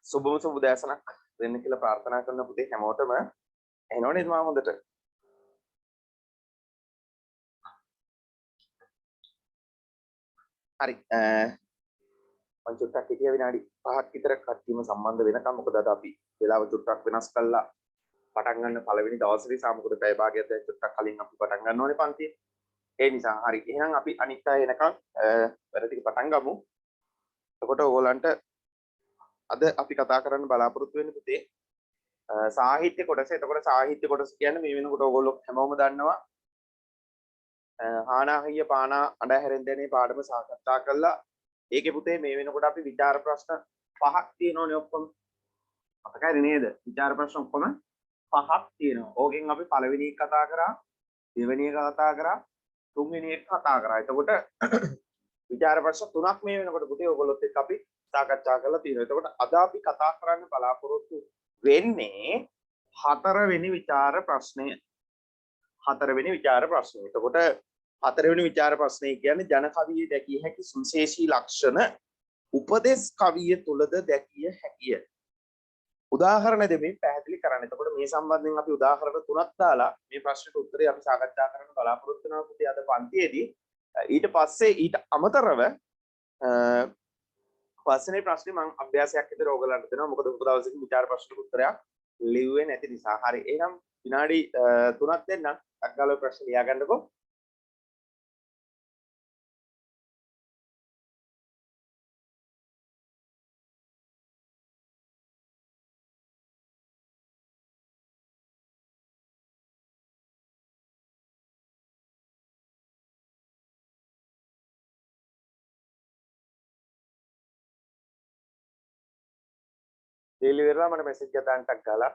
සුබම සුබ දැසනක් වෙන්න කියලා ප්‍රාර්ථනා කරන පුතේ හැමෝටම එනෝ නේද මම හොඳට හරි මම චුට්ටක් හිටිය විනාඩි 5ක් විතර කට්ටියම සම්බන්ධ වෙනකම් මොකද අද අපි වෙලාව චුට්ටක් වෙනස් කළා පටන් ගන්න පළවෙනි දවසේ නිසා මොකද පැය භාගයක් දැන් චුට්ටක් කලින් අපි පටන් ගන්න ඕනේ පන්තියේ ඒ නිසා හරි එහෙනම් අපි අනිත් අය එනකම් වැඩ ටික පටන් ගමු එතකොට ඕගොල්ලන්ට අද අපි කතා කරන්න බලාපොරොත්තු වෙන්නේ පුතේ සාහිත්‍ය කොටස. එතකොට සාහිත්‍ය කොටස කියන්නේ මේ වෙනකොට ඕගොල්ලෝ හැමෝම දන්නවා හානාහිය පානා අඬහැරෙන් දෙනේ පාඩම සාකච්ඡා කළා. ඒකේ පුතේ මේ වෙනකොට අපි විචාර ප්‍රශ්න 5ක් තියෙනෝනේ ඔක්කොම. මතකයි නේද? විචාර ප්‍රශ්න ඔක්කොම 5ක් තියෙනවා. ඕකෙන් අපි පළවෙනි එක කතා කරා, දෙවෙනි එක කතා කරා, තුන්වෙනි එක කතා කරා. එතකොට විචාර ප්‍රශ්න 3ක් මේ වෙනකොට පුතේ ඕගොල්ලොත් එක්ක අපි සාකච්ඡා කරලා තියෙනවා. එතකොට අද අපි කතා කරන්න බලාපොරොත්තු වෙන්නේ හතරවෙනි විචාර ප්‍රශ්නය. හතරවෙනි විචාර ප්‍රශ්නය. එතකොට හතරවෙනි විචාර ප්‍රශ්නය කියන්නේ ජන කවියේ දැකිය හැකි සුවිශේෂී ලක්ෂණ උපදේශ කවිය තුලද දැකිය හැකිය. උදාහරණ දෙමින් පැහැදිලි කරන්න. එතකොට මේ සම්බන්ධයෙන් අපි උදාහරණ තුනක් දාලා මේ ප්‍රශ්නට උත්තරය අපි සාකච්ඡා කරන්න බලාපොරොත්තු වෙනවා පුතේ අද පන්තියේදී. ඊට පස්සේ ඊට අමතරව පස්සේ ප්‍රශ්නේ මම අභ්‍යාසයක් විතර ඕගලන්ට දෙනවා. මොකද උප දවසේ විචාර ප්‍රශ්න උත්තරයක් ලිව්වේ නැති නිසා. හරි. එහෙනම් විනාඩි 3ක් දෙන්නම්. අක්ගාලෝ ප්‍රශ්න ලියා ගන්නකො. ලියලා ඉවරලා මට මෙසේජ් එකක් දාන්න ටක් ගාලා.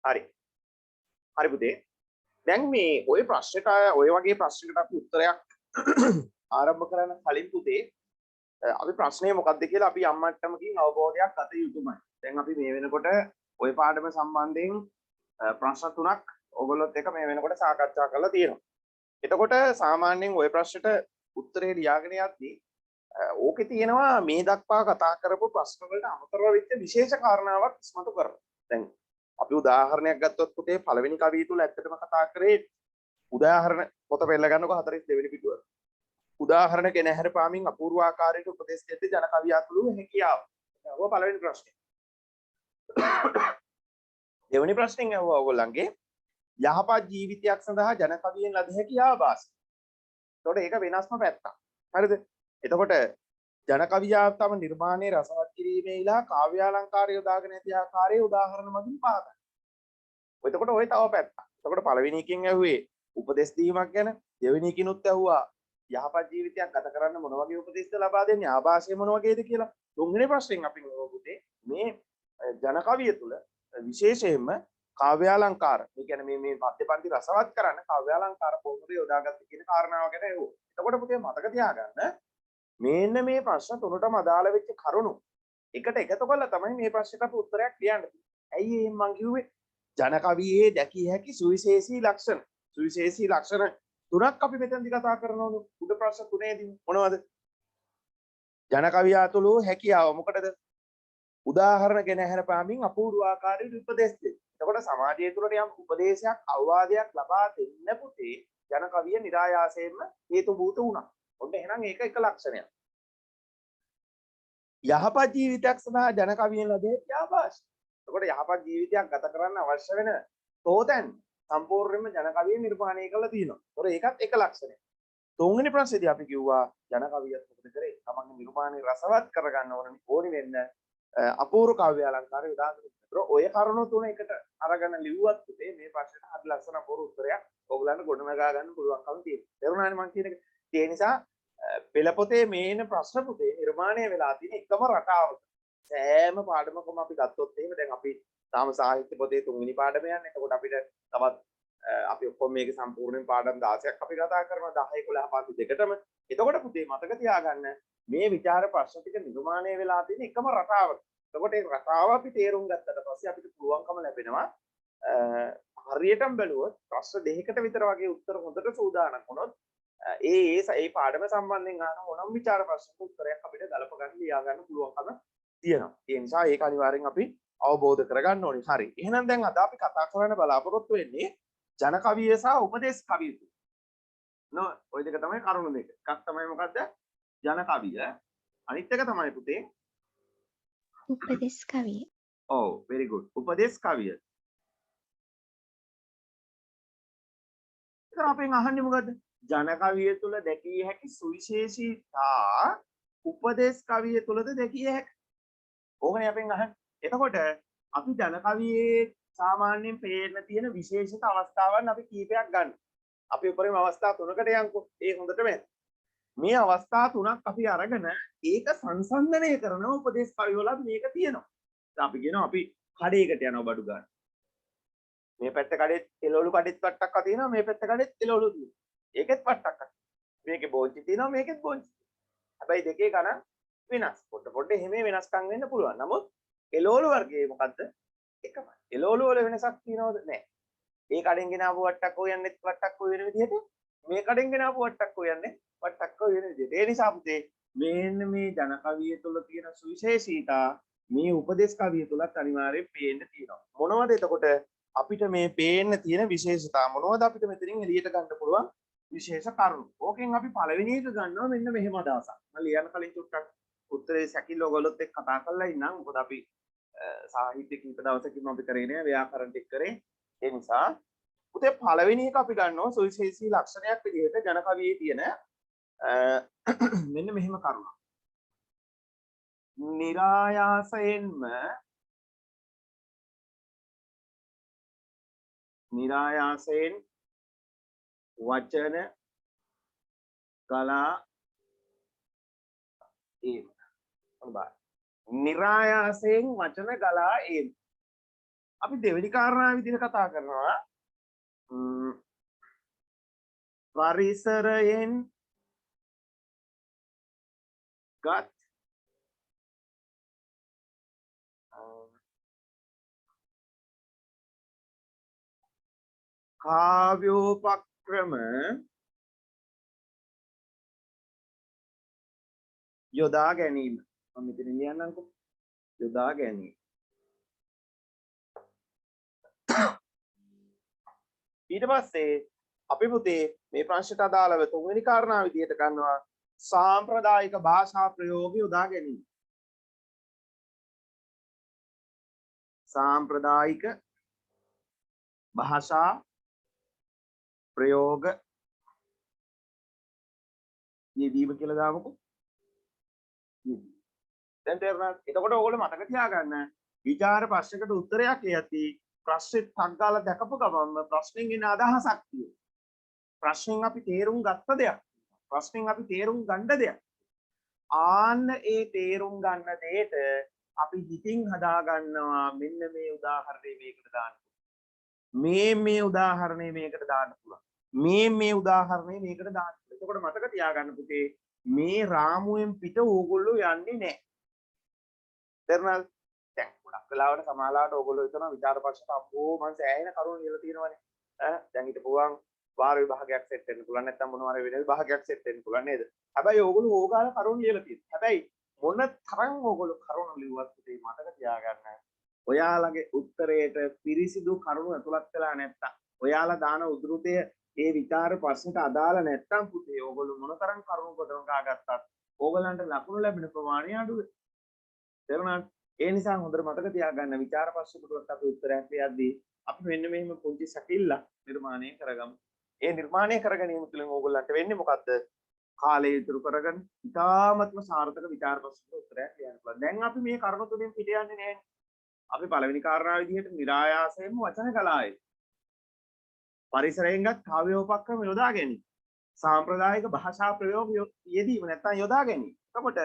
හරි. හරි පුතේ. දැන් මේ ওই ප්‍රශ්නට ඔය වගේ ප්‍රශ්නකට අපි උත්තරයක් ආරම්භ කරන්න කලින් පුතේ අපි ප්‍රශ්නේ මොකක්ද කියලා අපි යම් මට්ටමකින් අවබෝධයක් ගත යුතුමයි. දැන් අපි මේ වෙනකොට ওই පාඩම සම්බන්ධයෙන් ප්‍රශ්න තුනක් ඔයගොල්ලොත් එක්ක මේ වෙනකොට සාකච්ඡා කරලා තියෙනවා. එතකොට සාමාන්‍යයෙන් ওই ප්‍රශ්නට උත්තරේ ලියාගෙන යද්දී ඕකේ තියෙනවා මේ දක්වා කතා කරපු ප්‍රශ්න වලට අමතරව වෙච්ච විශේෂ කාරණාවක් ඉස්මතු කරලා. දැන් අපි උදාහරණයක් ගත්තොත් පුතේ පළවෙනි කවිය තුල ඇත්තටම කතා කරේ උදාහරණ පොත පෙළ ගන්නකො 42 වෙනි පිටුව. උදාහරණ කෙනහැර පාමින් අපූර්ව ආකාරයට උපදේශ දෙද්දී ජන කවිය අතුළු හැකියාව. ඔය පළවෙනි ප්‍රශ්නේ. දෙවෙනි ප්‍රශ්نين අහුවා ඔයගොල්ලන්ගේ යහපත් ජීවිතයක් සඳහා ජන කවියෙන් ලද හැකි ආభాසය. එතකොට ඒක වෙනස්ම පැත්තක්. හරිද? එතකොට ජන කවියා තම නිර්මාණයේ රසවත් කිරීමේ ඉලා කාව්‍ය අලංකාරය යොදාගෙන ඇති ආකාරයේ උදාහරණ මගින් පහදයි. එතකොට ওই තව පැත්තක්. එතකොට පළවෙනි එකකින් ඇහුවේ උපදෙස් දීමක් ගැන, දෙවෙනි එකකිනුත් ඇහුවා යහපත් ජීවිතයක් ගත කරන්න මොන වගේ උපදෙස්ද ලබා දෙන්නේ, ආభాසය මොන වගේද කියලා. තුන්වෙනි ප්‍රශ්නෙන් අපි ගොනුනේ මේ ජන කවිය තුල විශේෂයෙන්ම කාව්‍ය අලංකාර, ඒ කියන්නේ මේ පද්‍ය පන්ති රසවත් කරන්න කාව්‍ය අලංකාර කොහොමද යොදාගත්තේ කියන කාරණාව ගැන ඇහුවා. එතකොට පුතේ මතක තියාගන්න මේන්න මේ ප්‍රශ්න තුනටම අදාළ වෙච්ච කරුණු එකට එකතු කරලා තමයි මේ ප්‍රශ්නෙට අපි උත්තරයක් ලියන්න තියෙන්නේ. ඇයි එහෙම මං කිව්වේ? ජන කවියේ දැකිය හැකි සුවිශේෂී ලක්ෂණ. සුවිශේෂී ලක්ෂණ තුනක් අපි මෙතනදි කතා කරනවා. උඩ ප්‍රශ්න තුනේදී මොනවද? ජන කවියා තුළ හැකියාව මොකටද? උදාහරණ ගෙන හැරපාමින් අපූර්ව ආකාරයට උපදෙස් දෙන්න. එතකොට සමාජය තුළට යම් උපදේශයක් අවවාදයක් ලබා දෙන්න පුතේ ජන කවිය નિરાයාසයෙන්ම හේතුභූත වුණා. ඔන්න එහෙනම් ඒක එක ලක්ෂණයක්. යහපත් ජීවිතයක් සඳහා ජන කවියෙන් ලැබෙන ආభాෂ. එතකොට යහපත් ජීවිතයක් ගත කරන්න අවශ්‍ය වෙන තෝතැන් සම්පූර්ණයෙන්ම ජන කවිය නිර්මාණය කරලා තියෙනවා. ඒතොර ඒකත් එක ලක්ෂණයක්. තුන්වෙනි ප්‍රශ්නේදී අපි කිව්වා ජන කවියත් මොකද කරේ? තමන්ගේ නිර්මාණය රසවත් කරගන්න ඕනි වෙන්න අපූර්ව කාව්‍ය අලංකාරය උදාහරණ දෙන්න. ඔය කරුණු තුන එකට අරගෙන ලිව්වත් පුතේ මේ ප්‍රශ්නෙට හරි ලස්සන අපූර්ව උත්තරයක් ඔයගලන්ට ගොඩනගා ගන්න පුළුවන්කම තියෙනවා. තේරුණානේ මම කියන එක? ඒ නිසා පෙළ පොතේ මේන ප්‍රශ්න පුතේ නිර්මාණය වෙලා තියෙන එකම රටාවක. සෑම පාඩමකම අපි ගත්තොත් එහෙම දැන් අපි තාම සාහිත්‍ය පොතේ 3 වෙනි පාඩම යන්නේ. එතකොට අපිට තවත් අපි ඔක්කොම මේක සම්පූර්ණයෙන් පාඩම් 16ක් අපි කතා කරනවා 10 11 පාඩම් දෙකටම. එතකොට පුතේ මතක තියාගන්න මේ විචාර ප්‍රශ්න ටික නිර්මාණය වෙලා තියෙන එකම රටාවක. එතකොට ඒ රටාව අපි තේරුම් ගත්තට පස්සේ අපිට පුළුවන්කම ලැබෙනවා හරියටම බැලුවොත් ප්‍රශ්න දෙකකට විතර වගේ උත්තර හොඳට සූදානම් වුණොත් ඒ පාඩම සම්බන්ධයෙන් අහන ඕනම විචාර ප්‍රශ්නක උත්තරයක් අපිට ගලප ගන්න ලියා ගන්න පුළුවන්කම තියෙනවා. ඒ නිසා ඒක අනිවාර්යෙන් අපි අවබෝධ කරගන්න ඕනේ. හරි. එහෙනම් දැන් අද අපි කතා කරන්න බලාපොරොත්තු වෙන්නේ ජන කවිය සහ උපදේශ කවිය. නෝ ඔය දෙක තමයි කරුණු දෙක. එකක් තමයි මොකද්ද? ජන කවිය. අනිත් එක තමයි පුතේ උපදේශ කවිය. ඔව් very good. උපදේශ කවිය. ඉතින් අපෙන් අහන්නේ මොකද්ද? ජන කවිය තුල දැකිය හැකි සුවිශේෂීතා උපදේශ කවිය තුලද දැකිය හැකි? ඕකනේ අපෙන් අහන්නේ. එතකොට අපි ජන කවියේ සාමාන්‍යයෙන් පේන්න තියෙන විශේෂිත අවස්ථාවන් අපි කීපයක් ගන්න. අපි උපරිම අවස්ථා තුනකට යන්කෝ. ඒ හොඳටම මේ අවස්ථා තුනක් අපි අරගෙන ඒක සංසන්දනය කරන උපදේශ කවිවල මේක තියෙනවා. දැන් අපි කියනවා අපි කඩේකට යනවා බඩු ගන්න. මේ පැත්ත කඩේත් එළවලු කඩේත් පට්ටක්ක තියෙනවා, මේ පැත්ත කඩේත් එළවලු තියෙනවා. ඒකෙත් පට්ටක්ක. මේකේ බෝංචි තියෙනවා, මේකෙත් බෝංචි. හැබැයි දෙකේ ගණන් වෙනස්. පොඩ එහෙම වෙනස්කම් වෙන්න පුළුවන්. නමුත් එළවලු වර්ගයේ මොකද්ද? එකමයි. එළවලු වල වෙනසක් තියෙනවද? නැහැ. මේ කඩෙන් ගෙන ආපු වට්ටක් හොයන්නෙත් වට්ටක් හොය වෙන විදිහට මේ කඩෙන් ගෙන ආපු වට්ටක් හොයන්නේ වට්ටක් හොය වෙන විදිහට. ඒ නිසා පුතේ මේන්න මේ ජන කවිය තුළ තියෙන සුවිශේෂීතා මේ උපදේශ කවිය තුලත් අනිවාර්යයෙන් පේන්න තියෙනවා. මොනවද එතකොට අපිට මේ පේන්න තියෙන විශේෂතා මොනවද අපිට මෙතනින් එළියට ගන්න පුළුවන් විශේෂ කරුණු. ඕකෙන් අපි පළවෙනි එක ගන්නවා මෙන්න මෙහෙම අදහසක්. මම ලියන්න කලින් චුට්ටක් උත්තරේ සැකිල්ල ඔයගොල්ලොත් එක්ක කතා කරලා ඉන්නම්. මොකද අපි සාහිත්‍ය කීප දවසකින් අපි කරේ නෑ ව්‍යාකරණ ටික කරේ. ඒ නිසා පුතේ පළවෙනි එක අපි ගන්නවා සුවිශේෂී ලක්ෂණයක් විදිහට ජන කවියේ තියෙන මෙන්න මෙහෙම කරුණක්. නිරායාසයෙන් වචන කලා ඒම. නිරායාසයෙන් වචන ගලා ඒම. අපි දෙවෙනි කාරණාව විදිහට කතා කරනවා පරිසරයෙන් ගත් කාව්‍යෝපක්‍රම යොදා ගැනීම. මම මෙතන ලියන්නම්කෝ. යොදා ගැනීම. ඊට පස්සේ අපි පුතේ මේ ප්‍රශ්නට අදාළව තුන්වෙනි කාරණාව විදිහට ගන්නවා සාම්ප්‍රදායික භාෂා ප්‍රයෝග යොදා ගැනීම. සාම්ප්‍රදායික භාෂා ප්‍රයෝග යෙදීම කියලා දාමුකෝ. දැන් තේරුණාද? එතකොට ඕගොල්ලෝ මතක තියාගන්න විචාර ප්‍රශ්නකට උත්තරයක් යති ප්‍රශ්නෙත් සංකාල දැකපු ගමන්ම ප්‍රශ්නෙන් එන අදහසක් තියෙනවා. ප්‍රශ්නෙන් අපි තේරුම් ගත්ත දෙයක්. ප්‍රශ්නෙන් අපි තේරුම් ගන්න දෙයක්. ආන්න ඒ තේරුම් ගන්න දෙයට අපි හිතින් හදා ගන්නවා මෙන්න මේ උදාහරණය මේකට දාන්න. මේ උදාහරණය මේකට දාන්න පුළුවන්. මේ උදාහරණය මේකට දාන්න. එතකොට මතක තියාගන්න පුතේ මේ රාමුවෙන් පිට ඕගොල්ලෝ යන්නේ නැහැ. තේරුණාද? දැන් ගොඩක් වෙලාවට සමාලාවට ඕගොල්ලෝ හිතනවා විචාර ප්‍රශ්නට අපෝ මං සෑහෙන කරුණු ලියලා තියෙනවානේ. දැන් හිතපුවාන් වාර විභාගයක් සෙට් වෙන්න පුළුවන් නැත්නම් මොනවා හරි වෙන විභාගයක් සෙට් වෙන්න පුළුවන් නේද? හැබැයි ඕගොල්ලෝ ඕගාල කරුණු ලියලා තියෙනවා. හැබැයි මොන තරම් ඕගොල්ලෝ කරුණු ලියුවත් පුතේ මතක තියාගන්න ඔයාලගේ උත්තරයට පිරිසිදු කරුණු ඇතුළත් වෙලා නැත්තම් ඔයාලා දාන උද්ෘතය ඒ විචාර ප්‍රශ්නට අදාළ නැත්තම් පුතේ ඕගොල්ලෝ මොනතරම් කරුණු ගොඩනගා ගත්තත් ඕගලන්ට ලකුණු ලැබෙන ප්‍රමාණය අඩුයි. තේරුණාද? ඒ නිසා හොඳට මතක තියාගන්න විචාර ප්‍රශ්නකට අපි උත්තරයක් ලියද්දී අපි මෙන්න මෙහෙම පුංචි සැකිල්ල නිර්මාණය කරගමු. ඒ නිර්මාණය කර ගැනීම තුළින් ඕගොල්ලන්ට වෙන්නේ මොකද්ද? කාලය ඉතුරු කරගෙන ඉතාමත්ම සාර්ථක විචාර ප්‍රශ්නකට උත්තරයක් ලියන්න පුළුවන්. දැන් අපි මේ කරුණු තුලින් පිට යන්නේ නැහැ. අපි පළවෙනි කාරණාව විදිහට નિરાයාසයෙන්ම වචන කලාවේ පරිසරයෙන් ගත් කාව්‍යෝපක්‍රම යොදා ගැනීම. සාම්ප්‍රදායික භාෂා ප්‍රයෝග යෙදීම නැත්නම් යොදා ගැනීම. එතකොට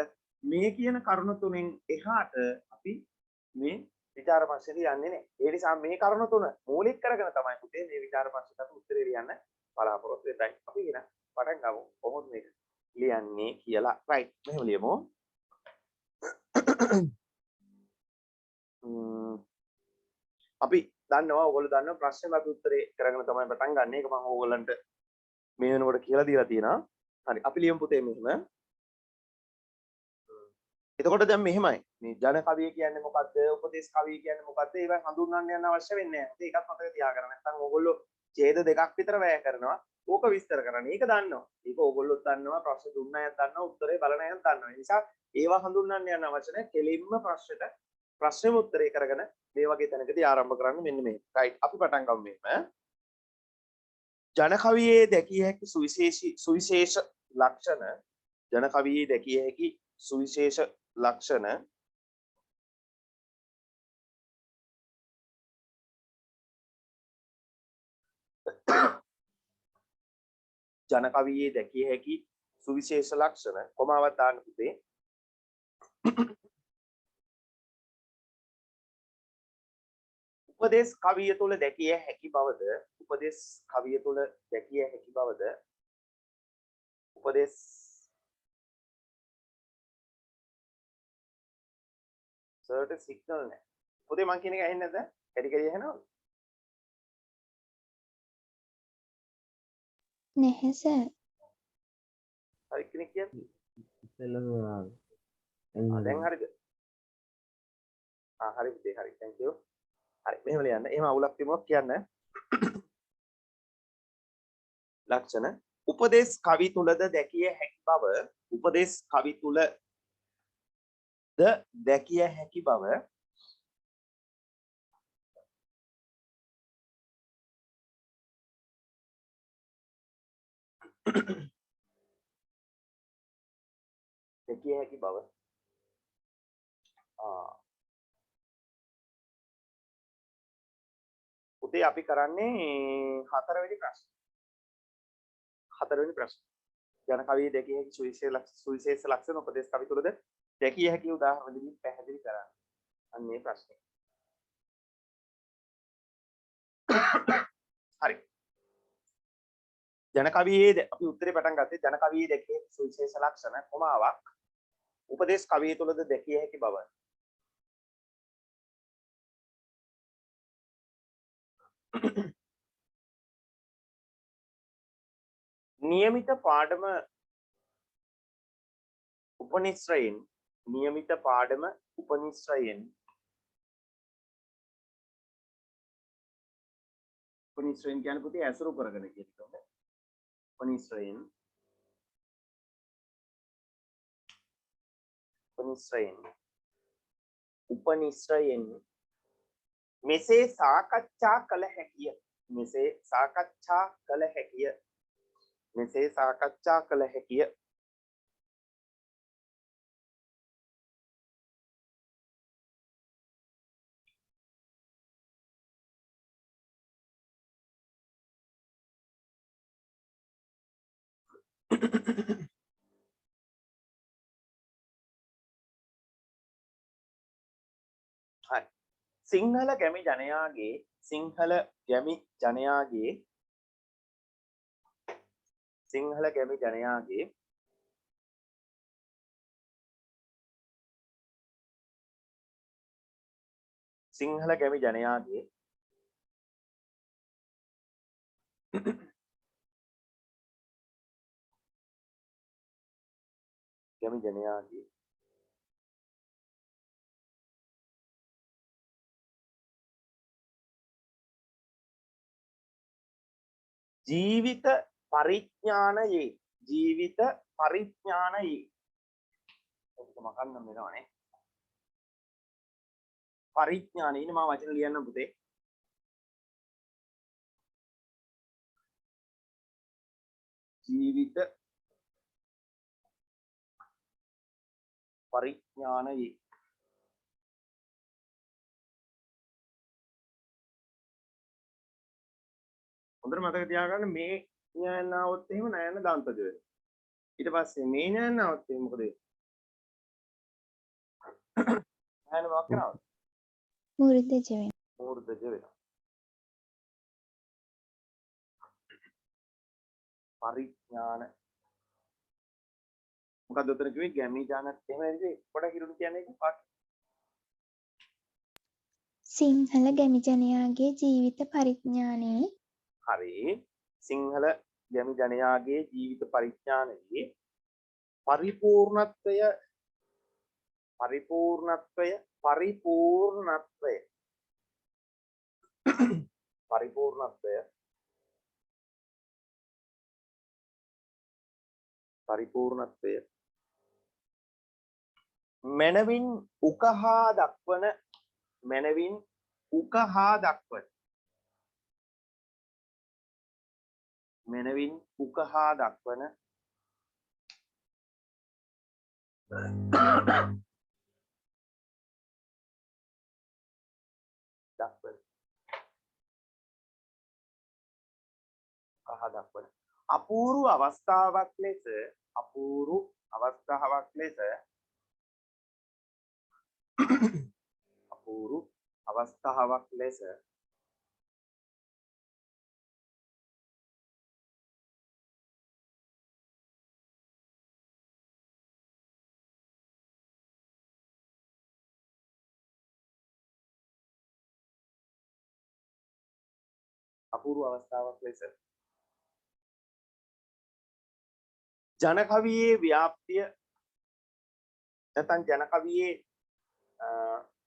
මේ කියන කරුණු තුනෙන් එහාට අපි මේ විචාර ප්‍රශ්නෙට යන්නේ නැහැ. ඒ නිසා මේ කරුණු තුන මූලික කරගෙන තමයි පුතේ මේ විචාර ප්‍රශ්නට උත්තරේ ලියන්න බලාපොරොත්තු වෙන්නේ. අපි කියන පටන් ගමු. කොහොමද මේක ලියන්නේ කියලා. රයිට්. මෙහෙම ලියමු. අපි දන්නවා ඔයගොල්ලෝ දන්නවා ප්‍රශ්නෙම අපි උත්තරේ කරගෙන තමයි පටන් ගන්න. ඒක මම ඕගොල්ලන්ට මේ වෙනකොට කියලා දීලා තියෙනවා. හරි. අපි ලියමු පුතේ මෙහෙම. එතකොට දැන් මෙහෙමයි. මේ ජන කවිය කියන්නේ මොකද්ද? උපදේශ කවිය කියන්නේ මොකද්ද? ඒවා හඳුන්වන්න යන්න අවශ්‍ය වෙන්නේ නැහැ. ඒකත් මතක තියාගන්න. නැත්නම් ඕගොල්ලෝ ඡේද දෙකක් විතර වැය කරනවා. ඕක විස්තර කරන්න. ඒක දන්නවා. ඒක ඕගොල්ලොත් දන්නවා. ප්‍රශ්න දුන්න අයත් දන්නවා. උත්තරේ බලන අයත් දන්නවා. ඒ නිසා ඒවා හඳුන්වන්න යන්න අවශ්‍ය නැහැ. කෙලින්ම ප්‍රශ්නෙම උත්තරේ කරගෙන මේ වගේ තැනකදී ආරම්භ කරන්න මෙන්න මේ. රයිට්. අපි පටන් ගමු මෙහෙම. ජන කවියේ දැකිය හැකි සුවිශේෂ ලක්ෂණ ජන කවියේ දැකිය හැකි සුවිශේෂ ලක්ෂණ ජන කවියේ දැකිය හැකි සුවිශේෂ ලක්ෂණ කොමාවක් දාන්න පුතේ. උපදේශ කවිය තුළ දැකිය හැකි බවද උපදේශ කවිය තුළ දැකිය හැකි බවද උපදේශ සර්ට සිග්නල් නැහැ. පුතේ මං කියන එක ඇහෙන්නේ නැද්ද? කැටි කැටි ඇහෙනවද? නැහැ සර්. හරි කෙනෙක් කියන්නේ? ඉස්සෙල්ලම දැන් හරිද? හරි පුතේ හරි. thank you. හරි මෙහෙම ලියන්න. එහෙම අවුලක් තිබුණොත් කියන්න. ලක්ෂණ උපදේශ කවි තුලද දැකිය හැකි බව උපදේශ කවි තුල ද දැකිය හැකි බව දැකිය හැකි බව උදේ අපි කරන්නේ හතරවෙනි ප්‍රශ්න. ජන කවියේ දැකිය හැකි සුවිශේෂ ලක්ෂණ උපදේශ කවි තුලද දැකිය හැකි උදාහරණ දෙමින් පැහැදිලි කරන්න. අන්න මේ ප්‍රශ්නේ. හරි. ජන කවියේ අපි උත්තරේ පටන් ගත්තේ ජන කවියේ දැකිය හැකි සුවිශේෂ ලක්ෂණ කොමාවක් උපදේශ කවිය තුලද දැකිය හැකි බව. නියමිත පාඩම උපනිශ්‍රයෙන් කියන්නේ පුතේ ඇසුරු කරගෙන කියන එක. උපනිශ්‍රයෙන් මෙසේ සාකච්ඡා කළ හැකිය. මෙසේ සාකච්ඡා කළ හැකිය. මෙසේ සාකච්ඡා කළ හැකිය. හරි. සිංහල ගැමි ජනයාගේ සිංහල ගැමි ජනයාගේ සිංහල ගැමි ජනයාගේ සිංහල ගැමි ජනයාගේ ගැමි ජනයාගේ ජීවිත පරිඥානයේ ජීවිත පරිඥානයේ ඔක මකන්න වෙනවනේ පරිඥානයේ ඉන්න මම වචන ලියන්න පුතේ ජීවිත පරිඥානයේ හොඳට මතක තියාගන්න මේ ඥාන આવොත් එහෙම නයන දාන්තද වෙනවා ඊට පස්සේ මේ ඥාන આવොත් එහෙම මොකද වෙන්නේ නයන මොකක් කරනවද මූර්ධජ වෙනවා. මූර්ධජ වෙනවා පරිඥාන මොකක්ද උතන කිව්වේ ගැමි ජානත් එහෙම නේද පොඩ හිරුණු කියන්නේ ඒක පාට සිංහල ගැමි ජනයාගේ ජීවිත පරිඥානයේ හරි සිංහල ගැමි ජනයාගේ ජීවිත පරිඥානයේ පරිපූර්ණත්වය පරිපූර්ණත්වය පරිපූර්ණත්වය පරිපූර්ණත්වය පරිපූර්ණත්වය මනවින් උකහා දක්වන මනවින් උකහා දක්වන මනවින් උකහා දක්වන දක්වන උකහා දක්වන අපූර්ව අවස්ථාවක් ලෙස අපූර්ව අවස්ථාවක් ලෙස අපූර්ව අවස්ථාවක් ලෙස අපූර්ව අවස්ථාවක් ලෙස ජනකවියේ ව්‍යාප්තිය නැත්නම් ජනකවියේ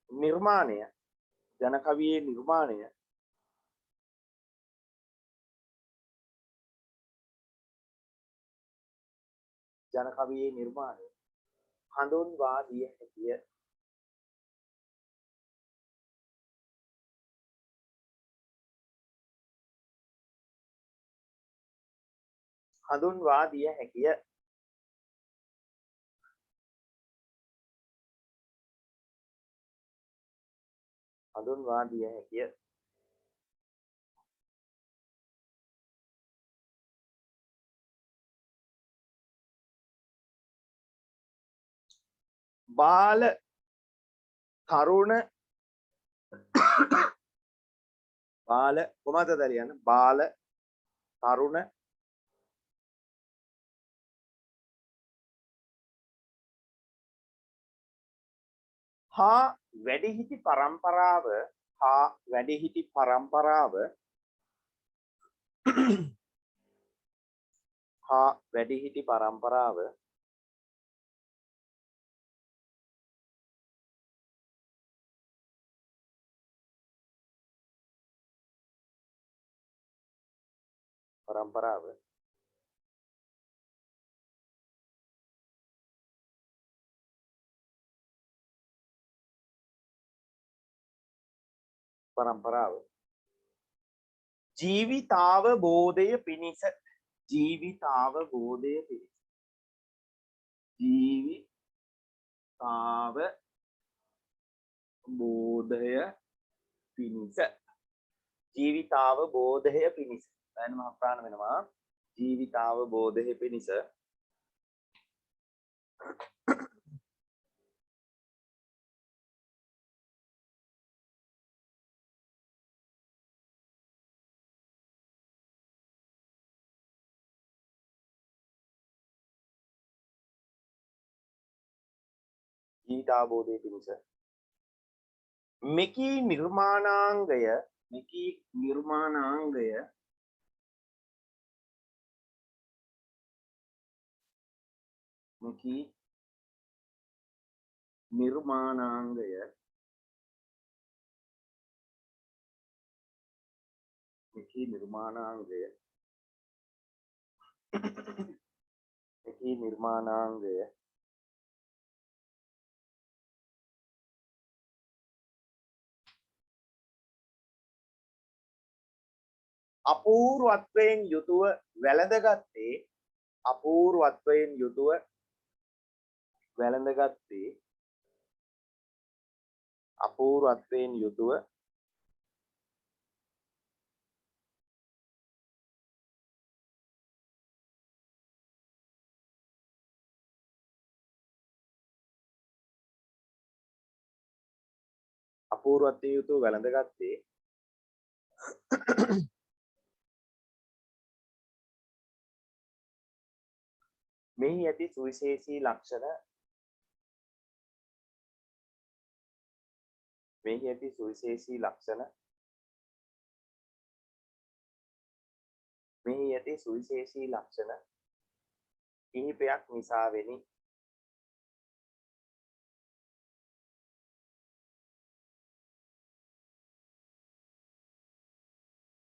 නිර්මාණය ජනකවියේ නිර්මාණය ජනකවියේ නිර්මාණය හඳුන්වා දිය හැකිය හඳුන්වා දිය හැකිය හඳුන්වා දිය හැකිය බාල තරුණ බාල කොහමද දරියන්න බාල තරුණ හා වැඩිහිටි පරම්පරාව හා වැඩිහිටි පරම්පරාව හා වැඩිහිටි පරම්පරාව පරම්පරාව පරම්පරාව ජීවිතාවබෝධය පිණිස ජීවිතාවබෝධය පිණිස ජීවිතාවබෝධය පිණිස ජීවිතාවබෝධය පිණිස දැන් මම ප්‍රාණ වෙනවා ජීවිතාවබෝධය පිණිස ජීවිතාවබෝධය පිණිස මෙකී නිර්මාණාංගය මෙකී නිර්මාණාංගය මෙකී නිර්මාණාංගය මෙකී නිර්මාණාංගය මෙකී නිර්මාණාංගය අපූර්වත්වයෙන් යුතුව වැළඳගත්තේ අපූර්වත්වයෙන් යුතුව වැළඳගත්තේ අපූර්වත්වයෙන් යුතුව අපූර්වත්වයෙන් යුතුව වැළඳගත්තේ මෙහි ඇති සුවිශේෂී ලක්ෂණ මෙහි ඇති සුවිශේෂී ලක්ෂණ මෙහි ඇති සුවිශේෂී ලක්ෂණ කිහිපයක් නිසාවෙනි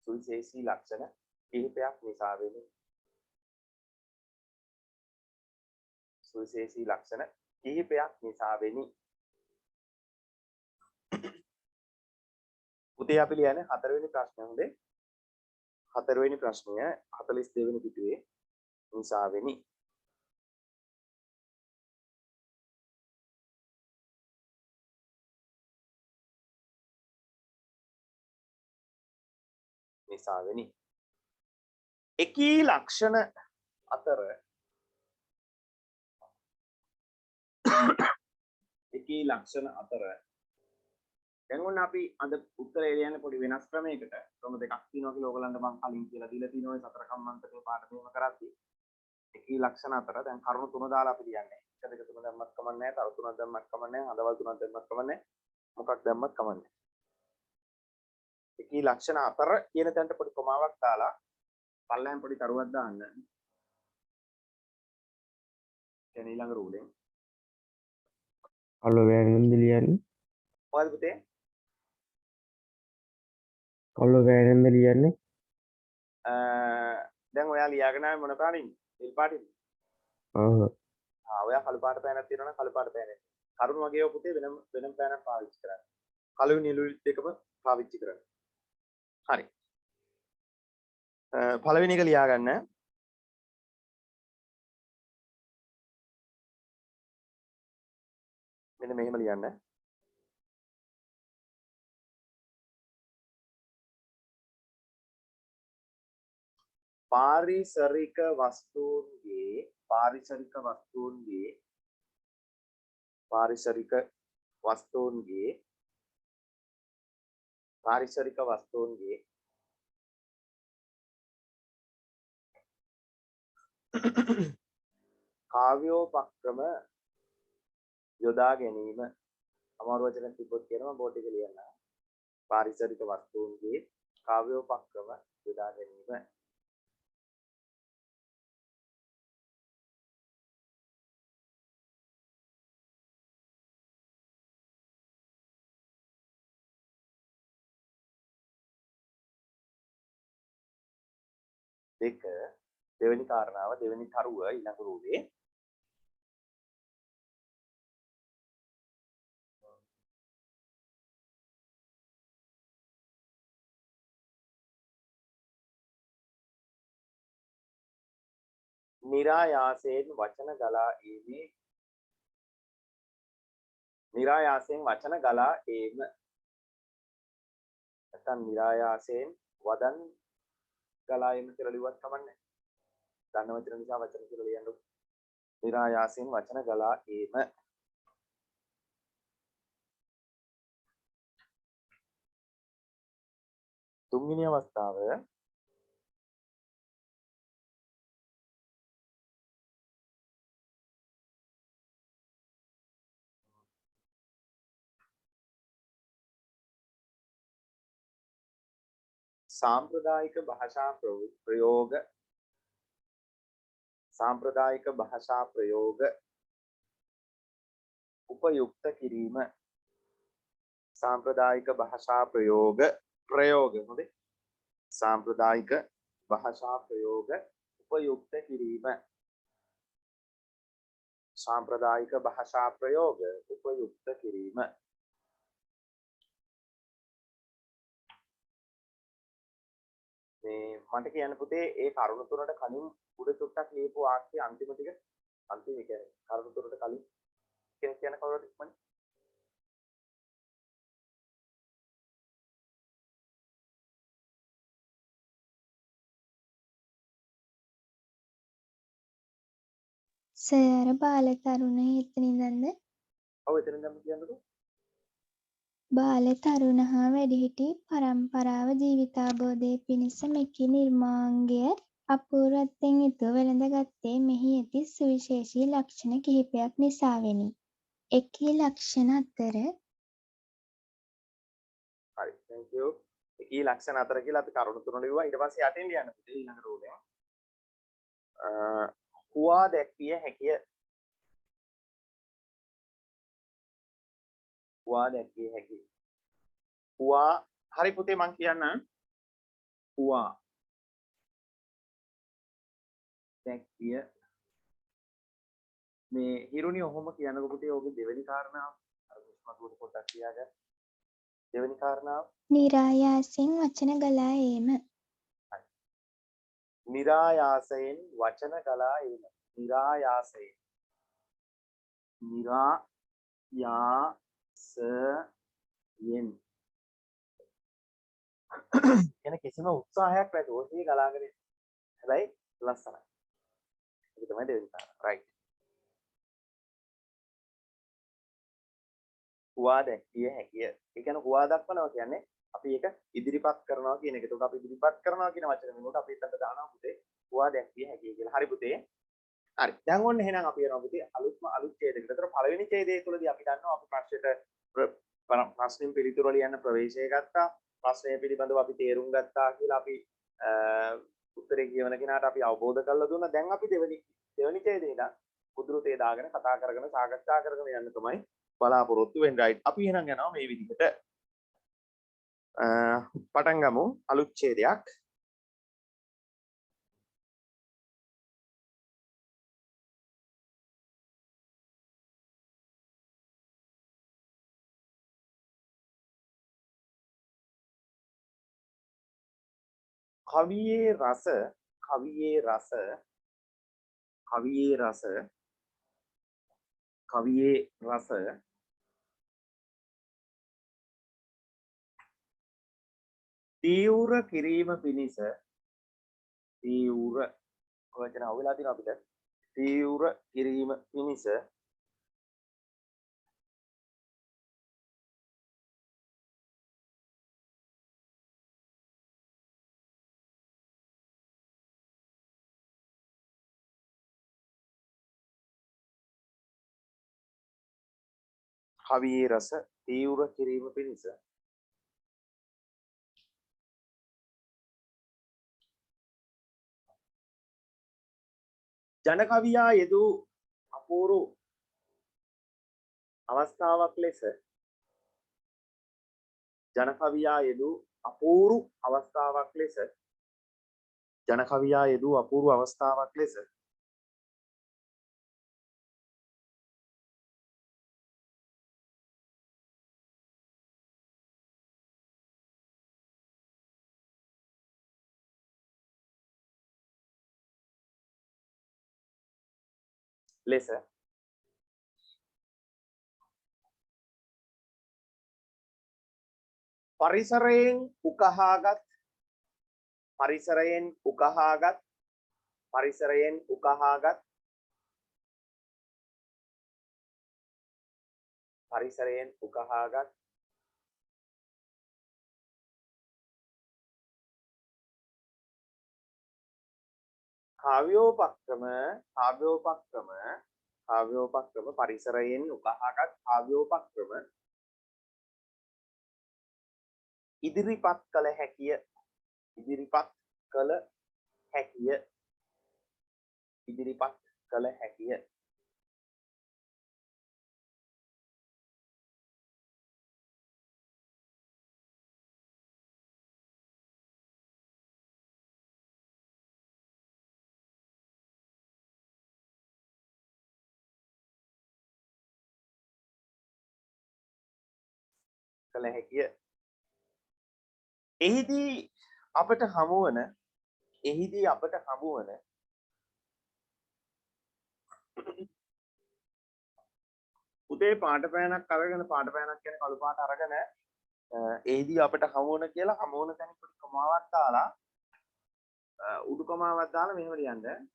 සුවිශේෂී ලක්ෂණ කිහිපයක් නිසාවෙනි සුවිශේෂී ලක්ෂණ කිහිපයක් නිසාවෙනි පුතේ අපි ලියන්නේ හතරවෙනි ප්‍රශ්නය හොඳේ හතරවෙනි ප්‍රශ්නය 42 වෙනි පිටුවේ නිසාවෙනි නිසාවෙනි එකී ලක්ෂණ අතර එකී ලක්ෂණ අතර දැන් ඔන්න අපි අද උත්තරේ ලියන්නේ පොඩි වෙනස් ක්‍රමයකට ක්‍රම දෙකක් තියෙනවා කියලා ඔයගලන්ට මම කලින් කියලා දීලා තියෙනවා ඒ සතර කම්මන්තකේ පාඩම මෙහෙම කරද්දී එකී ලක්ෂණ අතර දැන් කරුණු තුන දාලා අපි ලියන්නේ එක දෙක තුන දැම්මත් කමක් නැහැ තව තුනක් දැම්මත් කමක් නැහැ හදවල් තුනක් දැම්මත් කමක් නැහැ මොකක් දැම්මත් කමක් නැහැ එකී ලක්ෂණ අතර කියන තැනට පොඩි කොමාවක් දාලා පල්ලෙන් පොඩි තරුවක් දාන්න දැන් ඊළඟ රූලෙන් කළු වෑරෙන්ද ලියන්නේ මොකද පුතේ කළු වෑරෙන්ද ලියන්නේ දැන් ඔයා ලියාගෙන ආවේ මොන පාටින්ද නිල් පාටින්ද ඔයා කළු පාට පෑනක් තියෙනවා නම් කළු පාට පෑනේ කරුණු වගේ ඔය පුතේ වෙනම පෑනක් පාවිච්චි කරන්න කළු නිලුයි දෙකම පාවිච්චි කරන්න හරි පළවෙනි එක ලියා ගන්න මෙන්න මෙහෙම ලියන්න පාරිසරික වස්තුන්ගේ පාරිසරික වස්තුන්ගේ කාව්‍යෝපක්‍රම යොදා ගැනීම අමාරු වචන තිබ්බොත් කියනවා බෝඩ් එක ලියන්න පාරිසරික වස්තුන්ගේ කාව්‍යෝපක්‍රම යොදා ගැනීම දෙක දෙවෙනි කාරණාව දෙවෙනි තරුව ඊළඟ රූලේ නිරායාසයෙන් වචන ගලා ඒමේ නිරායාසයෙන් වචන ගලා ඒම නැත්නම් නිරායාසයෙන් වදන් ගලා ඒම කියලා ලිව්වත් කමන්නේ. දන්න වචන නිසා වචන කියලා ලියන්න. නිරායාසයෙන් වචන ගලා ඒම. තුන්වෙනි අවස්ථාව साम्प्रदायिक भाषा प्रयोग उपयुक्त किरीम सांप्रदायिक भाषा प्रयोग होते सांप्रदायिक भाषा प्रयोग उपयुक्त किरीम सांप्रदायिक भाषा प्रयोग उपयुक्त किरीम මේ මට කියන්න පුතේ ඒ කරුණු තුනට කලින් උඩ චුට්ටක් ලියපු වාක්‍ය අන්තිම ටික අන්තිම ඒ කියන්නේ කරුණු තුනට කලින් කියන කවුරුද ඉක්මනින් සර් බාල තරුණ එතනින්ද ඔව් එතනින්දම කියන්නකෝ බාල තරුණ හා වැඩිහිටි පරම්පරාව ජීවිතාවබෝධය පිණිස මෙකී නිර්මාංගය අපූර්වත්වයෙන් යුතුව වැළඳගත්තේ මෙහි ඇති සුවිශේෂී ලක්ෂණ කිහිපයක් නිසාවෙනි. එකී ලක්ෂණ අතර හරි thank you එකී ලක්ෂණ අතර කියලා අපි කරුණු තුන ලිව්වා ඊට පස්සේ යටින් ලියන්න පුතේ ඊළඟ රෝලෙන් හුවා දැක්විය හැකිය හුවා දැක්විය හැකිය හුවා හරි පුතේ මං කියන්න හුවා දැක්විය මේ හිරුනි ඔහොම කියනකො පුතේ ඔබේ දෙවෙනි කාරණාව අර මුස්මතුට පොඩ්ඩක් කියාගන්න දෙවෙනි කාරණාව නිරායාසයෙන් වචන ගලා ඒම නිරායාසයෙන් වචන ගලා ඒම නිරායාසයෙන් නිරායාසයෙන් කියන කිසිම උත්සාහයක් නැතුව ඔහේ ගලාගෙන හැබැයි ලස්සනයි ඒක තමයි දෙවෙනි කාරණා රයිට් හුවා දැක්විය හැකිය ඒ කියන්නේ හුවා දක්වනවා කියන්නේ අපි ඒක ඉදිරිපත් කරනවා කියන එක. ඒකට අපි ඉදිරිපත් කරනවා කියන වචනේ මෙන්නට අපි එතනට දානවා පුතේ හුවා දැක්විය හැකිය කියලා. හරි පුතේ. හරි. දැන් ඔන්න එහෙනම් අපි යනවා පුතේ අලුත් ඡේදයකට. ඒතර පළවෙනි ඡේදයේ තුලදී අපි දන්නවා අපි ප්‍රශ්නෙට පිළිතුරු ලියන්න ප්‍රවේශය ගත්තා. ප්‍රශ්නය පිළිබඳව අපි තේරුම් ගත්තා කියලා අපි උත්තරේ කියවන කෙනාට අපි අවබෝධ කරලා දුන්නා. දැන් අපි දෙවෙනි ඡේදේ ඉඳන් උද්ෘතේ දාගෙන කතා කරගෙන සාකච්ඡා කරගෙන යන්න තමයි බලාපොරොත්තු වෙන්නේ. රයිට්. අපි එහෙනම් යනවා මේ විදිහට පටන් ගමු අලුත් ඡේදයක්. කවියේ රස තීව්‍ර කිරීම පිණිස තීව්‍ර වචන අවුලා තියෙනවා අපිට තීව්‍ර කිරීම පිණිස කවියේ රස තීව්‍ර කිරීම පිණිස ජන කවියා යෙදූ අපූර්ව අවස්ථාවක් ලෙස ජන කවියා යෙදූ අපූර්ව අවස්ථාවක් ලෙස ලෙස පරිසරයෙන් උකහාගත් පරිසරයෙන් උකහාගත් පරිසරයෙන් උකහාගත් පරිසරයෙන් උකහාගත් කාව්‍යෝපක්‍රම පරිසරයෙන් උකහාගත් කාව්‍යෝපක්‍රම ඉදිරිපත් කළ හැකිය ඉදිරිපත් කළ හැකිය ඉදිරිපත් කළ හැකිය කළ හැකිය එහිදී අපට හමුවන උදේ පාට පෑනක් අරගෙන පාට පෑනක් කියන්නේ කළු පාට අරගෙන එහිදී අපට හමුවන කියලා හමුවන තැන පොඩි කොමාවක් දාලා උඩු කොමාවක් දාලා මෙහෙම ලියන්න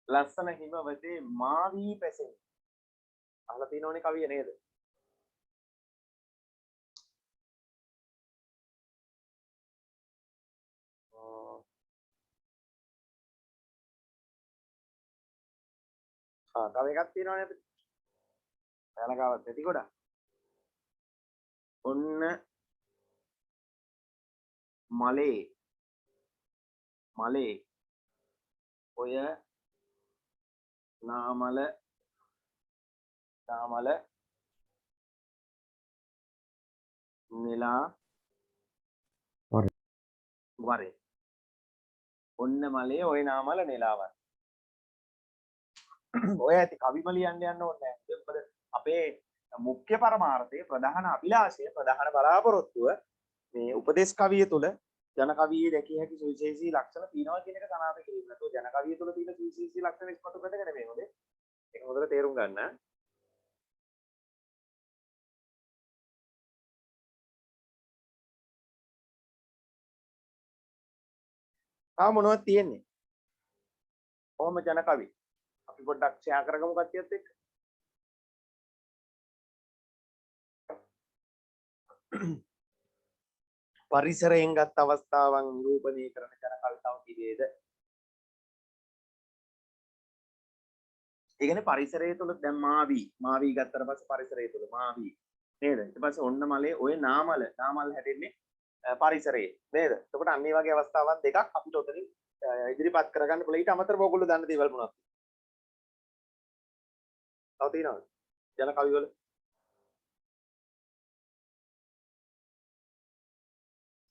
ලස්සන හිමවතේ මාවී පැසෙන අහලා තියෙනවනේ කවිය නේද තව එකක් තියෙනවනේ අපිට පැලකාවත් ඇති ගොඩක් ඔන්න මලේ ඔය නාමල නෙලා වරේ ඔන්න මලේ ඔය නාමල නෙලාවර ඔය ඇති කවිම ලියන්න යන්න ඕනේ නැහැ මොකද අපේ මුඛ්‍ය පරමාර්ථයේ ප්‍රධාන අභිලාෂය ප්‍රධාන බලාපොරොත්තුව මේ උපදේශ කවිය තුල ජන කවියේ දැකිය හැකි සුවිශේෂී ලක්ෂණ තියෙනවා කියන එක සනාථ කිරීම. නැත්නම් ජන කවිය තුල තියෙන සුවිශේෂී ලක්ෂණ ඉස්මතු කරගෙන නෙමෙයි හොඳේ. ඒක හොඳට තේරුම් ගන්න. මොනවද තියෙන්නේ? කොහොම ජන කවි? අපි පොඩ්ඩක් ෂෙයා කරගමු කට්ටියත් එක්ක. පරිසරයෙන් ගත් අවස්ථාවන් නිරූපණය කරන ජන කවිතාව කිවේද? ඒ කියන්නේ පරිසරය තුළ දැන් මාවි ගත්තට පස්සේ පරිසරය තුළ මාවි නේද? ඊට පස්සේ ඔන්න මලේ ඔය නාමල් හැදෙන්නේ පරිසරයේ නේද? එතකොට අන්න ඒ වගේ අවස්ථාවන් දෙකක් අපිට උතනින් ඉදිරිපත් කරගන්න පුළුවන්. ඊට අමතරව ඔයගොල්ලෝ දන්න දේවල් මොනවද? තව තියෙනවද? ජන කවි වල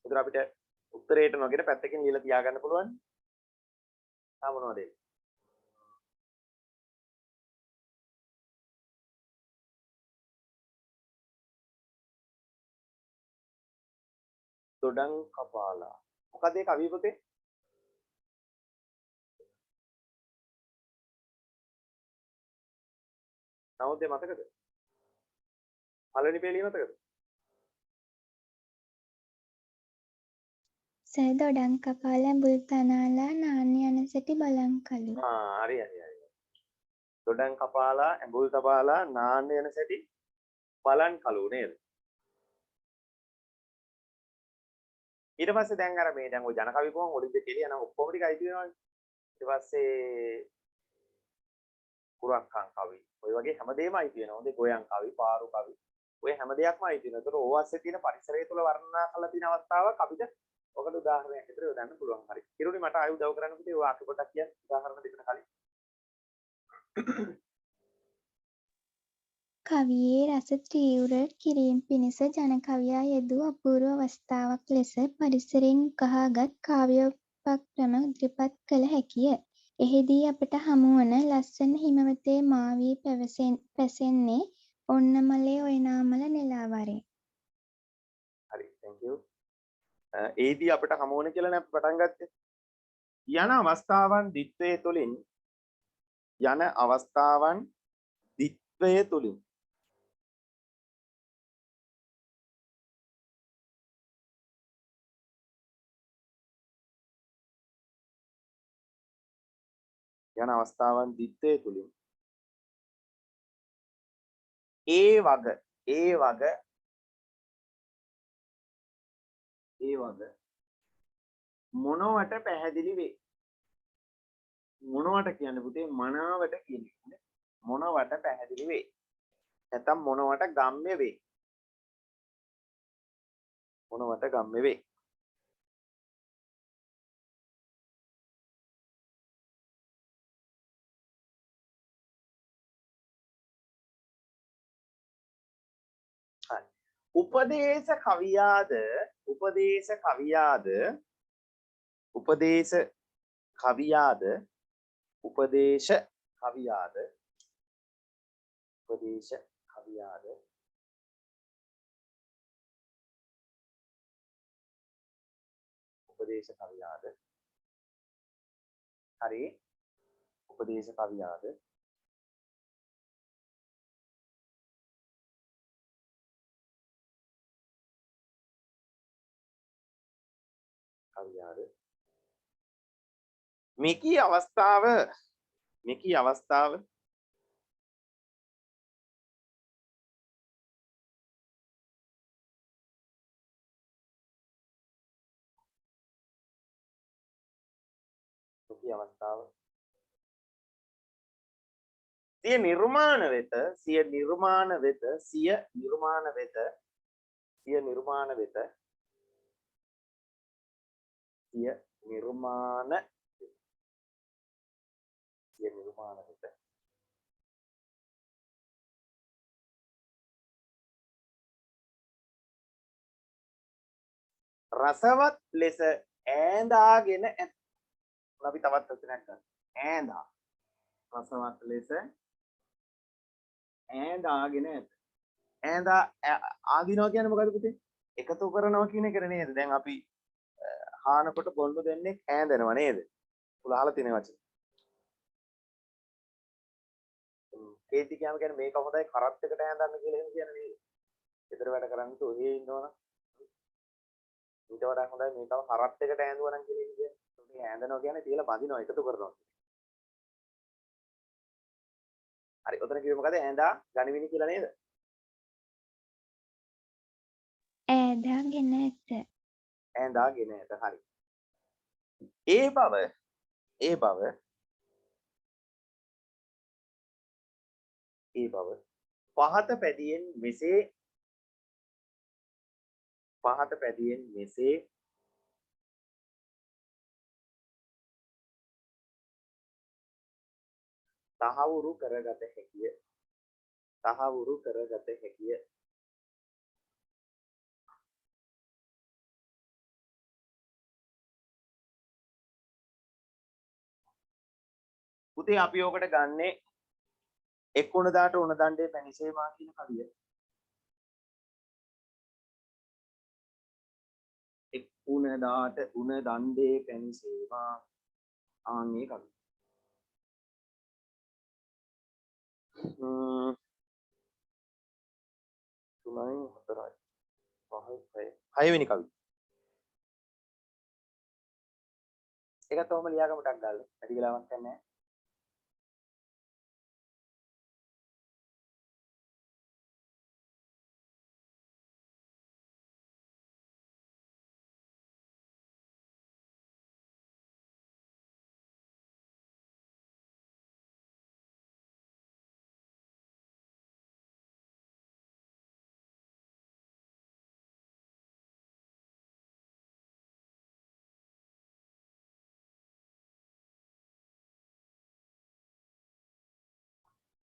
උතර අපිට උත්තරේට නොගෙන පැත්තකින් ලියලා තියාගන්න පුළුවන්. තා මොනවද ඒ? දොඩම් කපාලා. මොකද ඒ කවිය පොතේ? නමුත් ඒ මතකද? පළවෙනි පේලිය මතකද? සෑ දොඩම් කපාලා ඇඹුල් තනාලා නාන්න යන සැටි බලන් කළු. හරි. දොඩම් කපාලා ඇඹුල් තබාලා නාන්න යන සැටි බලන් කළු නේද? ඊට පස්සේ දැන් අර මේ දැන් ඔය ජන කවි කොහොම ඔලිම්පික් එළිය නම් ඔක්කොම ටික අයිති වෙනවනේ. ඊට පස්සේ කුරක්කන් කවි. ඔය වගේ හැමදේම අයිති වෙනවා. හොඳේ ගෝයන් කවි, පාරු කවි. ඔය හැම දෙයක්ම අයිති වෙනවා. ඒතකොට ඕවාස්සේ තියෙන පරිසරය තුළ වර්ණනා කරලා තියෙන අවස්ථාවක් අපිට ඔකට උදාහරණයක් විතර යොදන්න පුළුවන්. හරි. කිරුණි මට ආයෙ උදව් කරන්න පුතේ. ඔය අක පොඩක් කියන්න උදාහරණ දෙන්න කලින්. කවියේ රස තීව්‍ර කිරීම පිණිස ජන කවියා යෙදූ අපූර්ව අවස්ථාවක් ලෙස පරිසරයෙන් උකහාගත් කාව්‍යෝපක්‍රම ඉදිරිපත් කළ හැකිය. එහිදී අපට හමුවන ලස්සන හිමවතේ මා වී පැසෙන්නේ ඔන්නමලේ ඔයනාමල නෙලාවරේ. හරි thank you. ඒදී අපිට හමු වෙන කියලා නේ අපි පටන් ගත්තේ. යන අවස්ථාවන් දිත්වයේ තුලින් යන අවස්ථාවන් දිත්වයේ තුලින් යන අවස්ථාවන් දිත්වයේ තුලින් ඒ වග මොනවට පැහැදිලි වේ. මොනවට කියන්නේ පුතේ මනාවට කියන්නේ මොනවට පැහැදිලි වේ. නැත්නම් මොනවට ගම්ම්‍ය වේ. මොනවට ගම්ම්‍ය වේ. හරි. උපදේශ කවියාද උපදේශ කවියාද උපදේශ කවියාද උපදේශ කවියාද උපදේශ කවියාද උපදේශ කවියාද හරි උපදේශ කවියාද කවියාද මේකී අවස්ථාව සිය නිර්මාණ වෙත සිය නිර්මාණ වෙත රසවත් ලෙස ඈඳාගෙන ඇත. අපි තවත් වචනයක් ගන්න. ඈඳා. රසවත් ලෙස ඈඳාගෙන ඇත. ඈඳා ආදිනවා කියන්නේ මොකද පුතේ? එකතු කරනවා කියන එක නේද? දැන් අපි හානකොට බොන්න දෙන්නේ ඈඳනවා නේද? උලා අහලා තියෙන වචන. කේති කියම කියන්නේ මේක හොඳයි කරත් එකට ඈඳන්න කියලා එහෙම කියන්නේ නේද? ඊතර වැඩ කරන්න තෝ ඔහේ ඉන්නවනම් ඊට වඩා හොඳයි මේකව කරත් එකට ඈඳුවා නම් කියලා කියන්නේ. මේ ඈඳනවා කියන්නේ තියලා බඳිනවා එකතු කරනවා. හරි ඔතන කිව්වේ මොකද? ඈඳා ගනිමිනි කියලා නේද? ඈදාගෙන ඇත. ඈඳාගෙන ඇත. හරි. ඒ බව පහත පැදියෙන් මෙසේ තහවුරු කරගත හැකිය. පුතේ අපි ඕකට ගන්නේ එක් උණදාට උණ දණ්ඩේ පැනිසේමා කියන කවිය. එක් උණදාට උණ දණ්ඩේ පැනිසේමා ආන්නේ කවිය. තුනයි හතරයි පහයි හයවෙනි කවිය. ඒකත් ඔහම ලියාගමු ටක් ගාලා. වැඩි වෙලාවක් නැහැ.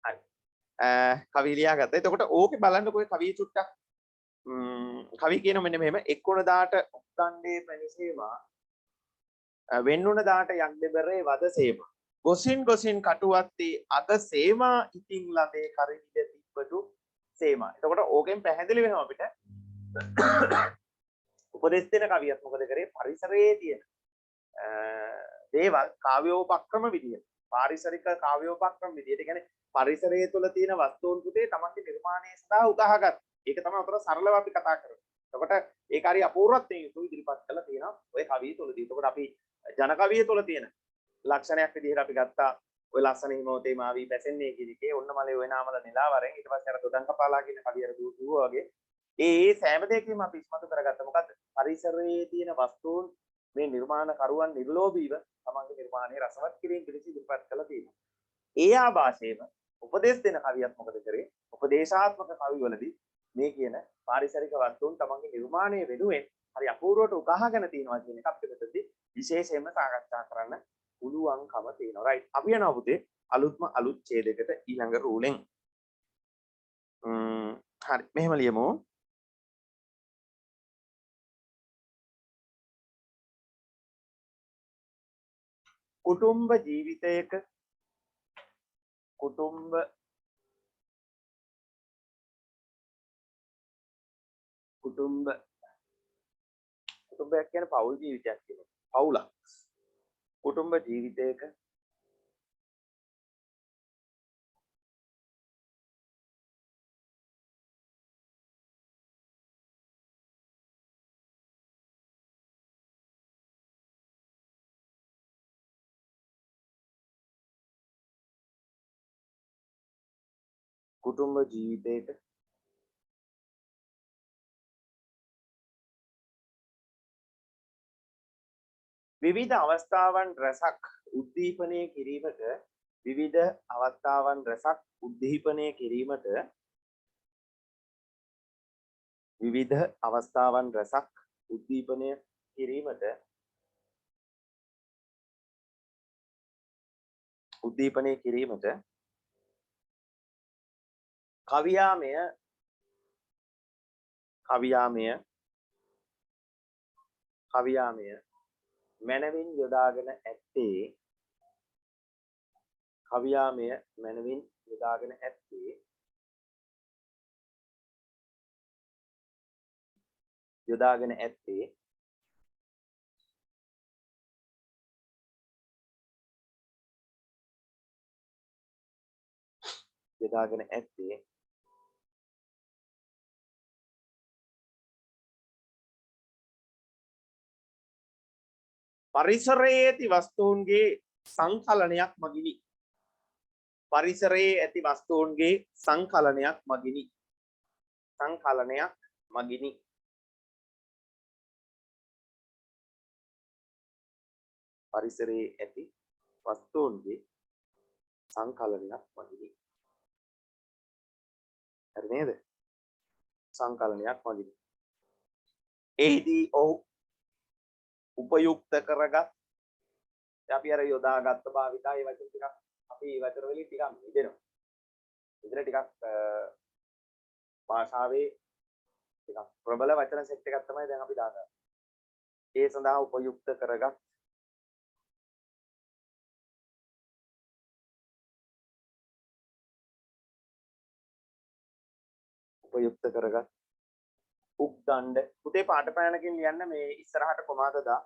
හරි. කවි ලියාගත්තා. එතකොට ඕකේ බලන්නකො ඔය කවිය චුට්ටක් කවි කියන මෙන්න මෙහෙම එක්කොණ දාට උක්කණ්ඩේ පැනිසේවා වෙන්නුණ දාට යක්දෙබරේ වදසේම ගොසින් ගොසින් කටුවත්තේ අද සේමා ඉතින් ළඟේ කරිඩ තිබ්බටු සේමා. එතකොට ඕකෙන් පැහැදිලි වෙනවා අපිට උපදෙස් දෙන කවියක් මොකද කරේ පරිසරයේ තියෙන දේවල් කාව්‍යෝපක්‍රම විදියට පාරිසරික කාව්‍යෝපක්‍රම විදියට කියන්නේ පරිසරයේ තුල තියෙන වස්තුන් පුතේ තමන්ගේ නිර්මාණය සඳහා උදාහගත්. ඒක තමයි අතර සරලව අපි කතා කරන්නේ. එතකොට ඒක හරි අපූර්වත්වයෙන් යුතු ඉදිරිපත් කරලා තියෙනවා ඔය කවිය තුලදී. එතකොට අපි ජන කවිය තුල තියෙන ලක්ෂණයක් විදිහට අපි ගත්තා ඔය ලස්සන හිමෝතේ මාවි බැසෙන්නේ කියන එකේ ඔන්න මලේ ඔය නාමල නිලාවරෙන් ඊට පස්සේ අර දොඩම් කපාලා කියන කවිය අර දුවා වගේ ඒ සෑම දෙයකම අපි ඉස්මතු කරගත්තා. මොකද්ද? පරිසරයේ තියෙන වස්තුන් මේ නිර්මාණකරුවන් නිර්ලෝභීව තමන්ගේ නිර්මාණය රසවත් කිරීම පිණිස ඉදිරිපත් කළා තියෙනවා. ඒ ආభాෂයේම උපදේශ දෙන කවියක් මොකද කරේ? උපදේශාත්මක කවිවලදී මේ කියන පාරිසරික වස්තුන් තමන්ගේ නිර්මාණය වෙනුවෙන් හරි අපූර්වට උකහාගෙන තියෙනවා කියන එක අපිට මෙතනදී විශේෂයෙන්ම සාකච්ඡා කරන්න පුළුවන්කම තියෙනවා. රයිට්. අපි යනවා පුතේ අලුත් ඡේදයකට ඊළඟ රූලෙන්. හරි. මෙහෙම ලියමු. කුටුම්බ ජීවිතයක කුටුම්බයක් කියන්නේ පෞල් ජීවිතයක් කියනවා. පෞලක්. කුටුම්බ ජීවිතයක විවිධ අවස්ථාවන් රසක් උද්දීපනය කිරීමට කවියාමය මනවින් යොදාගෙන ඇත්තේ පරිසරයේ ඇති වස්තුන්ගේ සංකලනයක් මගිනි. පරිසරයේ ඇති වස්තුන්ගේ සංකලනයක් මගිනි. පරිසරයේ ඇති වස්තුන්ගේ සංකලනයක් මගිනි. හරි නේද? සංකලනයක් මගිනි. එහිදී ඔහු උපයුක්ත කරගත් අපි අර යොදාගත් භාවිතා ඒ වචන ටිකක් අපි ඒ වචන වලින් ටිකක් මිදෙනවා. ඉතින් ටිකක් භාෂාවේ ටිකක් ප්‍රබල වචන සෙට් එකක් තමයි දැන් අපි දාගන්නේ. ඒ සඳහා උපයුක්ත කරගත් උක්දණ්ඩ පුතේ පාට පෑනකින් ලියන්න මේ ඉස්සරහට කොමාද දා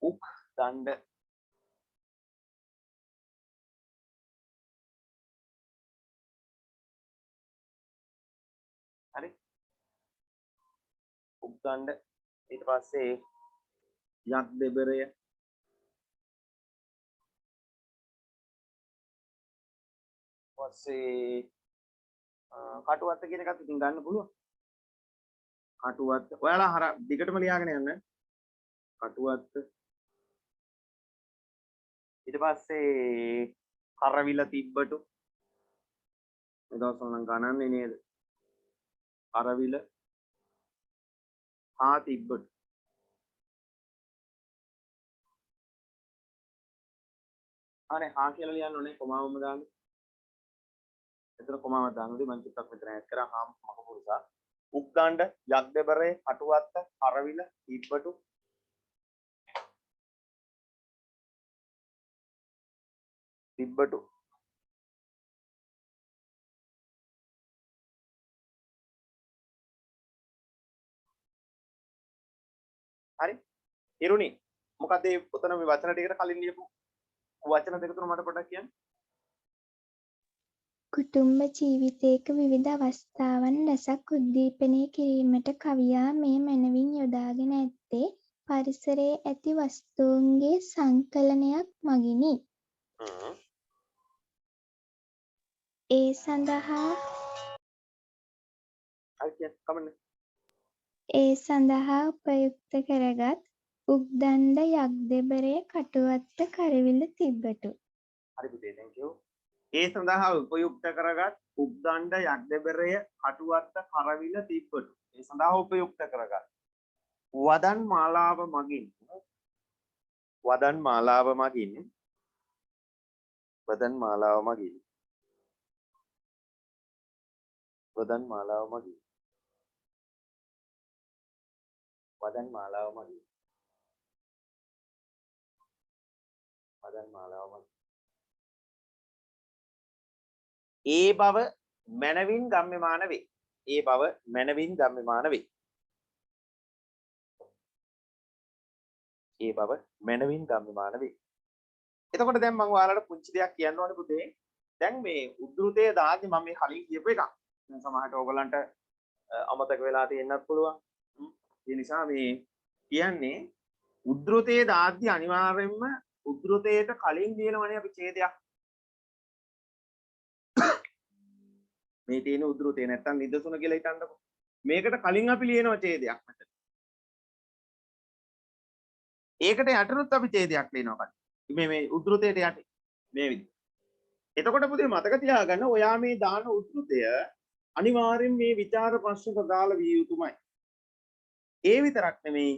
උක්දණ්ඩ හරි උක්දණ්ඩ ඊට පස්සේ යක් දෙබරය පස්සේ කටුවත්ත කියන එකත් ඉතින් ගන්න පුළුවන්. කටුවත්ත ඔයාලා හර දිගටම ලියාගෙන යන්න. කටුවත්ත ඊට පස්සේ කරවිල තිබ්බටු මේ දවස්වල නම් ගණන්නේ නේද? කරවිල හා තිබ්බටු අනේ හා කියලා ලියන්න ඕනේ කොමාවම දාන්න. එතන කොමාවක් දාන්නදී මම චුට්ටක් මෙතන ඇඩ් කරා හාම් මහ පුරුසා. උක්දණ්ඩ යක්දෙබරේ අටුවත්ත කරවිල තිබ්බටු තිබ්බටු හරි ඉරුණි මොකද මේ උතන මේ වචන ටිකට කලින් ලියපු වචන දෙක තුන මට පොඩ්ඩක් කියන්න. කුටුම්බ ජීවිතයක විවිධ අවස්ථාවන් රැසක් උද්දීපනය කිරීමට කවියා මේ මැනවින් යොදාගෙන ඇත්තේ පරිසරයේ ඇති වස්තූන්ගේ සංකලනයක් මගිනි. ඒ සඳහා උපයුක්ත කරගත් උක්දණ්ඩ යක්දෙබරේ කටුවත්ත කරවිල තිබ්බටු. හරි පුතේ thank you. ඒ සඳහා උපයුක්ත කරගත් උක්දණ්ඩ යක්දෙබරය කටුවත්ත කරවිල තිබ්බටු. ඒ සඳහා උපයුක්ත කරගත් වදන් මාලාව මගින් වදන් මාලාව මගින් වදන් මාලාව මගින් වදන් මාලාව මගින් වදන් මාලාව මගින් වදන් මාලාව මගින් ඒ බව මනවින් ගම්‍යමාන වේ. ඒ බව මනවින් ගම්‍යමාන වේ. ඒ බව මනවින් ගම්‍යමාන වේ. එතකොට දැන් මම ඔයාලට පුංචි දෙයක් කියන්න ඕනේ පුතේ. දැන් මේ උද්ෘතයේ දාන්නේ මම මේ කලින් කියපු එකක්. දැන් සමහරට ඕගලන්ට අමතක වෙලා තියෙන්නත් පුළුවන්. ඒ නිසා මේ කියන්නේ උද්ෘතයේ දාද්දී අනිවාර්යයෙන්ම උද්ෘතයට කලින් ලියනවනේ අපි ඡේදයක්. මේ තියෙන උද්ෘතේ නැත්තම් නිදසුන කියලා හිතන්නකො. මේකට කලින් අපි ලියනවා ඡේදයක් මෙතන. ඒකට යටනුත් අපි ඡේදයක් ලියනවා කලින්. මේ උද්ෘතයට යට මේ විදිහට. එතකොට පුතේ මතක තියාගන්න ඔයා මේ දාන උද්ෘතය අනිවාර්යෙන් මේ විචාර ප්‍රශ්නට දාලා විය යුතුමයි. ඒ විතරක් නෙමෙයි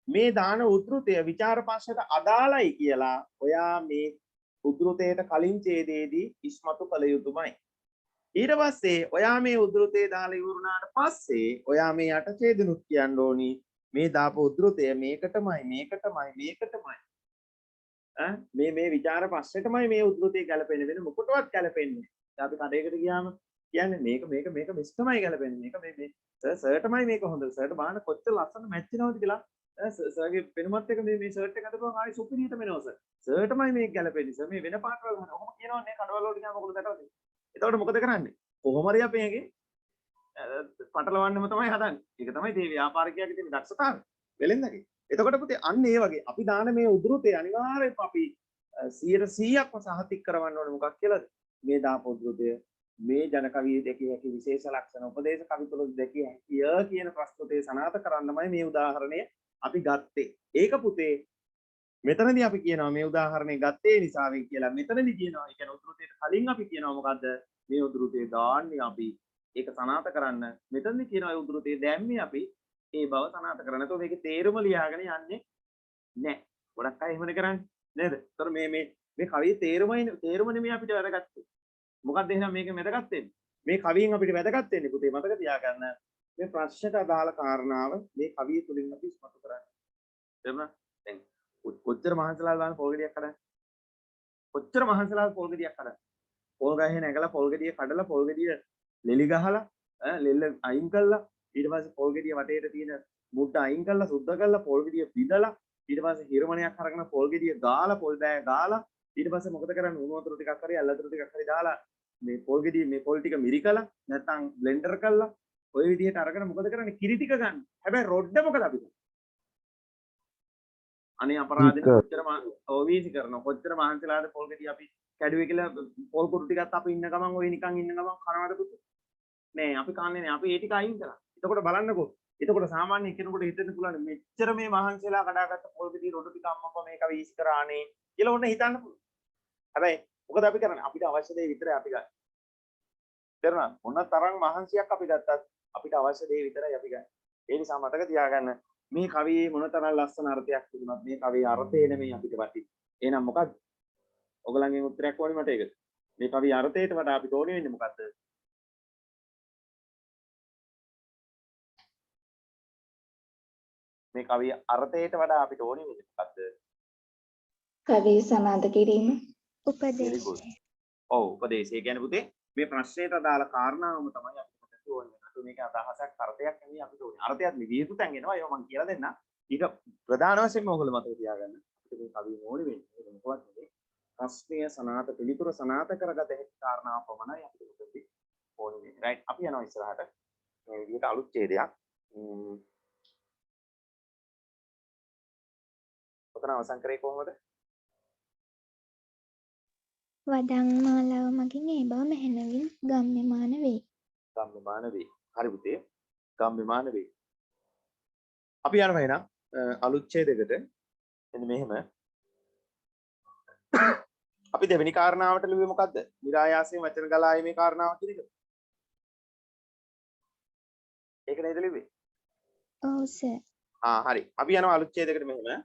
මේ දාන උද්ෘතය විචාර ප්‍රශ්නට අදාළයි කියලා ඔයා මේ උද්ෘතයට කලින් ඡේදයේදී ඉස්මතු කළ යුතුමයි. ඊට පස්සේ ඔයා මේ උද්ෘතේ දාලා ඉවරුනාට පස්සේ ඔයා මේ යට ඡේදනුත් කියන්න ඕනි මේ දාපු උද්ෘතය මේකටමයි මේ විචාර ප්‍රශ්නෙටමයි මේ උද්ෘතේ ගැලපෙන්නේ වෙන මොකටවත් ගැලපෙන්නේ. දැන් අපි කඩේකට ගියාම කියන්නේ මේක මිස්ටමයි ගැලපෙන්නේ මේ සර්ටමයි මේක හොඳ සර්ට බලන්න කොච්චර ලස්සන මැච් වෙනවද කියලා සර්ගේ පෙනුමත් එක මේ ෂර්ට් එක අතපුවම ආයි සුපිරියට වෙනවා සර්ටමයි මේක ගැලපෙන්නේ සර් මේ වෙන පාට වල ඔහොම කියනවනේ කඩවල වලට ගියාම මොකද දැකලාද එතකොට මොකද කරන්නේ කොහොම හරි අපි මේකේ පටලවන්නම තමයි හදන්නේ ඒක තමයි මේ ව්‍යාපාරිකයාගේ තියෙන දක්ෂතාවය වෙලෙන්දගේ එතකොට පුතේ අන්න ඒ වගේ අපි දාන මේ උද්ෘතේ අනිවාර්යයෙන්ම අපි 100%ක්ම සහතික කරවන්න ඕනේ මොකක් කියලාද මේ දාපු උද්ෘතය මේ ජන කවියේ දැකිය හැකි විශේෂ ලක්ෂණ උපදේශ කවි තුළ දැකිය හැකිය කියන ප්‍රස්තුතේ සනාථ කරන්නමයි මේ උදාහරණය අපි ගත්තේ. ඒක පුතේ මෙතනදී අපි කියනවා මේ උදාහරණය ගත්තේ නිසා වෙයි කියලා. මෙතනදී කියනවා ඒ කියන්නේ උද්ෘතයට කලින් අපි කියනවා මොකද්ද? මේ උද්ෘතේ දාන්නේ අපි ඒක සනාථ කරන්න. මෙතනදී කියනවා ඒ උද්ෘතේ දැම්මේ අපි ඒ බව සනාථ කරන්න. එතකොට මේකේ තේරුම ලියාගෙන යන්නේ නැහැ. ගොඩක් අය එහෙමනේ කරන්නේ නේද? ඒතර මේ කවියේ තේරුම නෙමෙයි අපිට වැදගත්. මොකක්ද එහෙනම් මේක වැදගත් වෙන්නේ? මේ කවියෙන් අපිට වැදගත් වෙන්නේ පුතේ මතක තියාගන්න මේ ප්‍රශ්නට අදාළ කාරණාව මේ කවිය තුලින් අපි ඉස්මතු කරන්නේ. තේරුණා? දැන් කොච්චර මහන්සිලා දාන පොල් ගෙඩියක් කඩන්නේ? කොච්චර මහන්සිලා පොල් ගෙඩියක් කඩන්නේ? පොල් ගහේ නැගලා පොල් ගෙඩිය කඩලා පොල් ගෙඩිය ලෙලි ගහලා ලෙල්ල අයින් කළා ඊට පස්සේ පොල් ගෙඩිය වටේට තියෙන මුඩ අයින් කළා සුද්ධ කළා පොල් ගෙඩිය පිදලා ඊට පස්සේ හිරමණයක් අරගෙන පොල් ගෙඩිය ගාලා පොල් බෑ ගාලා ඊට පස්සේ මොකද කරන්නේ උණු වතුර ටිකක් හරි ඇල් වතුර ටිකක් හරි දාලා මේ පොල් ගෙඩිය මේ පොල් ටික මිරිකලා නැත්නම් බ්ලෙන්ඩර් කරලා ඔය විදිහට අරගෙන මොකද කරන්නේ කිරි ටික ගන්න. හැබැයි රොඩ්ඩ මොකද අපි කරන්නේ? අනේ අපරාධෙ කොච්චර ඕවීසි කරනවා. කොච්චර මහන්සිලාද පොල් ගෙඩිය අපි කැඩුවේ කියලා පොල් කුරු ටිකත් අපි ඉන්න ගමන් ඔය නිකන් ඉන්න ගමන් කනවද පුතේ? නෑ අපි කන්නේ නෑ. අපි ඒ ටික අයින් කරා. එතකොට බලන්නකෝ. එතකොට සාමාන්‍ය කෙනෙකුට හිතෙන්න පුළුවන් මෙච්චර මේ මහන්සිලා කඩාගත්ත පොල් ගෙඩිය රොඩු ටික අම්මපා මේක වීසි කරානේ කියලා ඔන්න හිතන්න පුළුවන්. හැබැයි මොකද අපි කරන්නේ? අපිට අවශ්‍ය දේ විතරයි අපි ගන්න. තේරුණාද? මොන තරම් මහන්සියක් අපි ගත්තත් අපිට අවශ්‍ය දේ විතරයි අපි ගන්න. ඒ නිසා මතක තියාගන්න මේ කවියේ මොන තරම් ලස්සන අර්ථයක් තිබුණත් මේ කවියේ අර්ථය නෙමෙයි අපිට වටින්නේ. එහෙනම් මොකක්ද? ඔයගලන්ගෙන් උත්තරයක් ඕනේ මට ඒකට. මේ කවිය අර්ථයට වඩා අපිට ඕනේ වෙන්නේ මොකද්ද? මේ කවිය අර්ථයට වඩා අපිට ඕනේ වෙන්නේ මොකද්ද? කවිය සනාථ කිරීම. Very good. උපදේශය. ඔව් උපදේශය කියන්නේ පුතේ මේ ප්‍රශ්නයට අදාළ කාරණාවම තමයි අපිට ඕනේ. අතු මේක අදහසක් අර්ථයක් නෙවෙයි අපිට ඕනේ. අර්ථයක් නෙවෙයි යුතු තැන් එනවා. ඒවා මම කියලා දෙන්නම්. ඊට ප්‍රධාන වශයෙන්ම ඔයගොල්ලෝ මතක තියාගන්න. අපිට මේ කවිය ඕනේ වෙන්නේ. ඒක මොකවත් නෙවෙයි. ප්‍රශ්නය සනාථ පිළිතුර සනාථ කරගත හැකි කාරණාව පමණයි අපිට උපදී ඕනේ වෙන්නේ. රයිට් අපි යනවා ඉස්සරහට. මේ විදිහට අලුත් ඡේදයක්. ඔතන අවසන් කරේ කොහොමද? වදන් මාලාව මගින් ඒ බව මෙහෙණවින් ගම්‍යමාන වේ. ගම්‍යමාන වේ. හරි පුතේ. ගම්‍යමාන වේ. අපි යනවා එහෙනම් අලුත් ඡේදයකට. එන්න මෙහෙම. අපි දෙවෙනි කාරණාවට ලිව්වේ මොකද්ද? નિરાයාසයෙන් වචන ගලායේ මේ කාරණාව කියන එක. ඒක නේද ලිව්වේ? ඔව් සර්. හරි. අපි යනවා අලුත් ඡේදයකට මෙහෙම.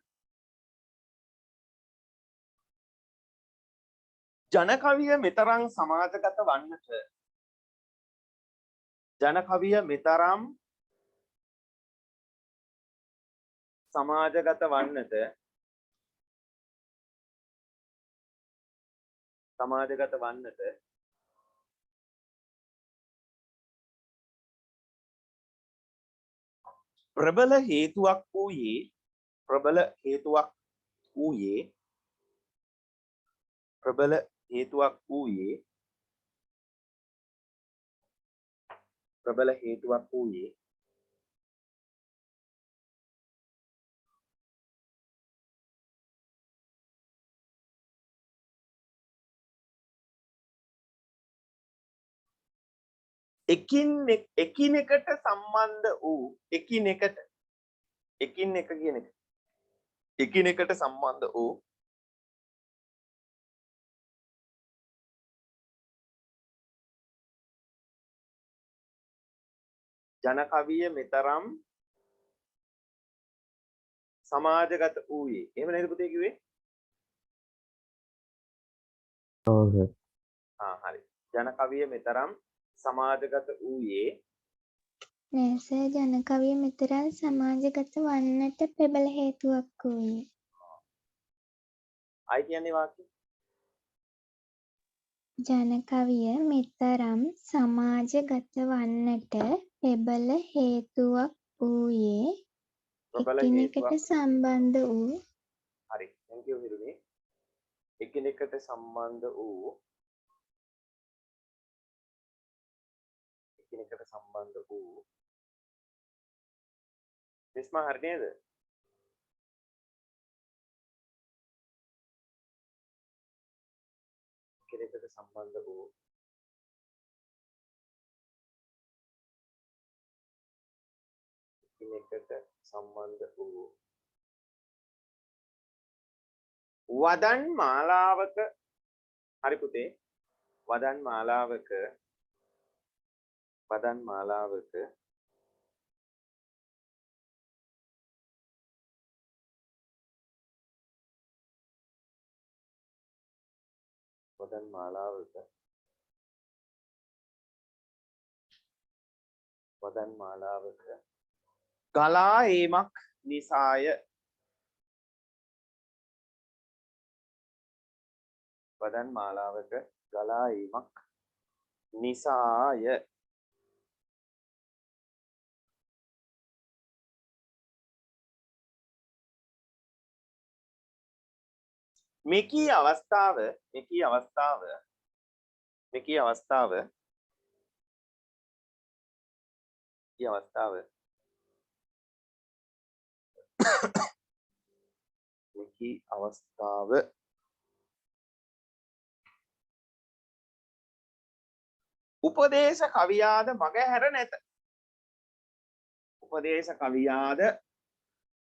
ජන කවිය මෙතරම් සමාජගත වන්නට ජන කවිය මෙතරම් සමාජගත වන්නට ප්‍රබල හේතුවක් වූයේ එකිනෙකට සම්බන්ධ වූ එකිනෙකට කියන එක එකිනෙකට සම්බන්ධ වූ ජන කවිය මෙතරම් සමාජගත වූයේ. එහෙම නේද පුතේ කිව්වේ? ඔව් සර්. හරි. ජන කවිය මෙතරම් සමාජගත වූයේ නෑ සර් ජන කවිය මෙතරම් සමාජගත වන්නට ප්‍රබල හේතුවක් වූයේ. ආයි කියන්නේ වාක්‍ය. ජන කවිය මෙතරම් සමාජගත වන්නට ප්‍රබල හේතුවක් වූයේ එකිනෙකට සම්බන්ධ වූ හරි. thank you හිරුනේ. එකිනෙකට සම්බන්ධ වූ විස්මා හරි නේද? එකිනෙකට සම්බන්ධ වූ වදන් මාලාවක හරි පුතේ වදන් මාලාවක ගලා ඒමක් නිසාය. වදන් මාලාවක ගලා ඒමක් නිසාය. මෙකී අවස්ථාව උපදේශ කවියාද මගහැර නැත. උපදේශ කවියාද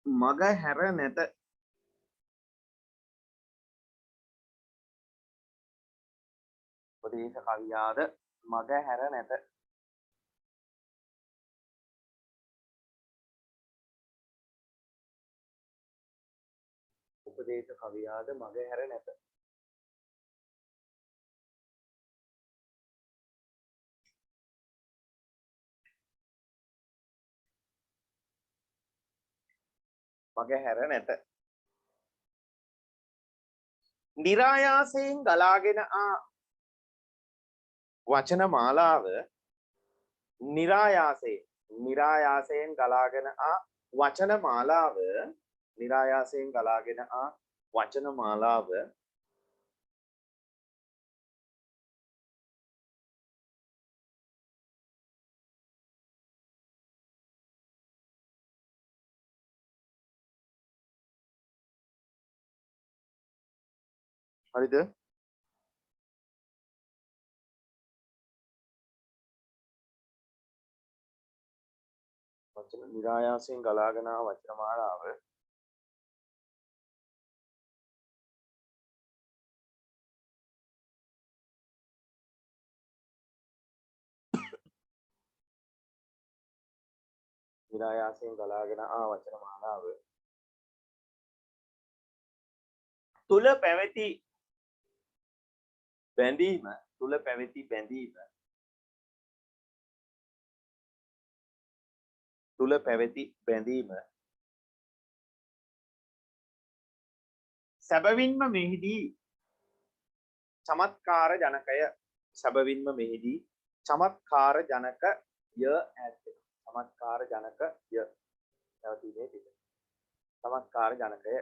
මගහැර නැත. උපදේශ කවියාද මගහැර නැත. උපදේශ කවියාද මගහැර නැත. මගේ හැර නැත. નિરાයාසයෙන් ගලාගෙන ආ වචන මාලාව નિરાයාසයෙන් ගලාගෙන ආ වචන මාලාව નિરાයාසයෙන් ගලාගෙන ආ වචන මාලාව හරිද? වචන નિરાයාසයෙන් ගලාගෙන ආ වචන මාලාව નિરાයාසයෙන් ගලාගෙන ආ වචන මාලාව තුල පැවති බැඳීම තුල පැවති බැඳීම තුල පැවති බැඳීම සැබවින්ම මෙහිදී චමත්කාර ජනකය සැබවින්ම මෙහිදී චමත්කාර ජනකය ඇත. චමත්කාර ජනකය නැවතීමේ පිට චමත්කාර ජනකය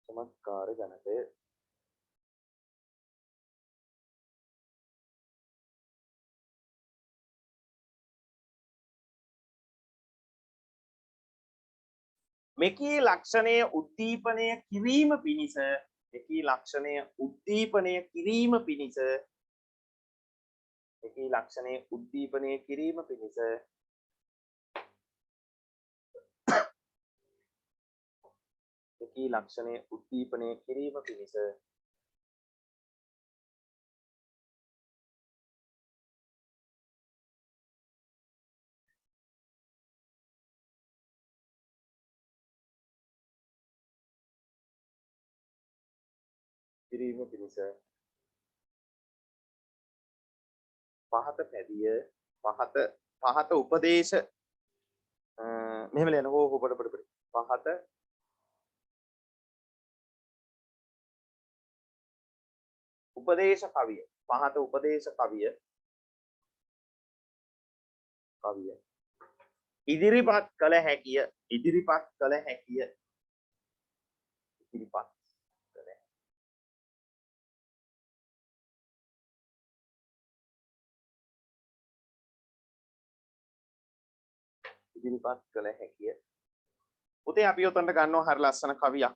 චමත්කාර ජනකය මෙකී ලක්ෂණය උද්දීපනය කිරීම පිණිස මෙකී ලක්ෂණය උද්දීපනය කිරීම පිණිස මෙකී ලක්ෂණය උද්දීපනය කිරීම පිණිස මෙකී ලක්ෂණය උද්දීපනය කිරීම පිණිස කිරීම පිණිස පහත පැදිය පහත උපදේශ මෙහෙම ලියන හෝ පොඩ පහත උපදේශ කවිය පහත උපදේශ කවිය ඉදිරිපත් කළ හැකිය ඉදිරිපත් කළ හැකිය ඉදිරිපත් කළ ඉදිරිපත් කළ හැකිය. පුතේ අපි උතන්ට ගන්නවා හරි ලස්සන කවියක්.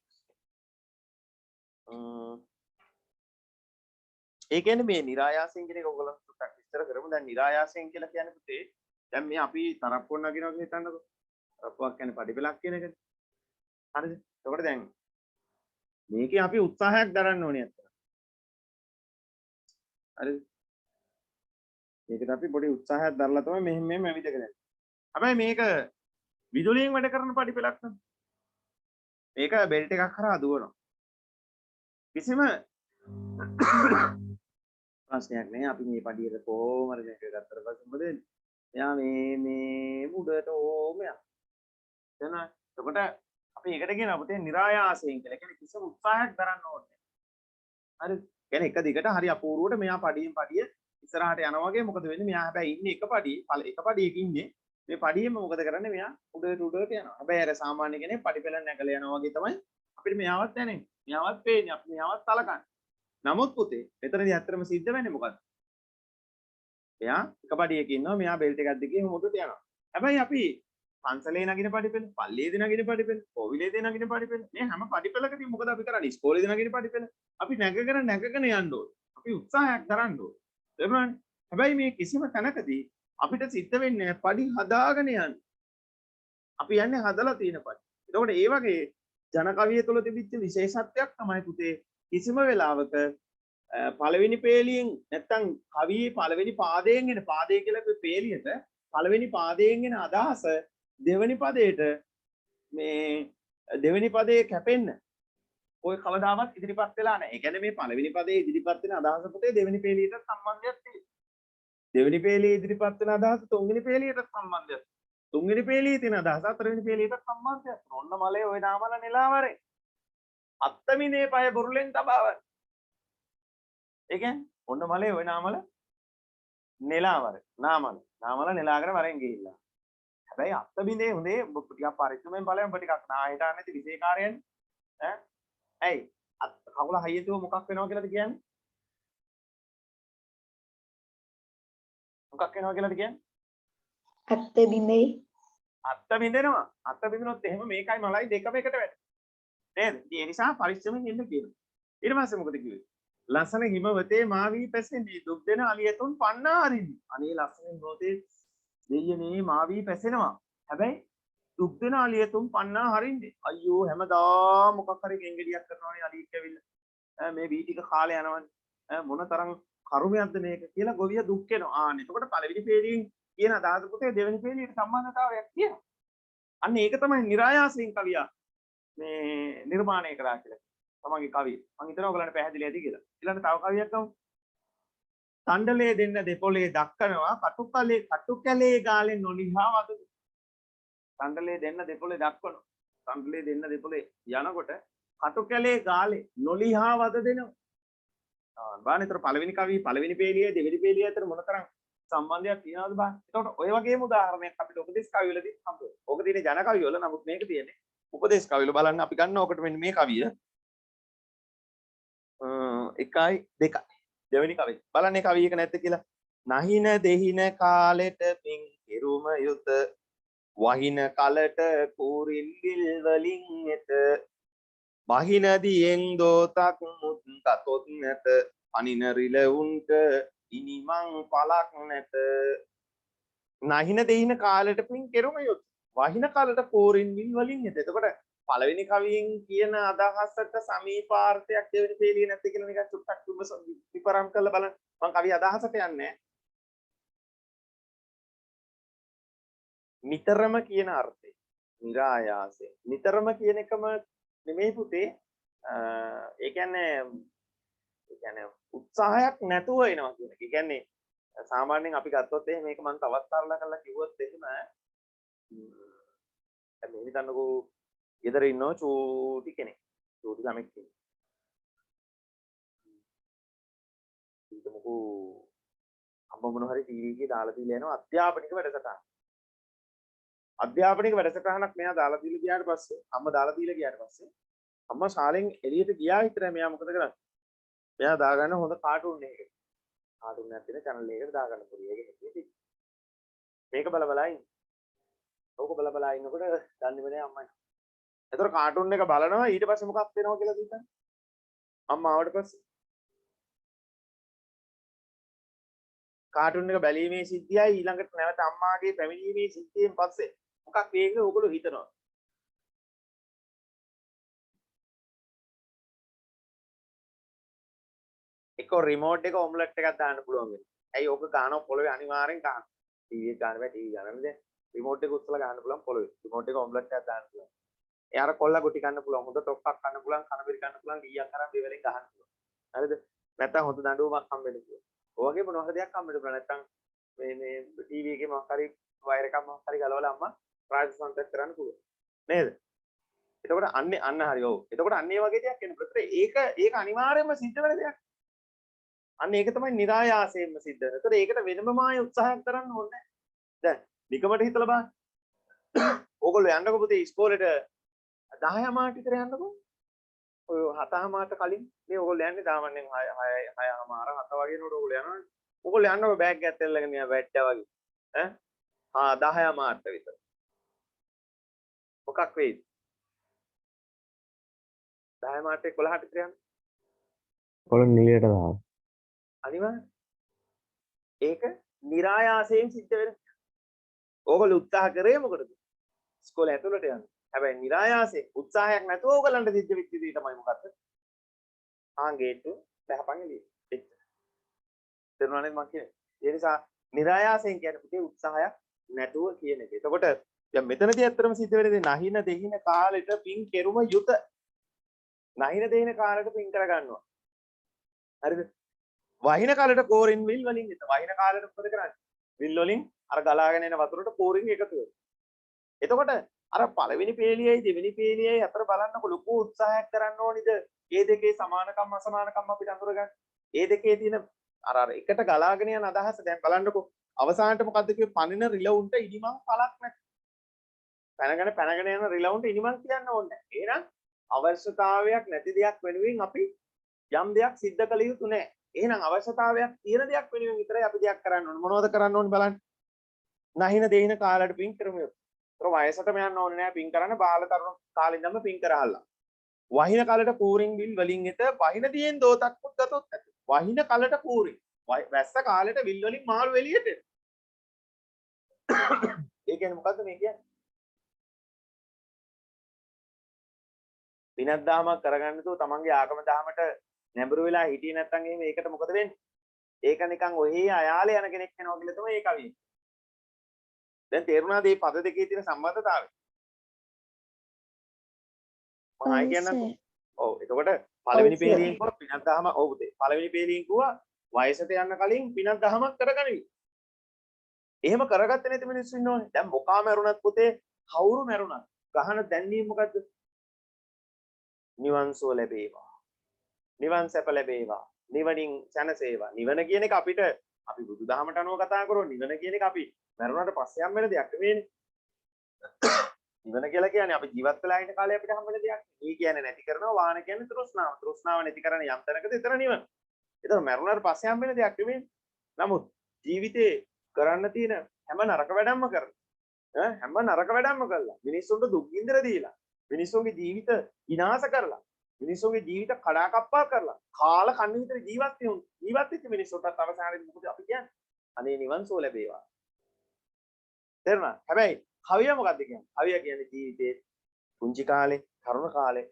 ඒ කියන්නේ මේ નિરાයාසයෙන් කියන එක ඔයගොල්ලෝ ටිකක් විස්තර කරමු. දැන් નિરાයාසයෙන් කියලා කියන්නේ පුතේ දැන් මේ අපි තරප්පුවක් නගිනවා කියලා හිතන්නකෝ. තරප්පුවක් කියන්නේ පඩිපෙලක් කියන එකනේ. හරිද? එතකොට දැන් මේකේ අපි උත්සාහයක් දරන්න ඕනේ අත්ත. හරිද? මේකට අපි පොඩි උත්සාහයක් දරලා තමයි මෙහෙම ඇවිදගෙන යන්නේ. හැබැයි මේක විදුලියෙන් වැඩ කරන පඩිපෙලක් නෙවෙයි. මේක බෙල්ට් එකක් කරා දුවනවා. කිසිම ප්‍රශ්නයක් නෑ. අපි මේ පඩියට කොහොම හරි මේක ගත්තට පස්සේ මොකද වෙන්නේ? එයා මේ උඩට ඕම යනවා. එතන එතකොට අපි ඒකට කියනවා පුතේ નિરાයාසයෙන් කියලා. කියන්නේ කිසිම උත්සාහයක් දරන්න ඕනේ නෑ. හරි. කියන්නේ එක දිගට හරි අපූර්වට මෙයා පඩියෙන් පඩිය ඉස්සරහට යනවා වගේ මොකද වෙන්නේ? මෙයා හැබැයි ඉන්නේ එක පඩියක ඉන්නේ. මේ පඩියෙම මොකද කරන්නේ? මෙයා උඩට යනවා. හැබැයි අර සාමාන්‍ය කෙනෙක් පඩිපෙළ නැගලා යනවා වගේ තමයි අපිට මෙයාවත් දැනෙන්නේ. මෙයාවත් පේන්නේ. අපි මෙයාවත් සලකන්නේ. නමුත් පුතේ මෙතනදී ඇත්තටම සිද්ධ වෙන්නේ මොකද්ද? එයා එක පඩියක ඉන්නවා. මෙයා බෙල්ට් එකක් දිගේ උඩට යනවා. හැබැයි අපි පන්සලේ නගින පඩිපෙළ, පල්ලියේදී නගින පඩිපෙළ, කොවිලේදී නගින පඩිපෙළ මේ හැම පඩිපෙළකදී මොකද අපි කරන්නේ? ඉස්කෝලේදී නගින පඩිපෙළ අපි නැගගෙන යන්න ඕනේ. අපි උත්සාහයක් දරන්න ඕනේ. තේරුණානේ? හැබැයි මේ කිසිම තැනකදී අපිට සිද්ධ වෙන්නේ පඩි හදාගෙන යන්න. අපි යන්නේ හදලා තියෙන පඩි. එතකොට ඒ වගේ ජන කවිය තුළ තිබිච්ච විශේෂත්වයක් තමයි පුතේ කිසිම වෙලාවක පළවෙනි පේලියෙන් නැත්තම් කවියේ පළවෙනි පාදයෙන් එන පාදය කියලා කිව්වේ පේලියට පළවෙනි පාදයෙන් එන අදහස දෙවෙනි පදයට මේ දෙවෙනි පදයේ කැපෙන්න ඔය කවදාවත් ඉදිරිපත් වෙලා නැහැ. ඒ කියන්නේ මේ පළවෙනි පදයේ ඉදිරිපත් වෙන අදහස පුතේ දෙවෙනි පේලියට සම්බන්ධයක් තියෙනවා. දෙවෙනි පේළියේ ඉදිරිපත් වෙන අදහස තුන්වෙනි පේළියට සම්බන්ධයක්. තුන්වෙනි පේළියේ තියෙන අදහස හතරවෙනි පේළියට සම්බන්ධයක්. ඔන්න මලේ ওই නාමල නෙලාවරේ. අත්තමිනේ පය බුරුලෙන් තබාවර. ඒ කියන්නේ ඔන්න මලේ ওই නාමල නෙලාවර. නාමල නෙලාගෙන වරෙන් ගිහිල්ලා. හැබැයි අත්තමිනේ හොඳේ ටිකක් පරිස්සමෙන් බලයන් ඔබ ටිකක් නාහිට නැති විශේෂකාරයන් ඈ ඇයි කකුල හයියතුව මොකක් වෙනවා කියලාද කියන්නේ? මොකක් වෙනවා කියලාද කියන්නේ? අත්ත බිඳෙයි. අත්ත බින්දෙනවා. අත්ත බින්දුනොත් එහෙම මේකයි මලයි දෙකම එකට වැටෙනවා. නේද? ඒ නිසා පරිස්සමෙන් ඉන්න කියනවා. ඊට පස්සේ මොකද කිව්වේ? ලස්සන හිමවතේ මාවි පැසෙන්නේ දුක් දෙන අලියතුන් පන්නා හරින්නේ. අනේ ලස්සන මොතේ දෙයියනේ මාවි පැසෙනවා. හැබැයි දුක් දෙන අලියතුන් පන්නා හරින්නේ. අයියෝ හැමදාම මොකක් හරි ගෙංගෙඩියක් කරනවානේ අලියෙක් ඇවිල්ලා. මේ වී ටික කාලේ යනවනේ. මොන තරම් කරුමයක්ද මේක කියලා ගොවිය දුක් වෙනවා. ආන්න එතකොට පළවෙනි පේළියෙන් කියන අදහස පුතේ දෙවෙනි පේළියට සම්බන්ධතාවයක් තියෙනවා. අන්න ඒක තමයි નિરાයාසයෙන් කවියා මේ නිර්මාණය කරා කියලා. තමන්ගේ කවිය. මම හිතනවා ඔයගලන්ට පැහැදිලි ඇති කියලා. ඊළඟ තව කවියක් ගමු. තණ්ඩලේ දෙන්න දෙපොලේ දක්කනවා කටුකැලේ ගාලෙන් නොලිහා වද. තණ්ඩලේ දෙන්න දෙපොලේ දක්වනවා. තණ්ඩලේ දෙන්න දෙපොලේ යනකොට කටුකැලේ ගාලේ නොලිහා වද දෙනවා. බලන්නතර පළවෙනි කවිය පළවෙනි පේළියේ දෙවෙනි පේළිය අතර මොනතරම් සම්බන්ධයක් තියෙනවද බලන්න. එතකොට ඔය වගේම උදාහරණයක් අපිට උපදේශ කවිවලදී හම්බ වෙනවා. ඕක තියෙන්නේ ජන කවිවල. නමුත් මේක තියෙන්නේ උපදේශ කවිවල. බලන්න අපි ගන්න ඕකට මෙන්න මේ කවිය. 1යි 2යි. දෙවෙනි කවිය. බලන්න මේ කවිය එක නැද්ද කියලා. නහින දෙහින කාලෙට පින් කෙරුම යුත වහින කලට කූරිල්ලිල් වලින් එත බහින දියෙන් දෝතක් මුත් තතොත් නැත අනින රිලවුන්ට ඉනිමං පලක් නැත. නහින දෙහින කාලෙට පින් කෙරුම යුත් වහින කලට කූරිල්ලිල් වලින් එත. එතකොට පළවෙනි කවියෙන් කියන අදහසට සමීපාර්ථයක් දෙවෙනි පේළියේ නැද්ද කියලා නිකන් චුට්ටක් විපරම් කරලා බලන්න. මම කවිය අදහසට යන්නේ නිතරම කියන අර්ථය. નિરાයාසයෙන්. නිතරම කියන එකම නෙමෙයි පුතේ. ඒ කියන්නේ උත්සාහයක් නැතුව එනවා කියන එක. ඒ කියන්නේ සාමාන්‍යයෙන් අපි ගත්තොත් එහෙනම් මේක මම තවත් සරල කරලා කිව්වොත් එහෙම දැන් මේ හිතන්නකෝ ගෙදර ඉන්නෝ චූටි කෙනෙක්. චූටි ළමෙක් කෙනෙක්. හිතමුකෝ අම්මා මොන හරි ටීවී එකේ දාලා දීලා යනවා අධ්‍යාපනික වැඩසටහන. අධ්‍යාපනික වැඩසටහනක් මෙයා දාලා දීලා ගියාට පස්සේ අම්මා දාලා දීලා ගියාට පස්සේ අම්මා ශාලෙන් එළියට ගියා විතරයි මෙයා මොකද කරන්නේ? මෙයා දාගන්න හොඳ කාටුන් එකක්. කාටුන් එකක් තියෙන channel එකකට දාගන්න පුළුවන්. ඒක හැටියට. මේක බල ඉන්න. ඕක බල ඉන්නකොට දන්නේම නෑ අම්මයි. එතකොට කාටුන් එක බලනවා ඊට පස්සේ මොකක්ද වෙනව කියලා හිතන්න. අම්මා ආවට පස්සේ කාටුන් එක බැලීමේ සිද්ධියයි ඊළඟට නැවත අම්මාගේ පැමිණීමේ සිද්ධියෙන් පස්සේ මොකක් වේගද ඔයගොල්ලෝ හිතනවා. එක රිමෝට් එක ඔම්ලට් එකක් දාන්න පුළුවන් වෙනවා. ඇයි ඕක ගානව පොළවේ අනිවාර්යෙන් ගන්න. ටීවී එක ගන්න බෑ ටීවී ගන්න නේද? රිමෝට් එක උස්සලා ගන්න පුළුවන් පොළවේ. රිමෝට් එක ඔම්ලට් එකක් දාන්න පුළුවන්. එයාර කොල්ල ගොටි කන්න පුළුවන්. හොඳ ටොප්පක් කන්න පුළුවන්. කනබිරි කන්න පුළුවන්. ගීයක් කරන් දෙවලෙන් ගහන්න පුළුවන්. හරිද? නැත්තම් හොඳ දඬුවමක් හම්බෙන්න පුළුවන්. ඔයගේ මොන හරි දෙයක් හම්බෙන්න පුළුවන්. නැත්තම් මේ ටීවී එකේ මොකක් හරි වයර් එකක් මොකක් හරි ගලවලා අම්මා ප්‍රායෝගික සම්පත් කරන්න පුළුවන්. නේද? එතකොට අන්න හරි. ඔව්. එතකොට අන්න ඒ වගේ දෙයක් එන්න පුළුවන්. ඒක අනිවාර්යයෙන්ම සිද්ධ වෙන දෙයක්. අන්න ඒක තමයි નિરાයාසයෙන්ම සිද්ධ වෙන. ඒතර ඒකට වෙනම ආයෙ උත්සාහයක් කරන්න ඕනේ නැහැ. දැන් නිකමට හිතලා බලන්න. ඕගොල්ලෝ යන්නකො පුතේ ඉස්කෝලේට 10 මාට විතර යන්නකො. ඔය 7 මාට කලින් මේ ඕගොල්ලෝ යන්නේ සාමාන්‍යයෙන් 6 මාර 7 වගේ නෝඩ ඕගොල්ලෝ යනවනේ. ඕගොල්ලෝ යන්නකො බෑග් එකත් එල්ලගෙන යනවා වැට්ටා වගේ. ඈ 10 මාට විතර. මොකක් වෙයිද? 10 මාට 11ට විතර යන්න. ඔයගොල්ලෝ නිලියට දාන්න. අනිවාර්ය. ඒක નિરાයාසයෙන් සිද්ධ වෙන. ඕගොල්ලෝ උත්සාහ කරේ මොකටද? ඉස්කෝලේ ඇතුළට යන්න. හැබැයි નિરાයාසයෙන් උත්සාහයක් නැතුව ඕගලන්ට සිද්ධ වෙච්ච දේ තමයි මොකද්ද? ආංගේට්ටු බහපන් එළිය. එච්චර. තේරුණානේ මම කියන්නේ. ඒ නිසා નિરાයාසයෙන් කියන්නේ පුතේ උත්සාහයක් නැතුව කියන එක. එතකොට දැන් මෙතනදී ඇත්තටම සිද්ධ වෙන්නේ නහින දෙහින කාලෙට පින් කෙරුම යුත. නහින දෙහින කාලෙට පින් කර ගන්නවා. හරිද? වහින කාලෙට කෝරින් විල් වලින් එත වහින කාලෙට මොකද කරන්නේ? විල් වලින් අර ගලාගෙන එන වතුරට කෝරින් එකතු වෙනවා. එතකොට අර පළවෙනි පේලියයි දෙවෙනි පේලියයි අතර බලන්නකො ලොකු උත්සාහයක් කරන්න ඕනිද? ඒ දෙකේ සමානකම් අසමානකම් අපිට අඳුරගන්න. ඒ දෙකේ තියෙන අර එකට ගලාගෙන යන අදහස දැන් බලන්නකො අවසානට මොකද්ද කිව්වේ? පනින රිලවුන්ට ඉනිමන් පළක් නැහැ. පැනගෙන යන රිලවුන්ට ඉනිමන් කියන්න ඕනේ නැහැ. එහෙනම් අවශ්‍යතාවයක් නැති දෙයක් වෙනුවෙන් අපි යම් දෙයක් සිද්ධ කළ යුතු නැහැ. එහෙනම් අවශ්‍යතාවයක් තියෙන දෙයක් වෙනුවෙන් විතරයි අපි දෙයක් කරන්න ඕනේ. මොනවද කරන්න ඕනේ බලන්න. නැහින දෙහින කාලයට පින් කරමු. ඒතර වයසටම යන්න ඕනේ නැහැ පින් කරන්න. බාල තරුණ කාලේ ඉඳන්ම පින් කරහල්ලා. වහින කාලයට කූරින් විල් වලින් එත වහින දියෙන් දෝතක් පුත් ගතොත් ඇති. වහින කාලයට කූරින්. වැස්ස කාලයට විල් වලින් මාළු එළියට එන. ඒ කියන්නේ මොකද්ද මේ කියන්නේ? පිනක් දහමක් කරගන්න තු තමන්ගේ ආගම දහමට නැඹුරු වෙලා හිටියේ නැත්නම් එහෙම ඒකට මොකද වෙන්නේ? ඒක නිකන් ඔහි අයාලේ යන කෙනෙක් වෙනවා කියලා තමයි ඒ කවිය. දැන් තේරුණාද මේ පද දෙකේ තියෙන සම්බන්ධතාවය? මම ආයි කියන්නම්කෝ. ඔව් එතකොට පළවෙනි පේලියෙන් කිව්වා පිනක් දහම ඔව් පුතේ. පළවෙනි පේලියෙන් කිව්වා වයසට යන්න කලින් පිනක් දහමක් කරගනිවි. එහෙම කරගත්තේ නැති මිනිස්සු ඉන්නෝනේ. දැන් මොකා මරුණත් පුතේ කවුරු මරුණත් ගහන දැන්වීම මොකද්ද? නිවන් සුව ලැබේවා. නිවන් සැප ලැබේවා. නිවනින් සැනසේවා. නිවන කියන එක අපිට අපි බුදුදහමට අනුව කතා කරෝ නිවන කියන එක අපි මරුණාට පස්සේ හම් වෙන දෙයක් නෙවෙයිනේ. නිවන කියලා කියන්නේ අපි ජීවත් වෙලා ඉන්න කාලේ අපිට හම් වෙන දෙයක්. මේ කියන්නේ නැති කරනවා වාන කියන්නේ තෘෂ්ණාව. තෘෂ්ණාව නැති කරන යම් තැනකද එතන නිවන. ඒතර මරුණාට පස්සේ හම් වෙන දෙයක් නෙවෙයි. නමුත් ජීවිතේ කරන්න තියෙන හැම නරක වැඩක්ම කරලා හැම නරක වැඩක්ම කළා. මිනිස්සුන්ට දුක් ගින්දර දීලා මිනිස්සුන්ගේ ජීවිත විනාශ කරලා මිනිස්සුන්ගේ ජීවිත කඩාකප්පල් කරලා කාල කන්න විතර ජීවත් වෙච්ච මිනිස්සුන්ට අවසානයේදී මොකද අපි කියන්නේ? අනේ නිවන් සුව ලැබේවා. තේරුණා? හැබැයි කවිය මොකද්ද කියන්නේ? කවිය කියන්නේ ජීවිතේ පුංචි කාලේ, තරුණ කාලේ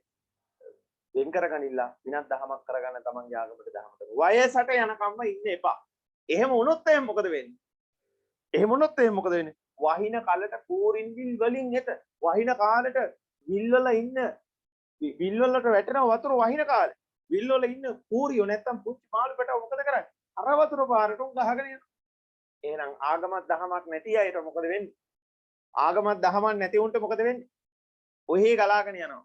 වෙන් කරගනිලා විනාක් දහමක් කරගන්න තමන්ගේ ආගමට දහමට. වයසට යනකම්ම ඉන්න එපා. එහෙම වුණොත් එහෙනම් මොකද වෙන්නේ? එහෙම වුණොත් එහෙනම් මොකද වෙන්නේ? වහින කලට කූරින් විල් වලින් එත වහින කාලට විල් වල ඉන්න විල් වලට වැටෙන වතුර වහින කාලේ විල් වල ඉන්න කූරියෝ නැත්තම් පුංචි මාළු පැටව මොකද කරන්නේ? අර වතුර පාරට ගහගෙන යනවා. එහෙනම් ආගමක් දහමක් නැති අයට මොකද වෙන්නේ? ආගමක් දහමක් නැති උන්ට මොකද වෙන්නේ? ඔහේ ගලාගෙන යනවා.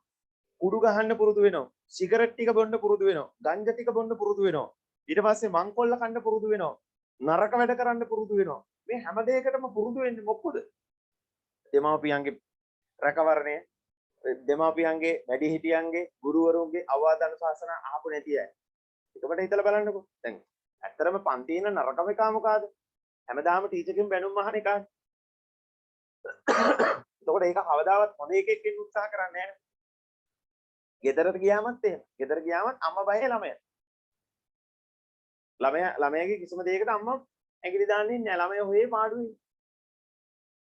කුඩු ගහන්න පුරුදු වෙනවා. සිගරට් ටික බොන්න පුරුදු වෙනවා. ගංජා ටික බොන්න පුරුදු වෙනවා. ඊට පස්සේ මංකොල්ල කන්න පුරුදු වෙනවා. නරක වැඩ කරන්න පුරුදු වෙනවා. මේ හැම දෙයකටම පුරුදු වෙන්නේ මොකද? දෙමාපියන්ගේ රැකවරණය, දෙමාපියන්ගේ වැඩිහිටියන්ගේ ගුරුවරුන්ගේ අවවාද අනුශාසනා අහපු නැති අය. ඒකට හිතලා බලන්නකෝ. දැන් ඇත්තරම පන්තියේ ඉන්න නරකම එක මොකಾದ? හැමදාම ටීචර්ගෙන් බැනුම් අහන එක. එතකොට ඒක කවදාවත් හොඳ එකෙක් වෙන්න උත්සාහ කරන්නේ නැහැ. ගෙදරට ගියාමත් එහෙම. ගෙදර ගියාමත් අම්මා බයයි ළමයා. ළමයාගේ කිසිම දෙයකට අම්මා ඇඟිලි දාන්නේ නැහැ. ළමයා හොයේ පාඩුවේ.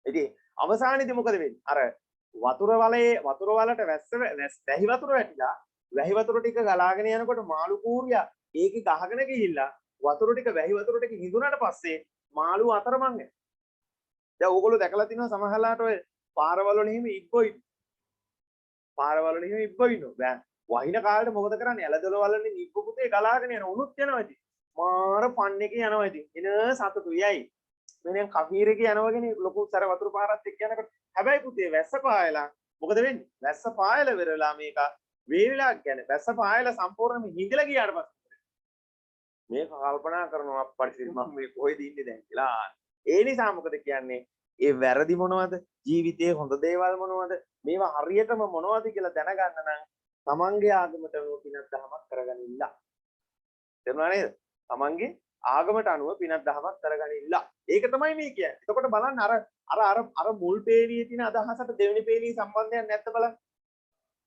ඉතින් අවසානයේදී මොකද වෙන්නේ? අර වතුර වලට වැහි වතුර වැටිලා වැහි වතුර ටික ගලාගෙන යනකොට මාළු කූරියා ඒකේ ගහගෙන ගිහිල්ලා වතුර ටික වැහි වතුර ටික හිඳුනට පස්සේ මාළු අතරමං වෙනවා. දැන් ඕගොල්ලෝ දැකලා තියෙනවා සමහරලාට ඔය පාරවල වල එහෙම ඉබ්බෝ ඉන්නවා. දැන් වහින කාලේට මොකද කරන්නේ? ඇලදොල වලනේ ඉබ්බ පුතේ ගලාගෙන යන උණුත් යනවා ඉතින්. මාර ෆන් එකේ යනවා ඉතින්. එන සතුටුයි. ඇයි? මෙන්න කපීර එකේ යනවගනේ ලොකු සැර වතුර පාරක් එක්ක යනකොට. හැබැයි පුතේ වැස්ස පායලා මොකද වෙන්නේ? වැස්ස පායලා වෙරලා මේක වේවිලා කියන්නේ වැස්ස පායලා සම්පූර්ණයෙන්ම හිඳලා ගියාට පස්සේ මේක කල්පනා කරනවා අප්පටි මම මේ කොහෙද ඉන්නේ දැන් කියලා. ඒ නිසා මොකද කියන්නේ? ඒ වැරදි මොනවද? ජීවිතයේ හොඳ දේවල් මොනවද? මේවා හරියටම මොනවද කියලා දැනගන්න නම් තමන්ගේ ආගමට අනුව පිනක් දහමක් කරගනින්න. තේරුණා නේද? තමන්ගේ ආගමට අනුව පිනක් දහමක් කරගනින්න. ඒක තමයි මේ කියන්නේ. එතකොට බලන්න අර මුල් පේලියේ තියෙන අදහසට දෙවෙනි පේලියේ සම්බන්ධයක් නැත්ද බලන්න.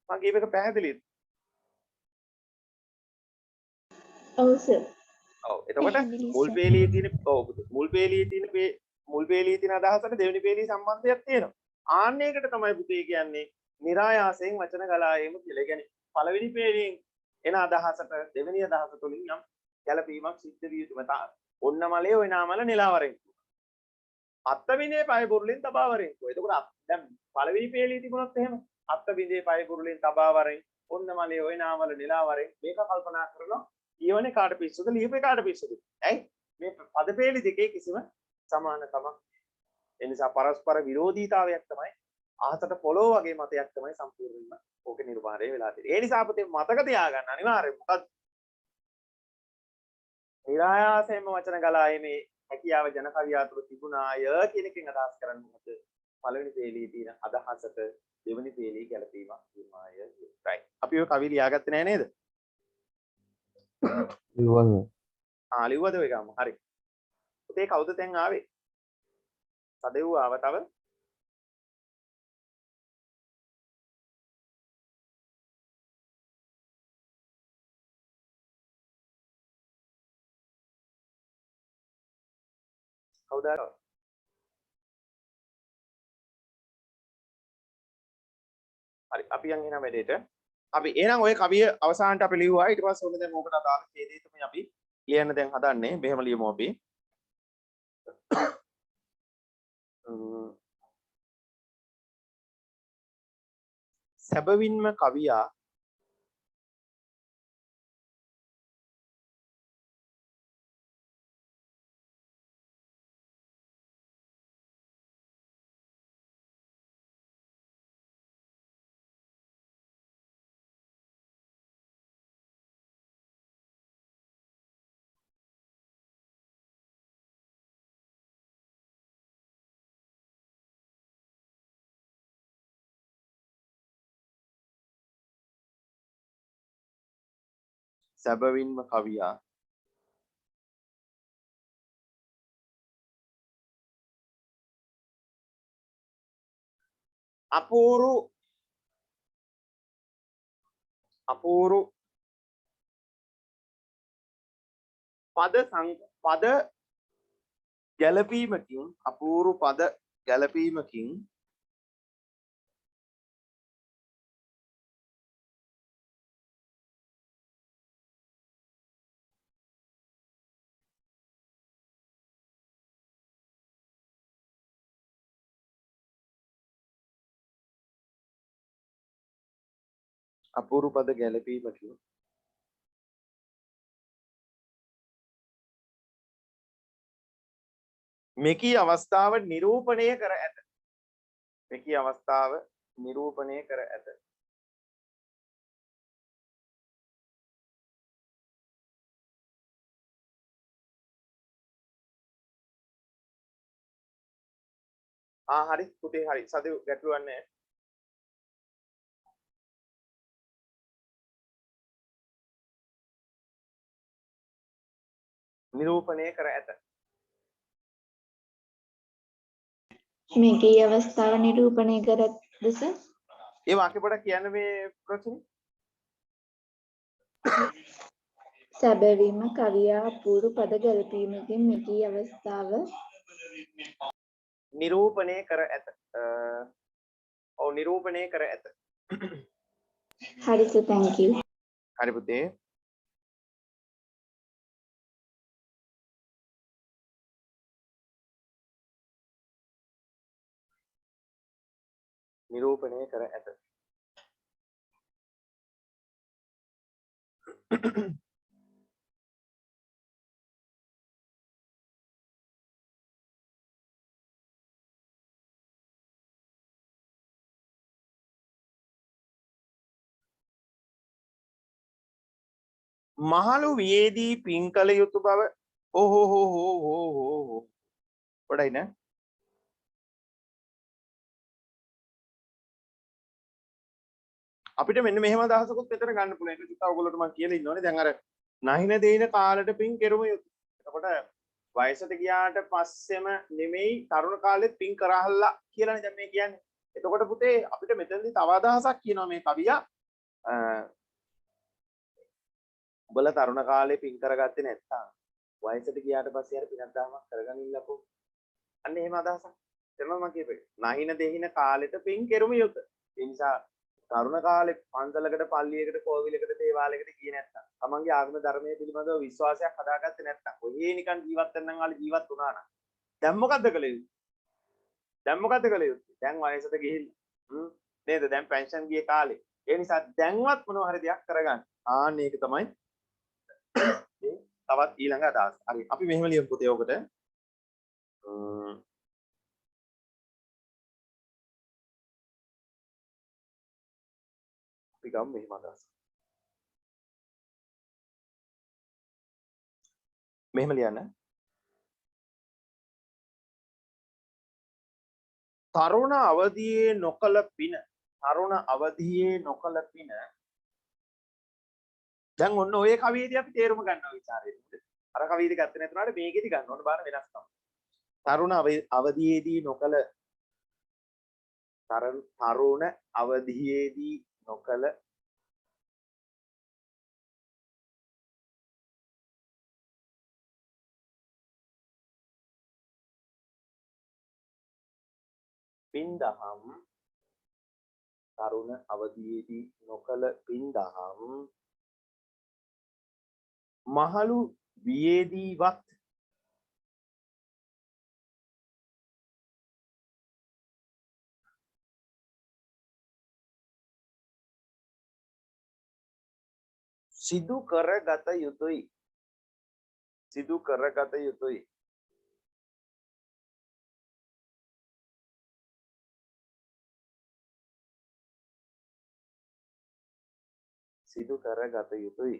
මම කියප එක පැහැදිලිද? ඔව් සර්. ඔව් එතකොට මුල් පේලියේ තියෙන අදහසට දෙවෙනි පේලියේ සම්බන්ධයක් තියෙනවා. ආන්නයකට තමයි පුතේ කියන්නේ નિરાයාසයෙන් වචන ගලා ඒම කියලා. ඒ කියන්නේ පළවෙනි පේලියෙන් එන අදහසට දෙවෙනි අදහස තුලින් යම් ගැළපීමක් සිද්ධ විය යුතුම තා. ඔන්න මලේ ඔය නාමල නෙලාවරෙන්. අත්ත බිඳේ පය බුරුලෙන් තබා වරෙන්. එතකොට දැන් පළවෙනි පේලිය තිබුණොත් එහෙම අත්ත බිඳේ පය බුරුලෙන් තබා වරෙන් ඔන්න මලේ ඔය නාමල නෙලාවරෙන් මේක කල්පනා කරලා කියවනේ කාට පිස්සුද ලියපේ කාට පිස්සුද? ඇයි මේ පද පෙළ දෙකේ කිසිම සමානකමක්. ඒ නිසා පරස්පර විරෝධීතාවයක් තමයි අහසට පොළොව වගේ මතයක් තමයි සම්පූර්ණයෙන්ම ඕක නිර්මාණය වෙලා තියෙන්නේ. ඒ නිසා අපිට මතක තියාගන්න අනිවාර්යයෙන් මොකක්ද? නිරායාසයෙන්ම වචන ගලා මේ හැකියාව ජන කවියා තුළ තිබුණාය කියන එකෙන් අදහස් කරන්නේ මොකද? පළවෙනි පේළියේ තියෙන අදහසට දෙවෙනි පේළියේ ගැලපීමක් තියුණාය. right. අපි ඔය කවි ලියාගත්තේ නෑ නේද? ලිව්වද ඔය ගාම? හරි. පුතේ කවුද දැන් ආවේ? සදෙව් ආව තව? කවුද ආව? හරි අපි යන් එන වැඩේට. අපි එහෙනම් ওই කවිය අවසානට අපි ලිව්වා. ඊට පස්සේ ඔන්න දැන් ඕකට අදාළ ඡේදය තමයි අපි ලියන්න දැන් හදන්නේ. මෙහෙම ලියමු අපි. සැබවින්ම කවියා සැබවින්ම කවියා අපූරු පද ගැලපීමකින් අපූරු පද ගැලපීමකින් අපූරු පද ගැලපීමකින් මෙකී අවස්ථාව නිරූපණය කර ඇත. මෙකී අවස්ථාව නිරූපණය කර ඇත. හරි පුතේ හරි සදෙව් ගැටලුවක් නැහැ. නිරූපණය කර ඇත. මේකේ අවස්ථාව නිරූපණය කරත් දස ඒ වාක්‍ය පොඩක් කියන්න මේ ප්‍රශ්නේ. සැබවින්ම කවියා අපූරු පද ගැලපීමකින් මේකේ අවස්ථාව නිරූපණය කර ඇත. ඔව් නිරූපණය කර ඇත. හරි සර් thank you. හරි පුතේ. නිරූපණය කර ඇත. මහලු වියේදී පින් කළ යුතු බව ඕහෝ පොඩයි නේ. අපිට මෙන්න මෙහෙම අදහසකුත් මෙතන ගන්න පුළුවන්. ඒක චුට්ටක් ඔයගොල්ලෝට මම කියලා ඉන්නෝනේ. දැන් අර නැහින දෙයින කාලෙට පින් කෙරුම යුතු. එතකොට වයසට ගියාට පස්සෙම නෙමෙයි තරුණ කාලෙත් පින් කරහල්ලා කියලානේ දැන් මේ කියන්නේ. එතකොට පුතේ අපිට මෙතනදී තව අදහසක් කියනවා මේ කවියා. උඹලා තරුණ කාලේ පින් කරගත්තේ නැත්තම් වයසට ගියාට පස්සේ අර පිනක් දාමක් කරගනින්නකෝ. අන්න එහෙම අදහසක්. එතනම මම කියපේ. නැහින දෙහින කාලෙට පින් කෙරුම යුතු. ඒ නිසා තරුණ කාලේ පන්සලකට පල්ලියකට කෝවිලකට දේවාලයකට ගියේ නැත්තම් තමන්ගේ ආගම ධර්මයේ පිළිබඳව විශ්වාසයක් හදාගත්තේ නැත්තම් ඔහේ නිකන් ජීවත් වෙන්න නම් ආලි ජීවත් වුණා නම් දැන් මොකද්ද කළ යුත්තේ? දැන් වයසට ගිහිල්ලා නේද? දැන් පෙන්ෂන් ගියේ කාලේ. ඒ නිසා දැන්වත් මොනවා හරි දෙයක් කරගන්න. ආන්න ඒක තමයි තවත් ඊළඟ අදහස්. හරි. අපි මෙහෙම ලියමු පුතේ ඔකට. අපි ගමු මෙහෙම අදහස්. මෙහෙම ලියන්න. තරුණ අවදියේ නොකල පින. තරුණ අවදියේ නොකල පින. දැන් ඔන්න ඔය කවියේදී අපි තේරුම ගන්නවා විචාරයේ. අර කවියේදී ගත්තේ නැතුණාට මේකෙදි ගන්න ඕන බලන්න වෙනස්කම්. තරුණ අවදියේදී නොකල තරුණ අවදියේදී නොකල පින්දහම් තරුණ අවදියේදී නොකල පින්දහම් මහලු වියේදීවත් සිදු කරගත යුතුයි. සිදු කරගත යුතුයි. සිදු කරගත යුතුයි.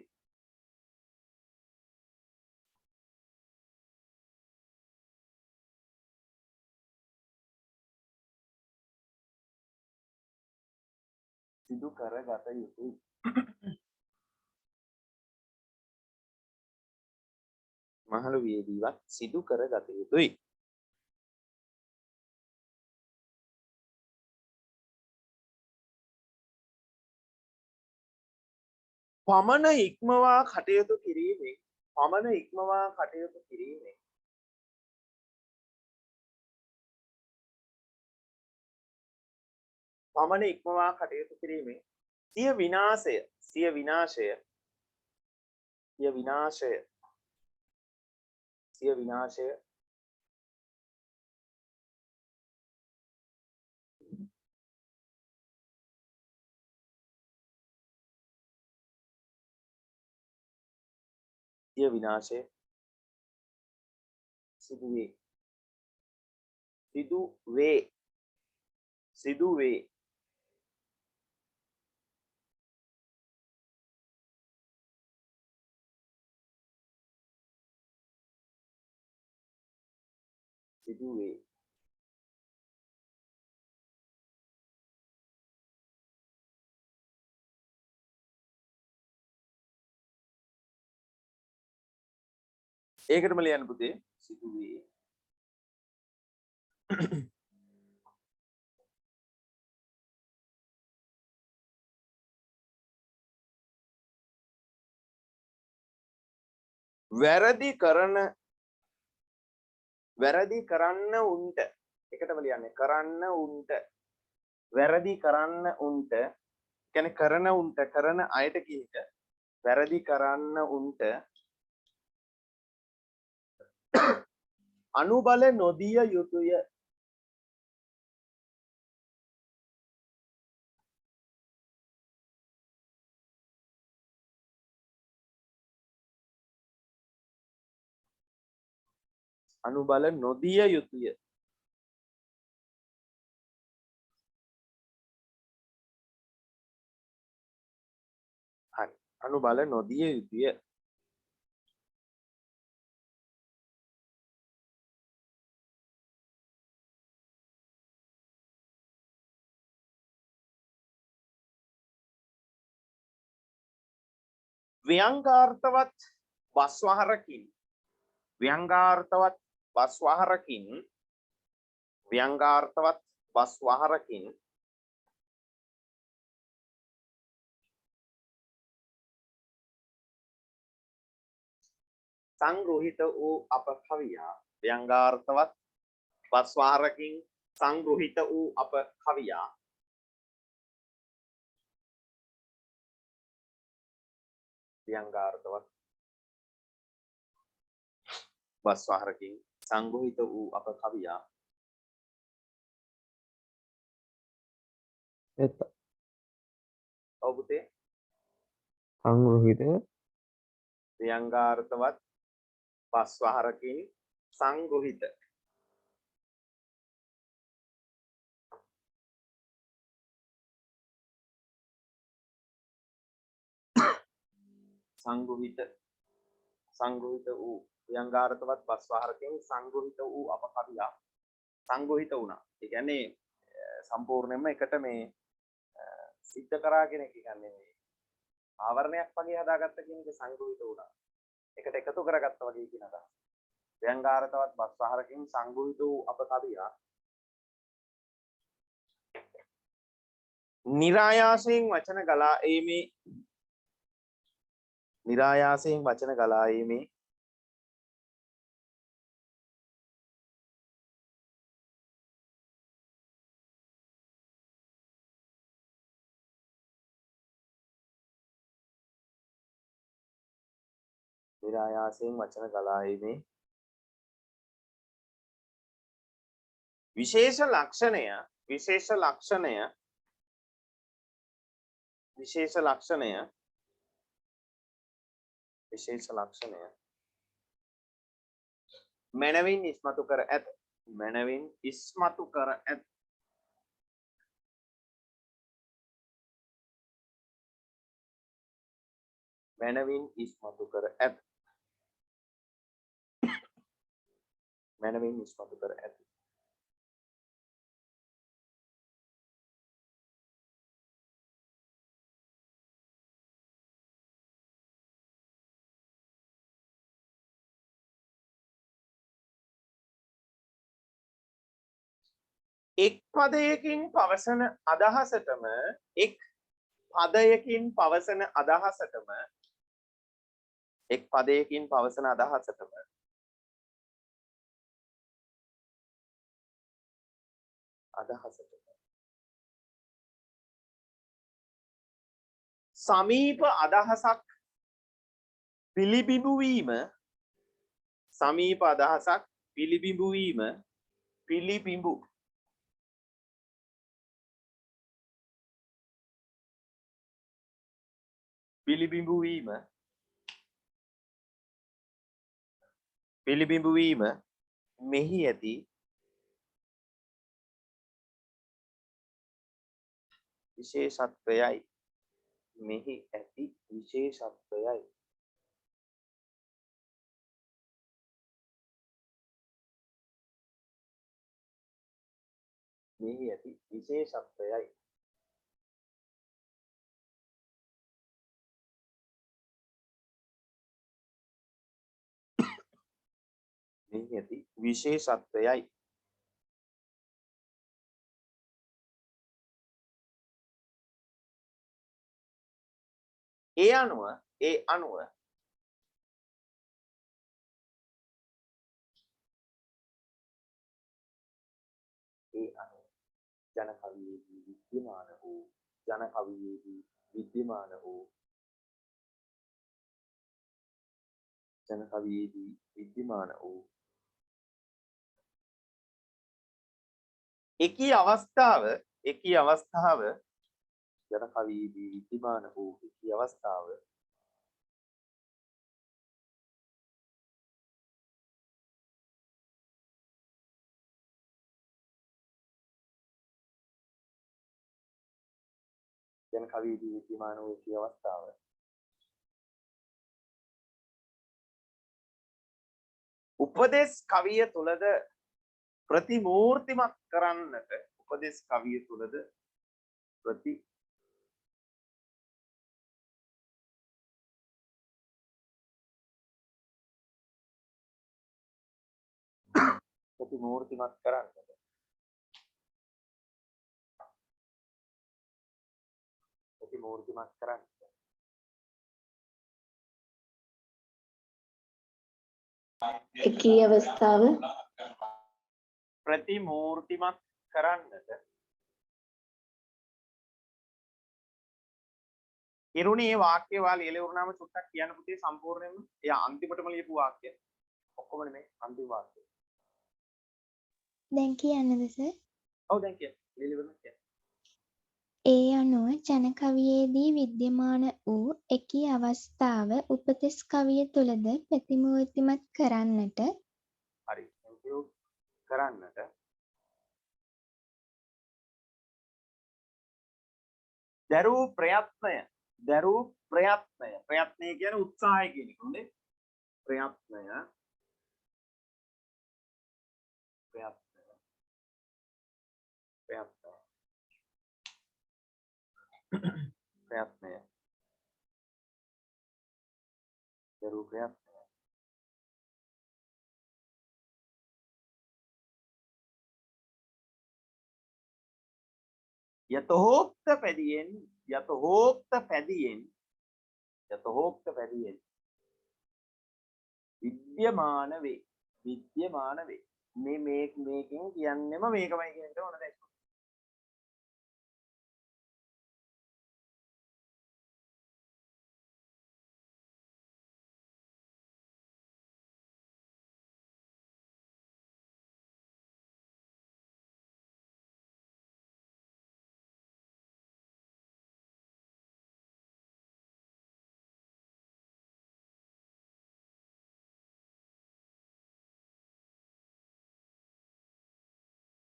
සිදු කරගත යුතුයි. මහලු වියේදීවත් සිදු කරගත යුතුයි. පමණ ඉක්මවා කටයුතු කිරීමෙන් පමණ ඉක්මවා කටයුතු කිරීමෙන් පමණ ඉක්මවා කටයුතු කිරීමෙන් සිය විනාශය සිය විනාශය සිය විනාශය සිය විනාශය සිය විනාශය සිදුවේ සිදුවේ සිදුවේ සිදුවේ ඒකටම ලියන්න පුතේ සිදුවේ වැරදි කරන්න උන්ට එකටම ලියන්නේ කරන්න උන්ට වැරදි කරන්න උන්ට කියන්නේ කරන උන්ට කරන අයට කියන එක වැරදි කරන්න උන්ට අනුබල නොදිය යුතුය අනුබල නොදිය යුතුය හරි අනුබල නොදිය යුතුය ව්‍යංගාර්ථවත් බස්වහරකින් ව්‍යංගාර්ථවත් බස්වහරකින් ව්‍යංගාර්ථවත් බස්වහරකින් සංග්‍රහිත වූ අප කවියා ව්‍යංගාර්ථවත් බස්වහරකින් සංග්‍රහිත වූ අප කවියා ව්‍යංගාර්ථවත් බස්වහරකින් සංග්‍රහිත වූ අප කවියා ඔබ පුතේ සංග්‍රහිත ව්‍යංගාර්ථවත් පස්වහරකින් සංග්‍රහිත සංග්‍රහිත වූ ව්‍යංගාර්ථවත් පස්වහරකින් සංග්‍රහිත වූ අපකවියා සංග්‍රහිත වුණා. ඒ කියන්නේ සම්පූර්ණයෙන්ම එකට මේ සිද්ධ කරා කියන එක කියන්නේ මේ ආවරණයක් වගේ හදාගත්ත කියන එක සංග්‍රහිත වුණා. එකට එකතු කරගත්තා වගේ කියන අදහස. ව්‍යංගාර්ථවත් පස්වහරකින් සංග්‍රහිත වූ අපකවියා නිරායාසයෙන් වචන ගලා ඒමේ නිරායාසයෙන් වචන ගලා ඒමේ නිරායාසයෙන් වචන ගලා ඒමේ විශේෂ ලක්ෂණය මනවින් ඉස්මතු කර ඇත. මනවින් ඉස්මතු කර ඇත. මනවින් ඉස්මතු කර ඇත. මනවින් ඉස්මතු කර ඇත. එක් පදයකින් පවසන අදහසටම එක් පදයකින් පවසන අදහසටම එක් පදයකින් පවසන අදහසටම සමීප අදහසක් පිළිබිඹු වීම සමීප අදහසක් පිළිබිඹු වීම පිළිබිඹු පිළිබිඹු වීම පිළිබිඹු වීම මෙහි ඇති විශේෂත්වයයි. මෙහි ඇති විශේෂත්වයයි. මෙහි ඇති විශේෂත්වයයි. මෙහි ඇති විශේෂත්වයයි. ඒ අනුව ජන කවියේදී විද්‍යමාන වූ එකී අවස්ථාව ජන කවියේදී විද්‍යමාන වූ එකී අවස්ථාව ජන කවියේදී විද්‍යමාන වූ එකී අවස්ථාව උපදේශ කවිය තුලද ප්‍රතිමූර්තිමත් කරන්නට එකී අවස්ථාව ප්‍රතිමූර්තිමත් කරන්නට ඉරුණි මේ වාක්‍ය වා ලියලවුනාම චුට්ටක් කියන්න පුතේ සම්පූර්ණයෙන්ම. එයා අන්තිමටම ලියපු වාක්‍ය. ඔක්කොම නෙමෙයි අන්තිම වාක්‍ය. දැන් කියන්නද සර්? ඔව් දැන් කියන්න. ලියලවුනා කියන්න. ඒ අනුව ජන කවියේදී විද්‍යමාන වූ එකී අවස්ථාව උපතිස් කවිය තුළද ප්‍රතිමූර්තිමත් කරන්නට හරි thank you කරන්නට දරූ ප්‍රයත්නය ප්‍රයත්නය කියන්නේ උත්සාහය කියන එක නේ ප්‍රයත්නය දරූ ප්‍රයත්නය යතහෝක්ත පැදියෙන් විද්‍යමාන වේ මේකෙන් කියන්නෙම මේකමයි කියන එක ඕන දැක්ක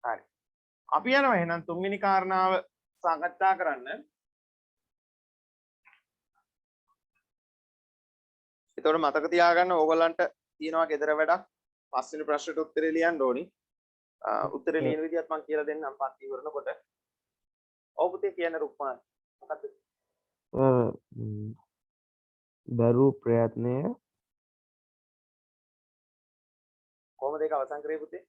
හරි අපි යනවා එහෙනම් තුන්වෙනි කාරණාව සාකච්ඡා කරන්න එතකොට මතක තියාගන්න ඕගොල්ලන්ට තියෙනවා ගෙදර වැඩක් පස්වෙනි ප්‍රශ්නෙට උත්තරේ ලියන්න ඕනි උත්තරේ ලියන විදිහත් මම කියලා දෙන්නම් පන්ති ඉවරනකොට ඔව් පුතේ කියන රුක්මාන් මොකද්ද දරූ ප්‍රයත්නය කොහොමද ඒක අවසන් කරේ පුතේ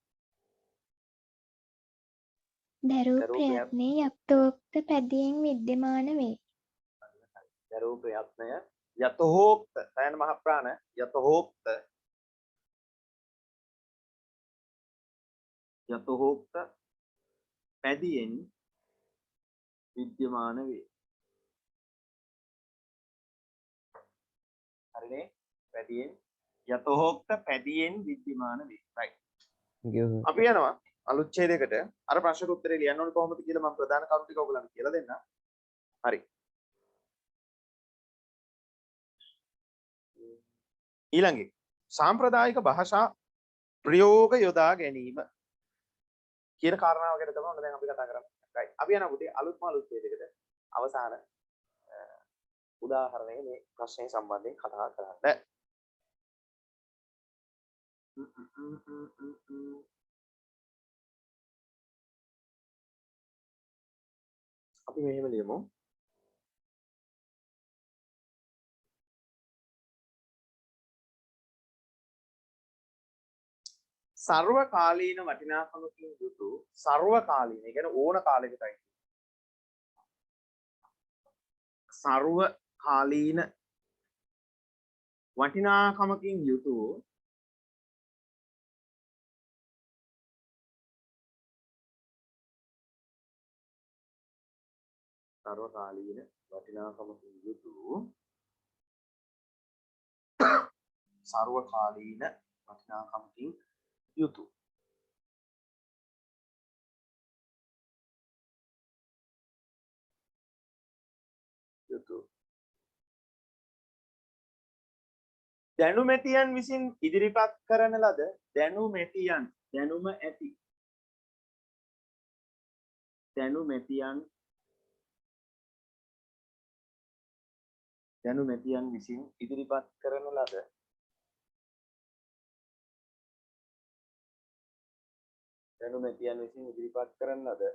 දරූ ප්‍රයත්නය යක්තෝක්ත පැදියෙන් විද්‍යමාන වේ. දරූ ප්‍රයත්නය යතහෝක්ත සයන මහ ප්‍රාණ යතහෝක්ත පැදියෙන් විද්‍යමාන වේ. හරිනේ යතහෝක්ත පැදියෙන් විද්‍යමාන වේ. right. අපි යනවා අලුත් ඡේදයකට අර ප්‍රශ්නට උත්තරේ ලියන්න ඕනේ කොහොමද කියලා මම ප්‍රධාන කරුණු ටික ඔයගොල්ලන්ට කියලා දෙන්නම්. හරි. ඊළඟේ සාම්ප්‍රදායික භාෂා ප්‍රයෝග යොදා ගැනීම කියන කාරණාව ගැන තමයි ඔන්න දැන් අපි කතා කරන්නේ. right. අපි යනවා පුතේ අලුත් ඡේදයකට අවසාන උදාහරණය මේ ප්‍රශ්නේ සම්බන්ධයෙන් කතා කරන්න. අපි මෙහෙම ලියමු. සර්වකාලීන වටිනාකමකින් යුතු සර්වකාලීන කියන්නේ ඕන කාලයකටයි. සර්වකාලීන වටිනාකමකින් යුතු සර්වකාලීන වටිනාකමකින් යුතු සර්වකාලීන වටිනාකමකින් යුතු දැනුමැතියන් විසින් ඉදිරිපත් කරන ලද දැනුමැතියන් විසින් ඉදිරිපත් කරන ලද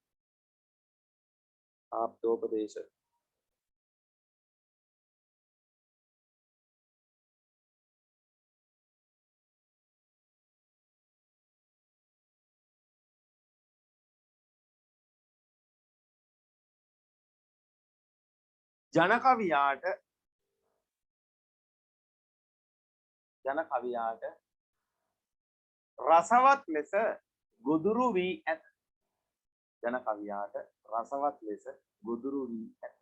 ආප්තෝපදේශ ජන කවියාට රසවත් ලෙස ගොදුරු වී ඇත. ජන කවියාට රසවත් ලෙස ගොදුරු වී ඇත.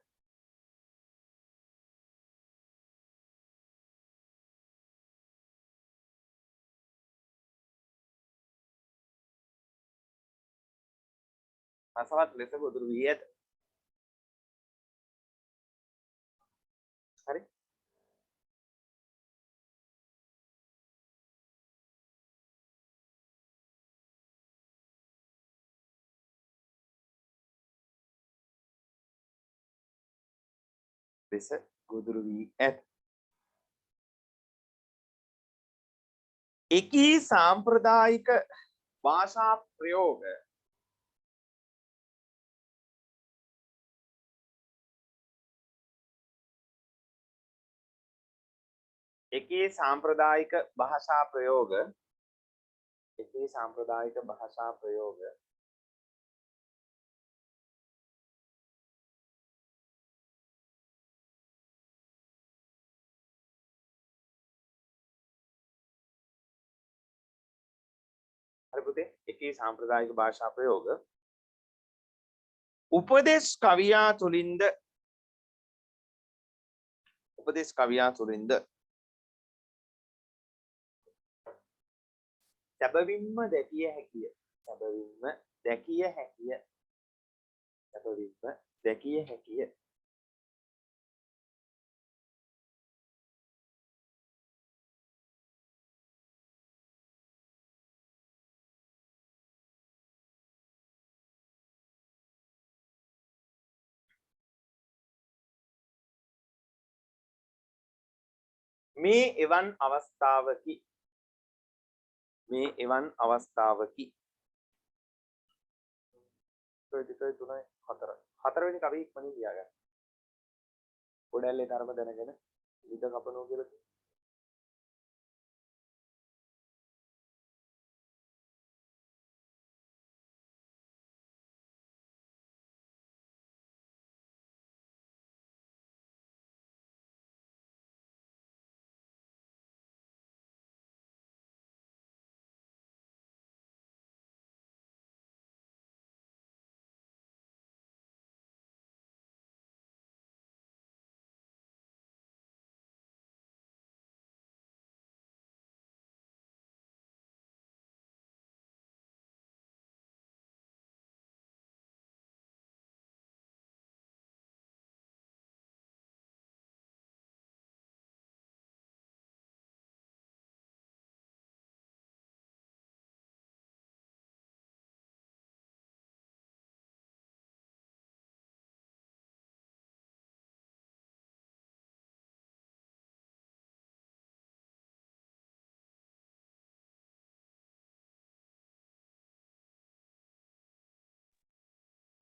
රසවත් ලෙස ගොදුරු වී ඇත. හරි. ලෙස ගොදුරු වී ඇත. එකී සාම්ප්‍රදායික භාෂා ප්‍රයෝග එකී සාම්ප්‍රදායික භාෂා ප්‍රයෝග හරි පුතේ එකී සාම්ප්‍රදායික භාෂා ප්‍රයෝග උපදේශ කවියා තුලින්ද සැබවින්ම දැකිය හැකිය. මේ එවන් අවස්ථාවකි. හතරවෙනි කවිය ඉක්මනින් ලියාගන්න. ගොඩැල්ලේ ධර්ම දැනගෙන විද කපනෝ කියලා.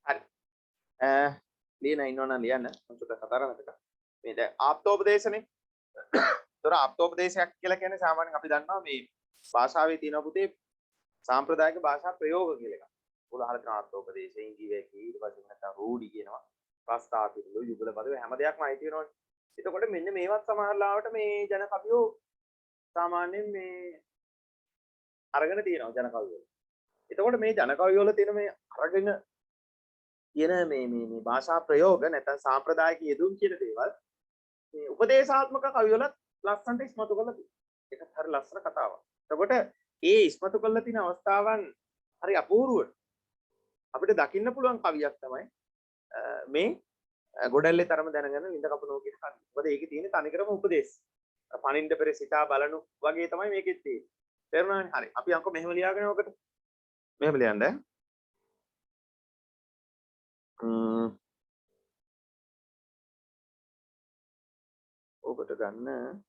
හරි. ලියන ඉන්නවනම් ලියන්න. මම චුට්ටක් කතා කරන්නද? මේ දැන් ආප්තෝපදේශනේ. ඒතර ආප්තෝපදේශයක් කියලා කියන්නේ සාමාන්‍යයෙන් අපි දන්නවා මේ භාෂාවේ තියෙන පුතේ සාම්ප්‍රදායික භාෂා ප්‍රයෝග කියලා එකක්. ඔයාලා අහලා තියෙන ආප්තෝපදේශේ ඉංග්‍රීසි ඊට පස්සේ නැත්නම් රූඩි කියනවා. ප්‍රස්තාපිකලු යුගල පද හැම දෙයක්ම අයිති වෙනවනේ. එතකොට මෙන්න මේවත් සමහරලාවට මේ ජන කවියෝ සාමාන්‍යයෙන් මේ අරගෙන තියෙනවා ජන කවියෝ. එතකොට මේ ජන කවියෝ වල තියෙන මේ අරගෙන කියන මේ භාෂා ප්‍රයෝග නැත්නම් සාම්ප්‍රදායික යෙදුම් කියන දේවල් මේ උපදේශාත්මක කවිවලත් ලස්සනට ඉස්මතු කරලා තියෙනවා. ඒකත් හරි ලස්සන කතාවක්. එතකොට ඒ ඉස්මතු කරලා තියෙන අවස්ථාවන් හරි අපූර්වට අපිට දකින්න පුළුවන් කවියක් තමයි මේ ගොඩැල්ලේ තරම දැනගෙන ලිඳ කපනෝ කියන කවිය. මොකද ඒකේ තියෙන තනිකරම උපදේශ. පණින්න පෙර සිතා බලනු වගේ තමයි මේකෙත් තියෙන්නේ. තේරුණානේ? හරි. අපි අංක මෙහෙම ලියාගෙන ඔකට. මෙහෙම ලියන්න. ඔබට ගන්න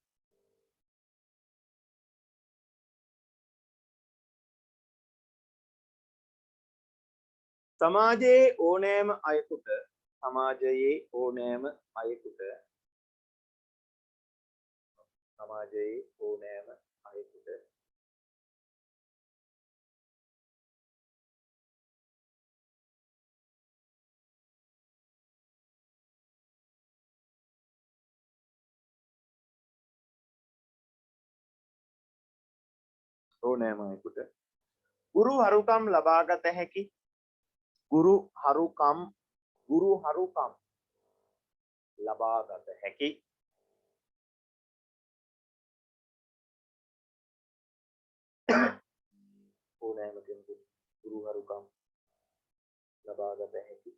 සමාජයේ ඕනෑම අයෙකුට ඕනෑමයෙකුට ගුරු හරුකම් ලබාගත හැකි ගුරු හරුකම් ලබාගත හැකි ඕනෑම කෙනෙකුට ගුරු හරුකම් ලබාගත හැකි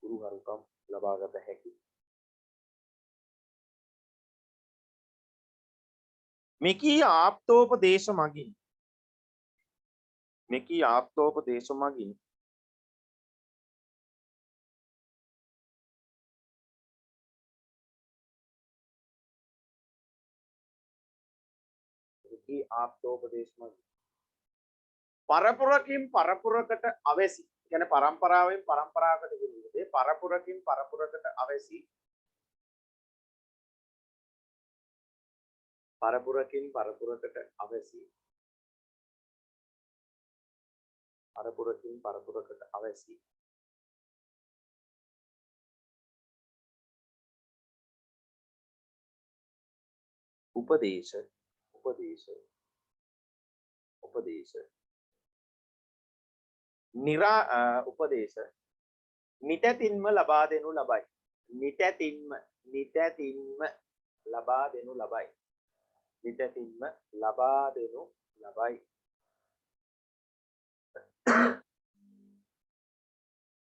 ගුරු හරුකම් ලබාගත හැකි මෙකී ආප්තෝපදේශ මගින් පරපුරකින් පරපුරකට අවැසි කියන්නේ පරම්පරාවෙන් පරම්පරාවකට ගෙනියන්නේ පරපුරකින් පරපුරකට අවැසි පරපුරකින් පරපුරකට අවැසි පරපුරකින් පරපුරකට අවැසි උපදේශ උපදේශ නිතැතින්ම ලබා දෙනු ලබයි නිතැතින්ම ලබා දෙනු ලබයි නිතැතින්ම ලබා දෙනු ලබයි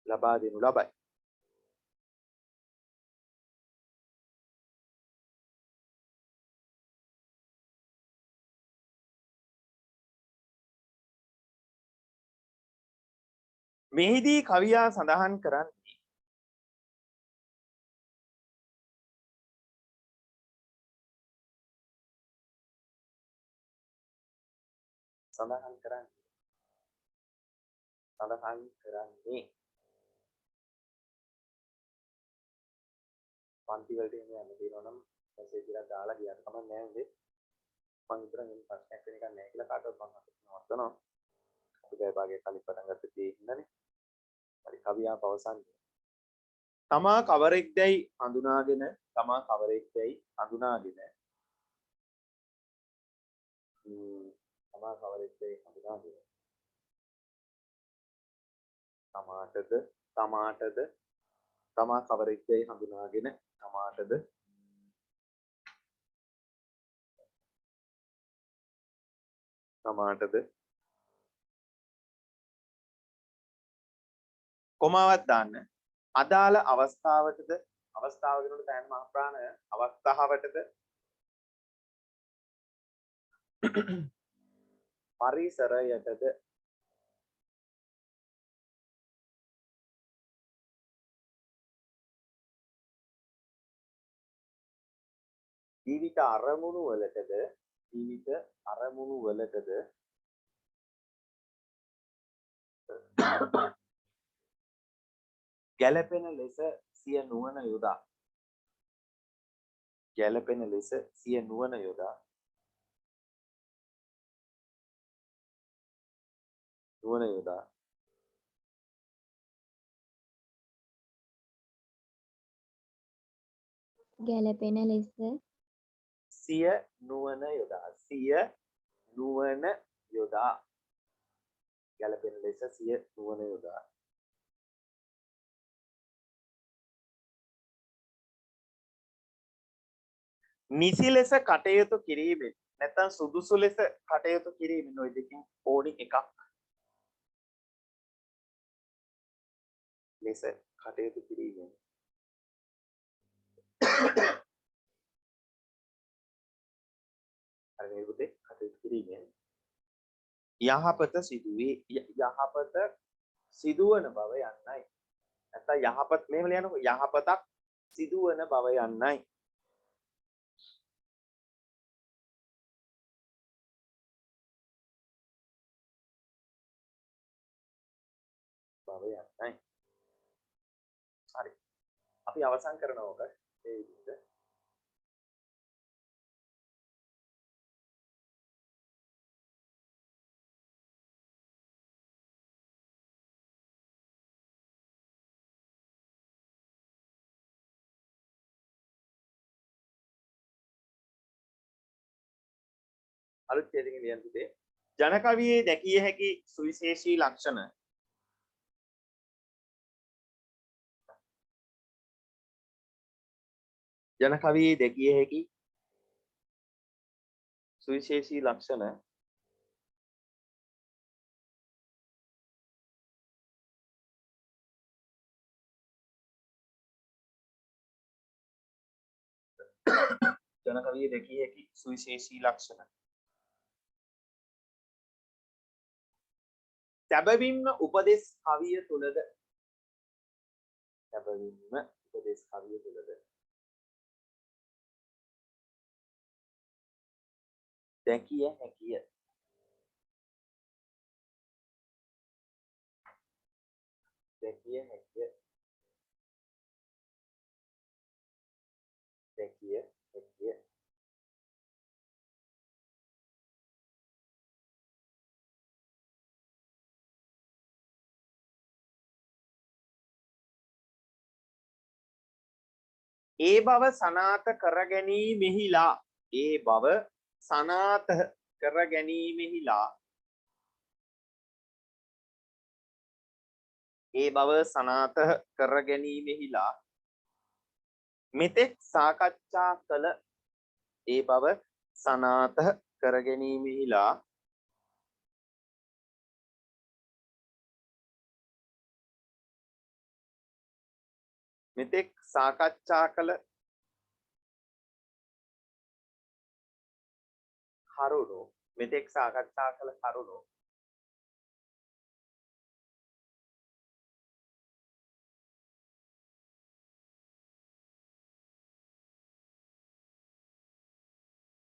ලබා දෙනු ලබයි මෙහිදී කවියා සඳහන් කරන්නේ පන්ති වලට එන්නේ යන්න තියෙනවා නම් මෙසේජ් එකක් දාලා ගියාට කමක් නැහැ නේද මම හිතනවා මේ ප්‍රශ්නයක් වෙන එකක් නැහැ කියලා කාටවත් මම නවත්තනවා අපි බයපාගේ කලින් පටන් ගත්ත දේ ඉන්නනේ හරි කවියා පවසන්නේ තමා කවරෙක්දයි හඳුනාගෙන තමාටද කොමාවක් දාන්න අදාළ අවස්ථාවටද අවස්ථාව වෙනකොට තැන් මහ ප්‍රාණ අවස්ථාවටද පරිසරයටද ජීවිත අරමුණු වලටද ගැළපෙන ලෙස සිය නුවණ යොදා ගැළපෙන ලෙස සිය නුවණ යොදා ගැළපෙන ලෙස සිය නුවණ යොදා නිසි ලෙස කටයුතු කිරීමෙන් නැත්නම් සුදුසු ලෙස කටයුතු කිරීමෙන් ওই දෙකෙන් ඕනි එකක් ලෙස කටයුතු කිරීමෙන් හරි පුතේ කටයුතු කිරීමෙන් යහපත සිදුවන බව යන්නයි නැත්නම් යහපත් මෙහෙම ලියනකො යහපතක් සිදුවන බව යන්නයි හරි අපි අවසන් කරනවා ඔක මේ විදිහට අලුත් ඡේදකින් ලියන්න පුතේ. ජන කවියේ දැකිය හැකි සුවිශේෂී ලක්ෂණ. ජන කවියේ දැකිය හැකි සුවිශේෂී ලක්ෂණ. ජන කවියේ දැකිය හැකි සුවිශේෂී ලක්ෂණ. සැබවින්ම උපදේශ කවිය තුලද සැබවින්ම උපදේශ කවිය තුලද දැකිය හැකිය දැකිය හැකිය දැකිය හැකිය ඒ බව සනාත කර ගැනීමෙහිලා ඒ බව සනාත කර ගැනීමෙහිලා ඒ බව සනාත කර ගැනීමෙහිලා මෙතෙක් සාකච්ඡා කළ ඒ බව සනාත කර ගැනීමෙහිලා මෙතෙක් සාකච්ඡා කළ කරුණු මෙතෙක් සාකච්ඡා කළ කරුණු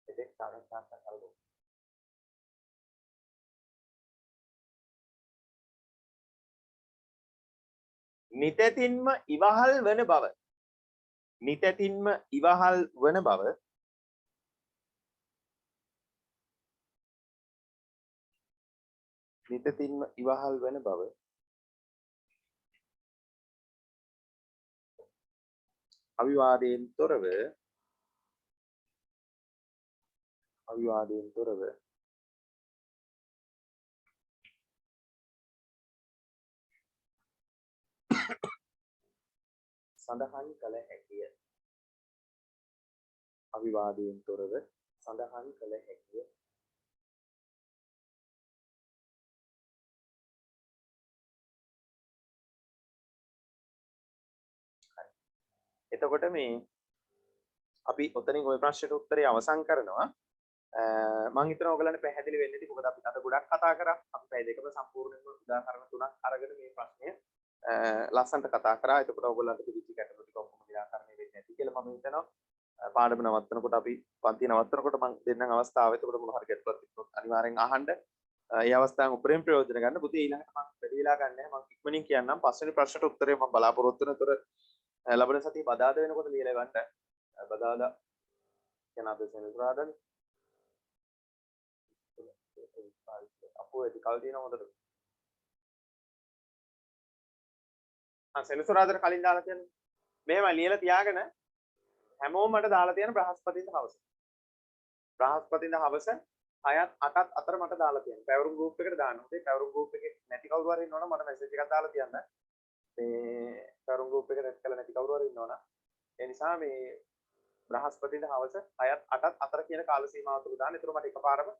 මෙතෙක් සාකච්ඡා කළ කරුණු නිතැතින්ම ඉවහල් වන බව නිතැතින්ම ඉවහල් වන බව නිතැතින්ම ඉවහල් වන බව අවිවාදයෙන් තොරව සඳහන් කළ හැකිය අවිවාදයෙන් තොරව සඳහන් කළ හැකිය එතකොට මේ අපි ඔතනින් ওই ප්‍රශ්නෙට උත්තරේ අවසන් කරනවා මම හිතනවා ඔයගලන්ට පැහැදිලි වෙන්න ඇති මොකද අපි අද ගොඩක් කතා කරා අපි පැය දෙකම සම්පූර්ණයෙන්ම උදාහරණ තුනක් අරගෙන මේ ප්‍රශ්නය ලස්සනට කතා කරා එතකොට ඔයගලන්ට පිළිච්ච ගැටලු ටික ඔක්කොම निराකරණය වෙන්නේ නැති කියලා මම හිතනවා පාඩම නවත්තනකොට අපි පන්ති නවත්තනකොට මම දෙන්නම් අවස්ථාව එතකොට මොන හරි ගැටලුවක් තිබුණොත් අනිවාර්යෙන් අහන්න ඒ අවස්ථාවෙන් උපරිම ප්‍රයෝජන ගන්න පුතේ ඊළඟට මම වැඩි වෙලා ගන්න නැහැ මම ඉක්මනින් කියන්නම් පස්වෙනි ප්‍රශ්නට උත්තරේ මම බලාපොරොත්තු වෙන උතර ලබන සතිය බදාදා වෙනකොට ලියලා ගන්න බදාදා කියන අපේ සෙනසුරාදානේ අපෝ ඒක කල් දිනන හොඳට සෙනසුරාදාට කලින් දාලා තියන්න මෙහෙම ලියලා තියාගෙන හැමෝම මට දාලා තියන බ්‍රහස්පතින්ද හවස 6ත් 8ත් අතර මට දාලා තියන්න පැවරුම් ගෲප් එකට දාන්න ඕනේ පැවරුම් ගෲප් එකේ නැති කවුරු හරි ඉන්නවනම් මට මැසේජ් එකක් දාලා තියන්න මේ පැවරුම් ගෲප් එක රෙඩ් කරලා නැති කවුරු හරි ඉන්නවනම් ඒ නිසා මේ බ්‍රහස්පතින්ද හවස 6ත් 8ත් අතර කියන කාල සීමාව තුල දාන්න. ඒතර මට එකපාරම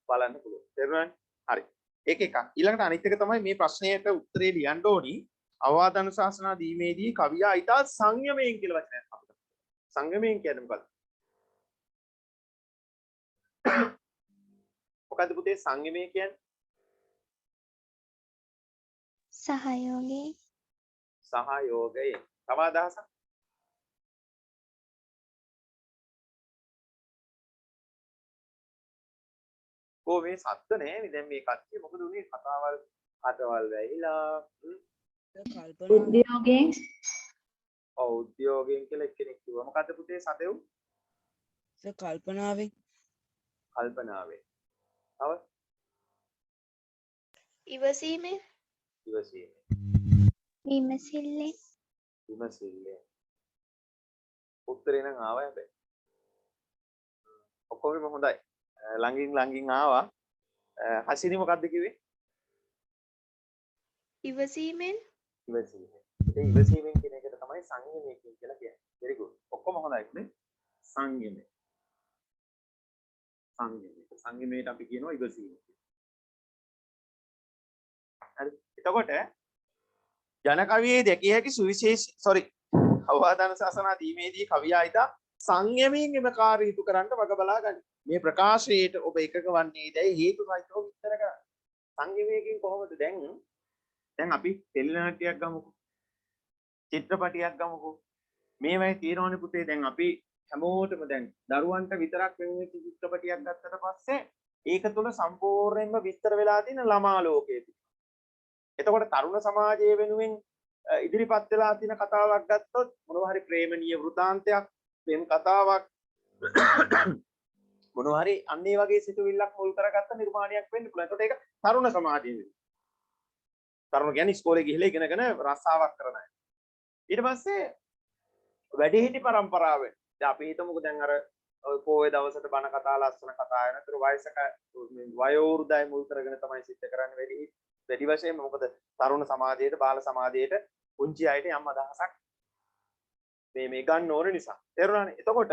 බලන්න පුළුවන්. තේරුණානේ? හරි. ඒක එකක්. ඊළඟට අනිත් එක තමයි මේ ප්‍රශ්නයට උත්තරේ ලියන්න ඕනි. අවවාද අනුශාසනා දීමේදී කවියා ඊටා සංයමයෙන් කියලා වචනයක් අපිට. සංයමයෙන් කියන්නේ මොකක්ද? මොකද්ද පුතේ සංයමය කියන්නේ? සහයෝගයෙන් සහයෝගයෙන්. තව අදහසක්? මේ සත්ත්ව නෑනේ දැන් මේ කට්ටිය මොකද උනේ කතාවල් අතවල් වැහිලා උද්‍යෝගයෙන් උද්‍යෝගයෙන් කියලා එක්කෙනෙක් කිව්වා මොකද්ද පුතේ සතෙව් කල්පනාවෙන් තව ඉවසීමෙන් විමසිල්ලෙන් උත්තරේ නම් ආවා හැබැයි ඔක්කොම හොඳයි ළඟින් ආවා. හසිනි මොකද්ද කිව්වේ? ඉවසීමෙන් ඉවසීමෙන්. ඒ ඉවසීමෙන් කියන එකට තමයි සංයමය කියලා කියන්නේ. very good. ඔක්කොම හොඳයි නේ? සංයමය. සංයමයට අපි කියනවා ඉවසීම. හරි. එතකොට ජන කවියේ දැකිය හැකි අවවාදන ශාසනා දීමේදී කවියා ඊට සංයමයෙන් එම කාර්යයුතු කරන්න වග බලා ගන්න. මේ ප්‍රකාශයට ඔබ එකක වන්නේ දැයි හේතු සහිතව විස්තර කරන්න. සංයමයෙන් කොහොමද දැන් අපි ටෙලිනාට්‍යයක් ගමුකෝ. චිත්‍රපටයක් ගමුකෝ. මේවයි තියෙනවනේ පුතේ දැන් අපි හැමෝටම දැන් දරුවන්ට විතරක් වෙන චිත්‍රපටයක් ගත්තට පස්සේ ඒක තුළ සම්පූර්ණයෙන්ම විස්තර වෙලා තියෙන ළමා ලෝකයේ. එතකොට තරුණ සමාජයේ වෙනුවෙන් ඉදිරිපත් වෙලා තියෙන කතාවක් ගත්තොත් මොනවා හරි ප්‍රේමණීය වෘතාන්තයක් වෙන කතාවක් මොනවා හරි අන්න ඒ වගේ සිතුවිල්ලක් මුල් කරගත්ත නිර්මාණයක් වෙන්න පුළුවන්. එතකොට ඒක තරුණ සමාජයේ. තරුණ කියන්නේ ඉස්කෝලේ ගිහිල්ලා ඉගෙනගෙන රස්සාවක් කරන අය. ඊට පස්සේ වැඩිහිටි පරම්පරාවෙන් දැන් අපි හිතමුකෝ දැන් අර පොයේ දවසට බණ කතා ලස්සන කතා වෙන. ඒතර වයසක වයෝවෘදය මුල් කරගෙන තමයි සිද්ධ කරන්නේ වැඩි වශයෙන්. මොකද තරුණ සමාජයේට බාල සමාජයේට පුංචි අයට යම් අදහසක් මේ ගන්න ඕන නිසා. තේරුණානේ? එතකොට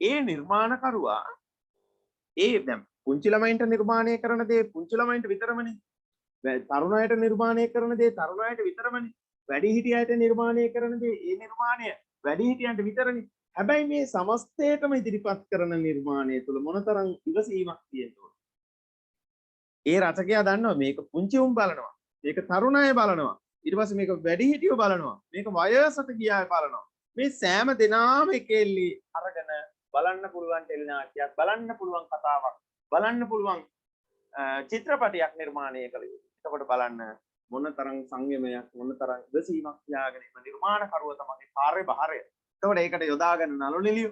ඒ නිර්මාණකරුවා දැන් පුංචි ළමයින්ට නිර්මාණය කරන දේ පුංචි ළමයින්ට විතරමනේ. තරුණ අයට නිර්මාණය කරන දේ තරුණ අයට විතරමනේ. වැඩිහිටි අයට නිර්මාණය කරන දේ ඒ නිර්මාණය වැඩිහිටියන්ට විතරනේ. හැබැයි මේ සමස්තයටම ඉදිරිපත් කරන නිර්මාණය තුළ මොනතරම් ඉවසීමක් තියෙනවද? ඒ රචකයා දන්නවා මේක පුංචි උන් බලනවා. මේක තරුණ අය බලනවා. ඊට පස්සේ මේක වැඩිහිටියෝ බලනවා. මේක වයසට ගිය අය බලනවා. මේ සෑම දෙනාම එකෙල්ලි අරගෙන බලන්න පුළුවන් ටෙලිනාට්‍යයක්, බලන්න පුළුවන් කතාවක්, බලන්න පුළුවන් චිත්‍රපටයක් නිර්මාණය කළ යුතුයි. එතකොට බලන්න මොනතරම් සංයමයක් මොනතරම් ඉවසීමක් තියාගෙන මේ නිර්මාණකරුවා තමයි කාර්යභාරය. එතකොට ඒකට යොදාගෙන නළු නිලියු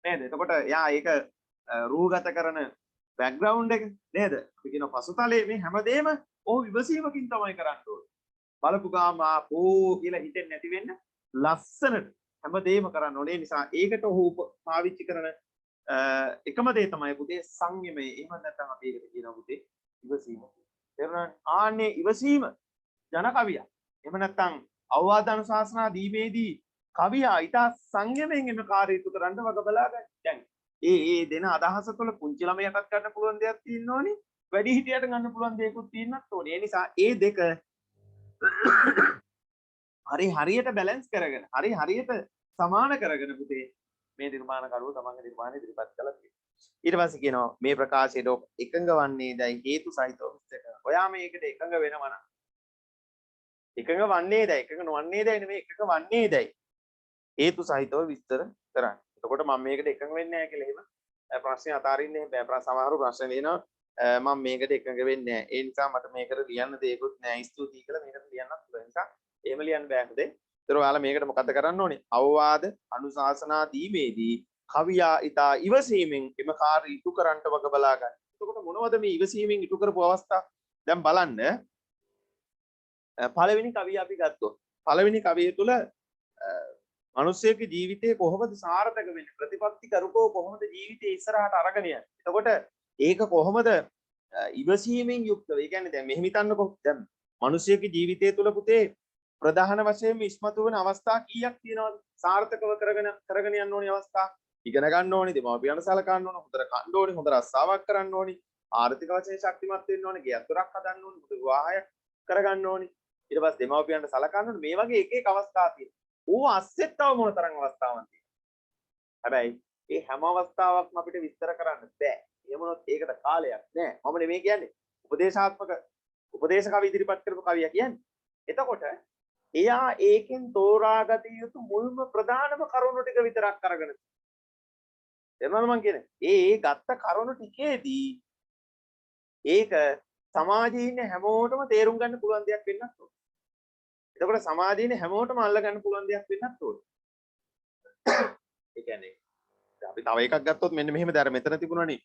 නේද? එතකොට යා ඒක රූගත කරන බෑග්ග්‍රවුන්ඩ් එක නේද? අපි කියන පසුතලයේ මේ හැමදේම ඔහු විමසීමකින් තමයි කරන්න ඕනේ. බලපු ගාම ආපෝ කියලා හිතෙන්නේ නැති වෙන්න ලස්සනට හැමදේම කරන්න ඕනේ. ඒ නිසා ඒකට ඔහු පාවිච්චි කරන එකම දේ තමයි පුතේ සංයමය. එහෙම නැත්නම් අපි ඒකට කියනවා පුතේ ඉවසීම. තේරුණානේ? ආන්නේ ඉවසීම ජන කවියා. එහෙම නැත්නම් අවවාද අනුශාසනා දීමේදී කවියා ඊට සංයමයෙන් එම කාර්යයුතු කරන්න වග බලා ගන්න. දැන් ඒ දෙන අදහස තුළ පුංචි ළමයාටත් ගන්න පුළුවන් දෙයක් තියෙනෝනේ. වැඩිහිටියට ගන්න පුළුවන් දෙයක්ත් තියෙන්නත් ඕනේ. ඒ නිසා ඒ දෙක හරියට බැලන්ස් කරගෙන හරියට සමාන කරගෙන පුතේ මේ නිර්මාණකරුවෝ තමන්ගේ නිර්මාණය ඉදිරිපත් කළා තියෙනවා. ඊට පස්සේ කියනවා මේ ප්‍රකාශයට එකඟ වන්නේ දැයි හේතු සහිතව විස්තර කරනවා. ඔයා මේකට එකඟ වෙනවා නම් එකඟ වන්නේ දැයි එකඟ නොවන්නේ දැයි නෙමෙයි එකඟ වන්නේ දැයි හේතු සහිතව විස්තර කරන්න. එතකොට මම මේකට එකඟ වෙන්නේ නැහැ කියලා එහෙම ප්‍රශ්නේ අතාරින්නේ බෑ. සමහරව ප්‍රශ්න දෙනවා මම මේකට එකඟ වෙන්නේ නැහැ. ඒ නිසා මට මේකට ලියන්න දෙයක්වත් නැහැ. ස්තුතියි කියලා මේකට ලියන්නත් පුළුවන්. නිසා එහෙම ලියන්න බෑ හොදේ. ඒතර ඔයාලා මේකට මොකද්ද කරන්න ඕනේ? අවවාද අනුශාසනා දීමේදී කවියා ඊතා ඉවසීමෙන් එම කාර්ය ඉටු කරන්නට වග බලා ගන්න. එතකොට මොනවද මේ ඉවසීමෙන් ඉටු කරපු අවස්ථා? දැන් බලන්න පළවෙනි කවිය අපි ගත්තොත් පළවෙනි කවිය තුල මිනිස්සෙගේ ජීවිතේ කොහොමද සාර්ථක වෙන්නේ? ප්‍රතිපත්ති කරුකෝ කොහොමද ජීවිතේ ඉස්සරහට අරගෙන යන්නේ? එතකොට ඒක කොහොමද ඉවසීමෙන් යුක්තව? ඒ කියන්නේ දැන් මෙහෙම හිතන්නකෝ. දැන් මිනිස්සෙගේ ජීවිතය තුල පුතේ ප්‍රධාන වශයෙන්ම ඉස්මතු වෙන අවස්ථා කීයක් තියෙනවද? සාර්ථකව කරගෙන යන්න ඕනේ අවස්ථා. ඉගෙන ගන්න ඕනේ, දෙමාපියන් සලකන්න ඕනේ, හොඳට කන්න ඕනේ, හොඳ රස්සාවක් කරන්න ඕනේ, ආර්ථික වශයෙන් ශක්තිමත් වෙන්න ඕනේ, ගෙයක් දොරක් හදන්න ඕනේ, හොඳ විවාහයක් කරගන්න ඕනේ. ඊට පස්සේ දෙමාපියන්ට සලකන්න ඕනේ. මේ වගේ එක අවස්ථා තියෙනවා. ඌ අස්සෙත් තව මොන තරම් අවස්ථාවක් තියෙනවා. හැබැයි මේ හැම අවස්ථාවක්ම අපිට විස්තර කරන්න බෑ. එහෙමනොත් ඒකට කාලයක් නෑ. මම නෙමෙයි කියන්නේ. උපදේශාත්මක උපදේශ කවි ඉදිරිපත් කරපු කවිය කියන්නේ. එතකොට එයා ඒකෙන් තෝරාගත යුතු මුල්ම ප්‍රධානම කරුණු ටික විතරක් අරගෙන. එනවද මං කියන්නේ? ඒ ගත්ත කරුණු ටිකේදී ඒක සමාජයේ ඉන්න හැමෝටම තේරුම් ගන්න පුළුවන් දෙයක් වෙන්නත් ඕන. එතකොට සමාජයේ ඉන්න හැමෝටම අල්ල ගන්න පුළුවන් දෙයක් වෙන්නත් ඕන. ඒ කියන්නේ අපි තව එකක් ගත්තොත් මෙන්න මෙහෙම දැන් මෙතන තිබුණානේ.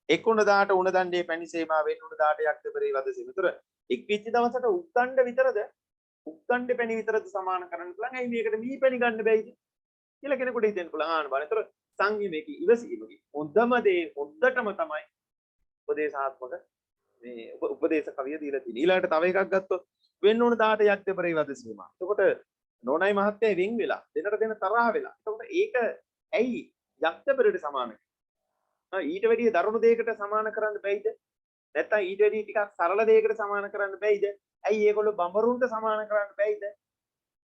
එක්කුණ දාට උණ දණ්ඩේ පැණිසේමා වෙන්න උණ දාට යක් දෙබරේ වද සිමතර එක් වෙච්ච දවසට උක්දණ්ඩ විතරද උක්දණ්ඩ පැණි විතරද සමාන කරන්න පුළුවන්. ඇයි මේකට මී පැණි ගන්න බැයිද කියලා කෙනෙකුට හිතෙන්න පුළුවන්. ආන්න බලන්න. ඒතර සංයමයේ ඉවසීමකි. හොඳම දේ හොඳටම තමයි උපදේශාත්මක මේ උපදේශ කවිය දීලා තියෙන්නේ. ඊළඟට තව එකක් ගත්තොත් වෙන්න ඕන දාට යක්ත පරිවද සීමා. එතකොට නෝනයි මහත්තයයි වෙන් වෙලා දෙනට දෙන තරහ වෙලා. එතකොට ඒක ඇයි යක්ත පරිවට සමාන? ඊට වැඩිය දරුණු දෙයකට සමාන කරන්න බැයිද? නැත්නම් ඊට වැඩිය ටිකක් සරල දෙයකට සමාන කරන්න බැයිද? ඇයි ඒගොල්ලෝ බඹරුන්ට සමාන කරන්න බැයිද?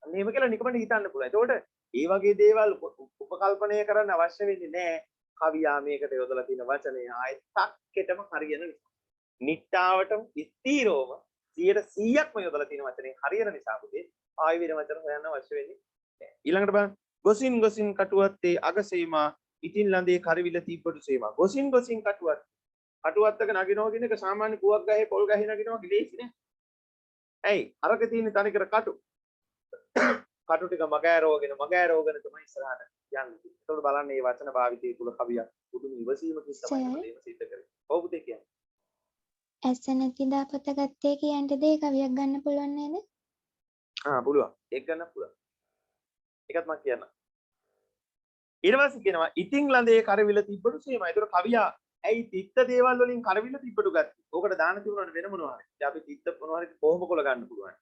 මේව කියලා නිකමට හිතන්න පුළුවන්. එතකොට ඒ වගේ දේවල් උපකල්පනය කරන්න අවශ්‍ය වෙන්නේ නැහැ. කවියා මේකට යොදලා තියෙන වචනේ ආයෙත් තක්කෙටම හරියන නිසා. නිට්ටාවටම ස්ථීරවම 100%ක්ම යොදලා තියෙන වචනේ හරියන නිසා පුතේ ආයෙ වෙන වචන හොයන්න අවශ්‍ය වෙන්නේ නැහැ. ඊළඟට බලන්න ගොසින් ගොසින් කටුවත්තේ අගසීමා ඉතින් ළඳේ කරවිල තීප්පටු සීමා. ගොසින් ගොසින් කටුවත්තක නගිනවා කියන එක සාමාන්‍ය පුවක් ගහේ පොල් ගහේ නගිනවා කිලේසි නේ. ඇයි අරක තියෙන තනිකර කටු ටික මගෑරෝගෙන තමයි ඉස්සරහට යන්නේ. ඒකවල බලන්න මේ වචන භාවිතය තුල කවියක් පුදුම ඉවසීමකින් තමයි මේක සිද්ධ කරන්නේ. ඔව් පුතේ කියන්නේ. ඇස නැතිදා පොත ගත්තේ කියන්නද ඒ කවියක් ගන්න පුළුවන් නේද? පුළුවන්. ඒක ගන්න පුළුවන්. ඒකත් මම කියන්න. ඊට පස්සේ කියනවා ඉතින් ළඳේ කරවිල තිබ්බටු සීමා. ඒතර කවියා ඇයි තිත්ත දේවල් වලින් කරවිල තිබ්බටු ගත්තේ? ඕකට දාන තිබුණාට වෙන මොනවා හරි. ඉතින් අපි තිත්ත මොනවා හරි කොහොම කොල ගන්න පුළුවන්.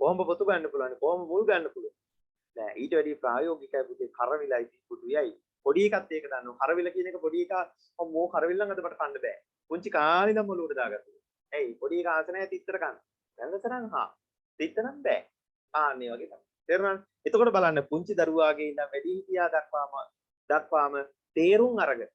කොහොම පොතු ගන්න පුළුවන්. කොහොම මුල් ගන්න පුළුවන්. නෑ ඊට වැඩි ප්‍රායෝගිකයි පුතේ කරවිලයි තිබ්බටුයයි. පොඩි එකත් ඒක දන්නවා. කරවිල කියන එක පොඩි එකා මෝ කරවිල ළඟ අදපට කන්න බෑ. පුංචි කාලේ ඉඳන් මොළුවට දාගත්තා. ඇයි පොඩි එක ආස නැහැ තිත්තර කන්න. දැන්තරන් තිත්ත නම් බෑ. ආන්නේ වගේ තමයි. තේරුණාද? එතකොට බලන්න පුංචි දරුවාගේ ඉඳන් වැඩිහිටියා දක්වාම තේරුම් අරගෙන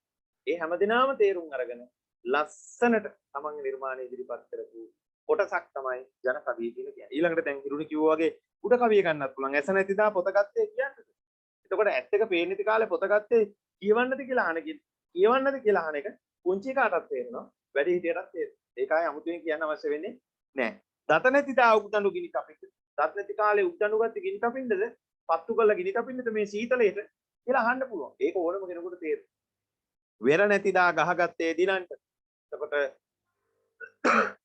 ඒ හැමදෙනාම තේරුම් අරගෙන ලස්සනට තමන්ගේ නිර්මාණය ඉදිරිපත් කරපු කොටසක් තමයි ජන කවිය කියලා කියන්නේ. ඊළඟට දැන් හිරුනි කිව්වා වගේ උඩ කවිය ගන්නත් පුළුවන්. ඇස නැතිදා පොත ගත්තේ කියන්නේ. එතකොට ඇත්ත එක පේන්නේ නැති කාලේ පොත ගත්තේ කියවන්නද කියලා අහන එක පුංචි කාටත් තේරෙනවා. වැඩි හිටියටත් තේරෙනවා. ඒකයි අමුතුවෙන් කියන්න අවශ්‍ය වෙන්නේ නැහැ. දත නැතිදා උක්දඬු ගිනි කපින්න. දත් නැති කාලේ උක්දඬු ගත්තේ ගිනි කපින්නද? පත්තු කරලා ගිනි කපින්නද මේ සීතලෙට කියලා අහන්න පුළුවන්. ඒක ඕනම කෙනෙකුට තේරෙනවා. වෙර නැතිදා ගහගත්තේ දිනන්ට. එතකොට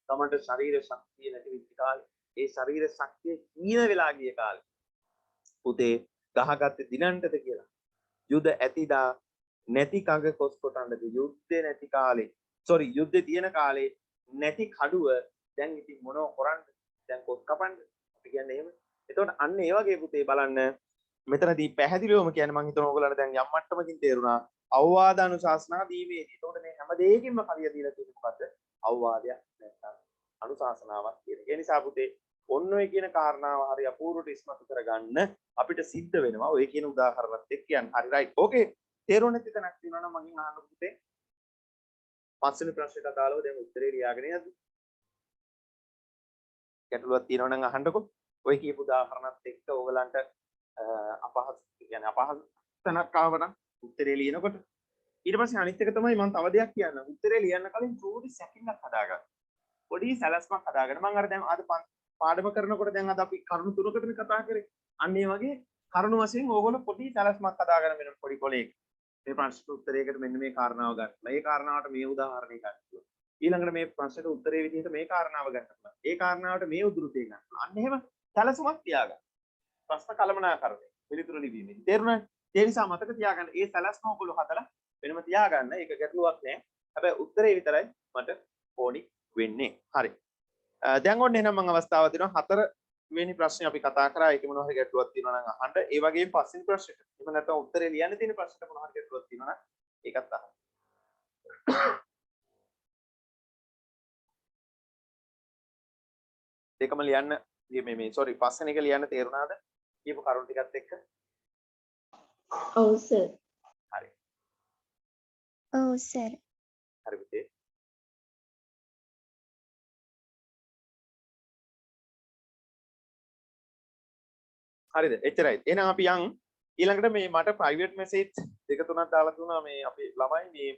තමන්ට ශරීර ශක්තිය නැති වෙච්ච කාලේ ඒ ශරීර ශක්තිය හීන වෙලා ගිය කාලේ පුතේ ගහගත්තේ දිනන්ටද කියලා. යුද ඇතිදා නැති කඟ කොස් කොටන්නද යුද්ධේ නැති කාලේ යුද්ධේ තියෙන කාලේ නැති කඩුව දැන් ඉතින් මොනව කරන්නද? දැන් කොස් කපන්නද? අපි කියන්නේ එහෙම. එතකොට අන්න ඒ වගේ පුතේ බලන්න මෙතනදී පැහැදිලිවම කියන්නේ මම හිතනවා ඔයගොල්ලන්ට දැන් යම් මට්ටමකින් තේරුණා අවවාද අනුශාසනා දීමේදී. එතකොට මේ හැම දෙයකින්ම කවිය දීලා තියෙන්නේ මොකද්ද? අවවාදයක් නැත්නම් අනුශාසනාවක් කියන එක. ඒ නිසා පුතේ ඔන්න ඔය කියන කාරණාව හරි අපූර්වට ඉස්මතු කරගන්න අපිට සිද්ධ වෙනවා. ඔය කියන උදාහරණත් එක්ක කියන්න. හරි රයිට්. ඕකේ. තේරුණ නැති තැනක් තියෙනවා නම් මගෙන් අහන්න පුතේ. පස්වෙනි ප්‍රශ්නෙට අදාළව දැන් උත්තරේ ලියාගෙන යන්න. ගැටලුවක් තියෙනවා නම් අහන්නකෝ. ඔය කියපු උදාහරණත් එක්ක ඕගලන්ට අපහසු කියන්නේ අපහසු තැනක් ආවනම් උත්තරේ ලියනකොට ඊට පස්සේ අනිත් එක තමයි මම තව දෙයක් කියන්න. උත්තරේ ලියන්න කලින් චූටි සැකිල්ලක් හදාගන්න. පොඩි සැලැස්මක් හදාගන්න. මම අර දැන් අද පාඩම කරනකොට දැන් අද අපි කරුණු තුනකටනේ කතා කරේ. අන්න ඒ වගේ කරුණු වශයෙන් ඕගොල්ලෝ පොඩි සැලැස්මක් හදාගන්න වෙන පොඩි කොලයක. මේ ප්‍රශ්න උත්තරයකට මෙන්න මේ කාරණාව ගන්න. මේ කාරණාවට මේ උදාහරණය ගන්න. ඊළඟට මේ ප්‍රශ්නෙට උත්තරේ විදිහට මේ කාරණාව ගන්න. ඒ කාරණාවට මේ උදුරුතේ ගන්න. අන්න එහෙම සැලසුමක් තියාගන්න. ප්‍රශ්න කළමනාකරණය පිළිතුරු ලිවීමේදී. තේරුණාද? ඒ නිසා මතක තියාගන්න. ඒ සැලැස්ම ඔයගොල්ලෝ හදලා වෙනම තියාගන්න. ඒක ගැටලුවක් නෑ. හැබැයි උත්තරේ විතරයි මට ඕනි වෙන්නේ. හරි. දැන් ඔන්න එහෙනම් මම අවස්ථාව දෙනවා 4 වෙනි ප්‍රශ්නේ අපි කතා කරා. ඒකේ මොනවා හරි ගැටලුවක් තියෙනවා නම් අහන්න. ඒ වගේම පස්වෙනි ප්‍රශ්නෙට. එහෙම නැත්නම් උත්තරේ ලියන්න තියෙන ප්‍රශ්නෙට මොනවා හරි ගැටලුවක් තියෙනවා නම් ඒකත් අහන්න. දෙකම ලියන්න මේ සෝරි පස්වෙනි එක ලියන්න තේරුණාද? කියපු කරුණු ටිකත් එක්ක. ඔව් සර්. හරි. ඔව් සර්. හරි පුතේ. හරිද? එච්චරයි. එහෙනම් අපි යන් ඊළඟට මේ මට ප්‍රයිවට් මෙසේජ් දෙක තුනක් දාලා දුන්නා මේ අපේ ළමයි මේ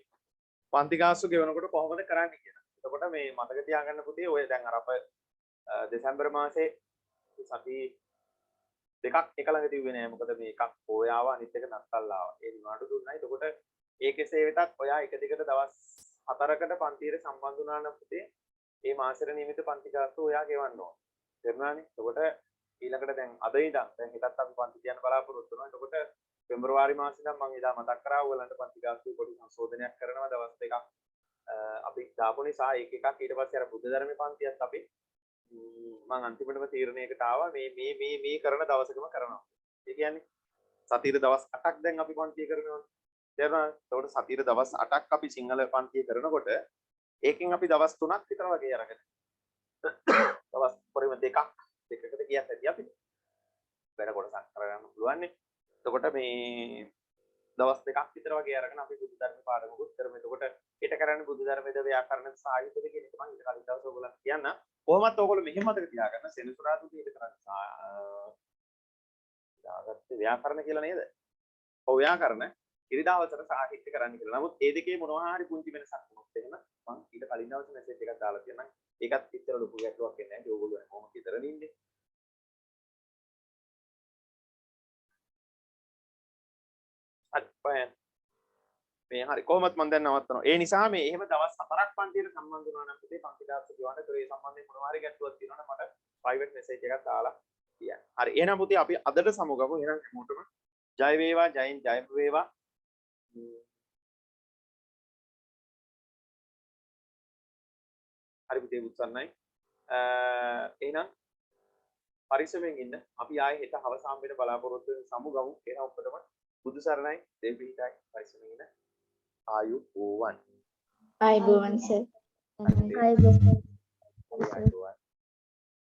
පන්ති ගාස්තු ගෙවනකොට කොහොමද කරන්නේ කියලා. එතකොට මේ මතක තියාගන්න පුතේ ඔය දැන් අර අප දෙසැම්බර් මාසේ සති දෙකක් එක ළඟ තිබුණේ නෑ. මොකද මේ එකක් පොය ආවා අනිත් එක නත්තල් ආවා. ඒ නිවාඩු දුන්නා. එතකොට ඒ කෙසේ වෙතත් ඔයා එක දිගට දවස් 4කට පන්තියට සම්බන්ධ වුණා නම් පුතේ මේ මාසෙට නියමිත පන්ති ගාස්තු ඔයා ගෙවන්න ඕන. තේරුණානේ? එතකොට ඊළඟට දැන් අද ඉඳන් දැන් හෙටත් අපි පන්ති කියන්න බලාපොරොත්තු වෙනවා. එතකොට පෙබරවාරි මාසේ ඉඳන් මම එදා මතක් කරා ඔයගලන්ට පන්ති ගාස්තු පොඩි සංශෝධනයක් කරනවා දවස් දෙකක් අපි දාපු නිසා එක එකක් ඊට පස්සේ අර බුද්ධ ධර්මයේ පන්තියත් අපි මම අන්තිමටම තීරණයකට ආවා මේ කරන දවසකම කරනවා. ඒ කියන්නේ සතියේ දවස් 8ක් දැන් අපි පන්තිය කරනවා. තේරුණාද? ඒකට සතියේ දවස් 8ක් අපි සිංහල පන්තිය කරනකොට ඒකෙන් අපි දවස් 3ක් විතර වගේ අරගෙන දවස් පරිම දෙකකට ගියත් ඇති අපිට. වැඩ කොටසක් කරගන්න පුළුවන් නේ. එතකොට මේ දවස් දෙකක් විතර වගේ අරගෙන අපි බුද්ධ ධර්ම පාඩමකුත් කරමු. එතකොට ඊට කරන්නේ බුද්ධ ධර්මයේද ව්‍යාකරණ සාහිත්‍යද කියන එක මම ඊට කලින් දවසේ ඔයගොල්ලන්ට කියන්න. කොහොමත් ඔයගොල්ලෝ මෙහෙම මතක තියාගන්න සෙනසුරාදා ඊට කරන්නේ දාගත්තේ ව්‍යාකරණ කියලා නේද? ඔව් ව්‍යාකරණ ඉරිදාවතර සාහිත්‍ය කරන්න කියලා. නමුත් ඒ දෙකේ මොනවා හරි පුංචි වෙනසක් වුණොත් එහෙම මම ඊට කලින් දවසේ මැසේජ් එකක් දාලා තියෙනවා. ඒකත් ඉතර ලොකු ගැටලුවක් වෙන්නේ නැහැ. ඔයගොල්ලෝ කොහොමද විතරනේ ඉන්නේ. හරි මේ හරි කොහොමත් මම දැන් නවත්තනවා. ඒ නිසා මේ එහෙම දවස් 4ක් පන්තියට සම්බන්ධ වුණා නම් පුතේ පන්ති දාස්ස කියවන්න. ඒ සම්බන්ධයෙන් මොනවා හරි ගැටලුවක් තියෙනවා නම් මට ප්‍රයිවට් මැසේජ් එකක් දාලා කියන්න. හරි එහෙනම් පුතේ අපි අදට සමුගමු. එහෙනම් හැමෝටම ජය වේවා ජයෙන් ජයම වේවා. හරි පුතේ උත්සන්නයි. එහෙනම් පරිස්සමෙන් ඉන්න. අපි ආයේ හෙට හවසාම් වෙන බලාපොරොත්තු වෙන සමුගමු. එහෙනම් ඔක්කොටම බුදු සරණයි දෙවිහිටයි පරිස්සමෙන් ඉන්න. ආයුබෝවන්. ආයුබෝවන් සර්. ආයුබෝවන්. ආයුබෝවන්.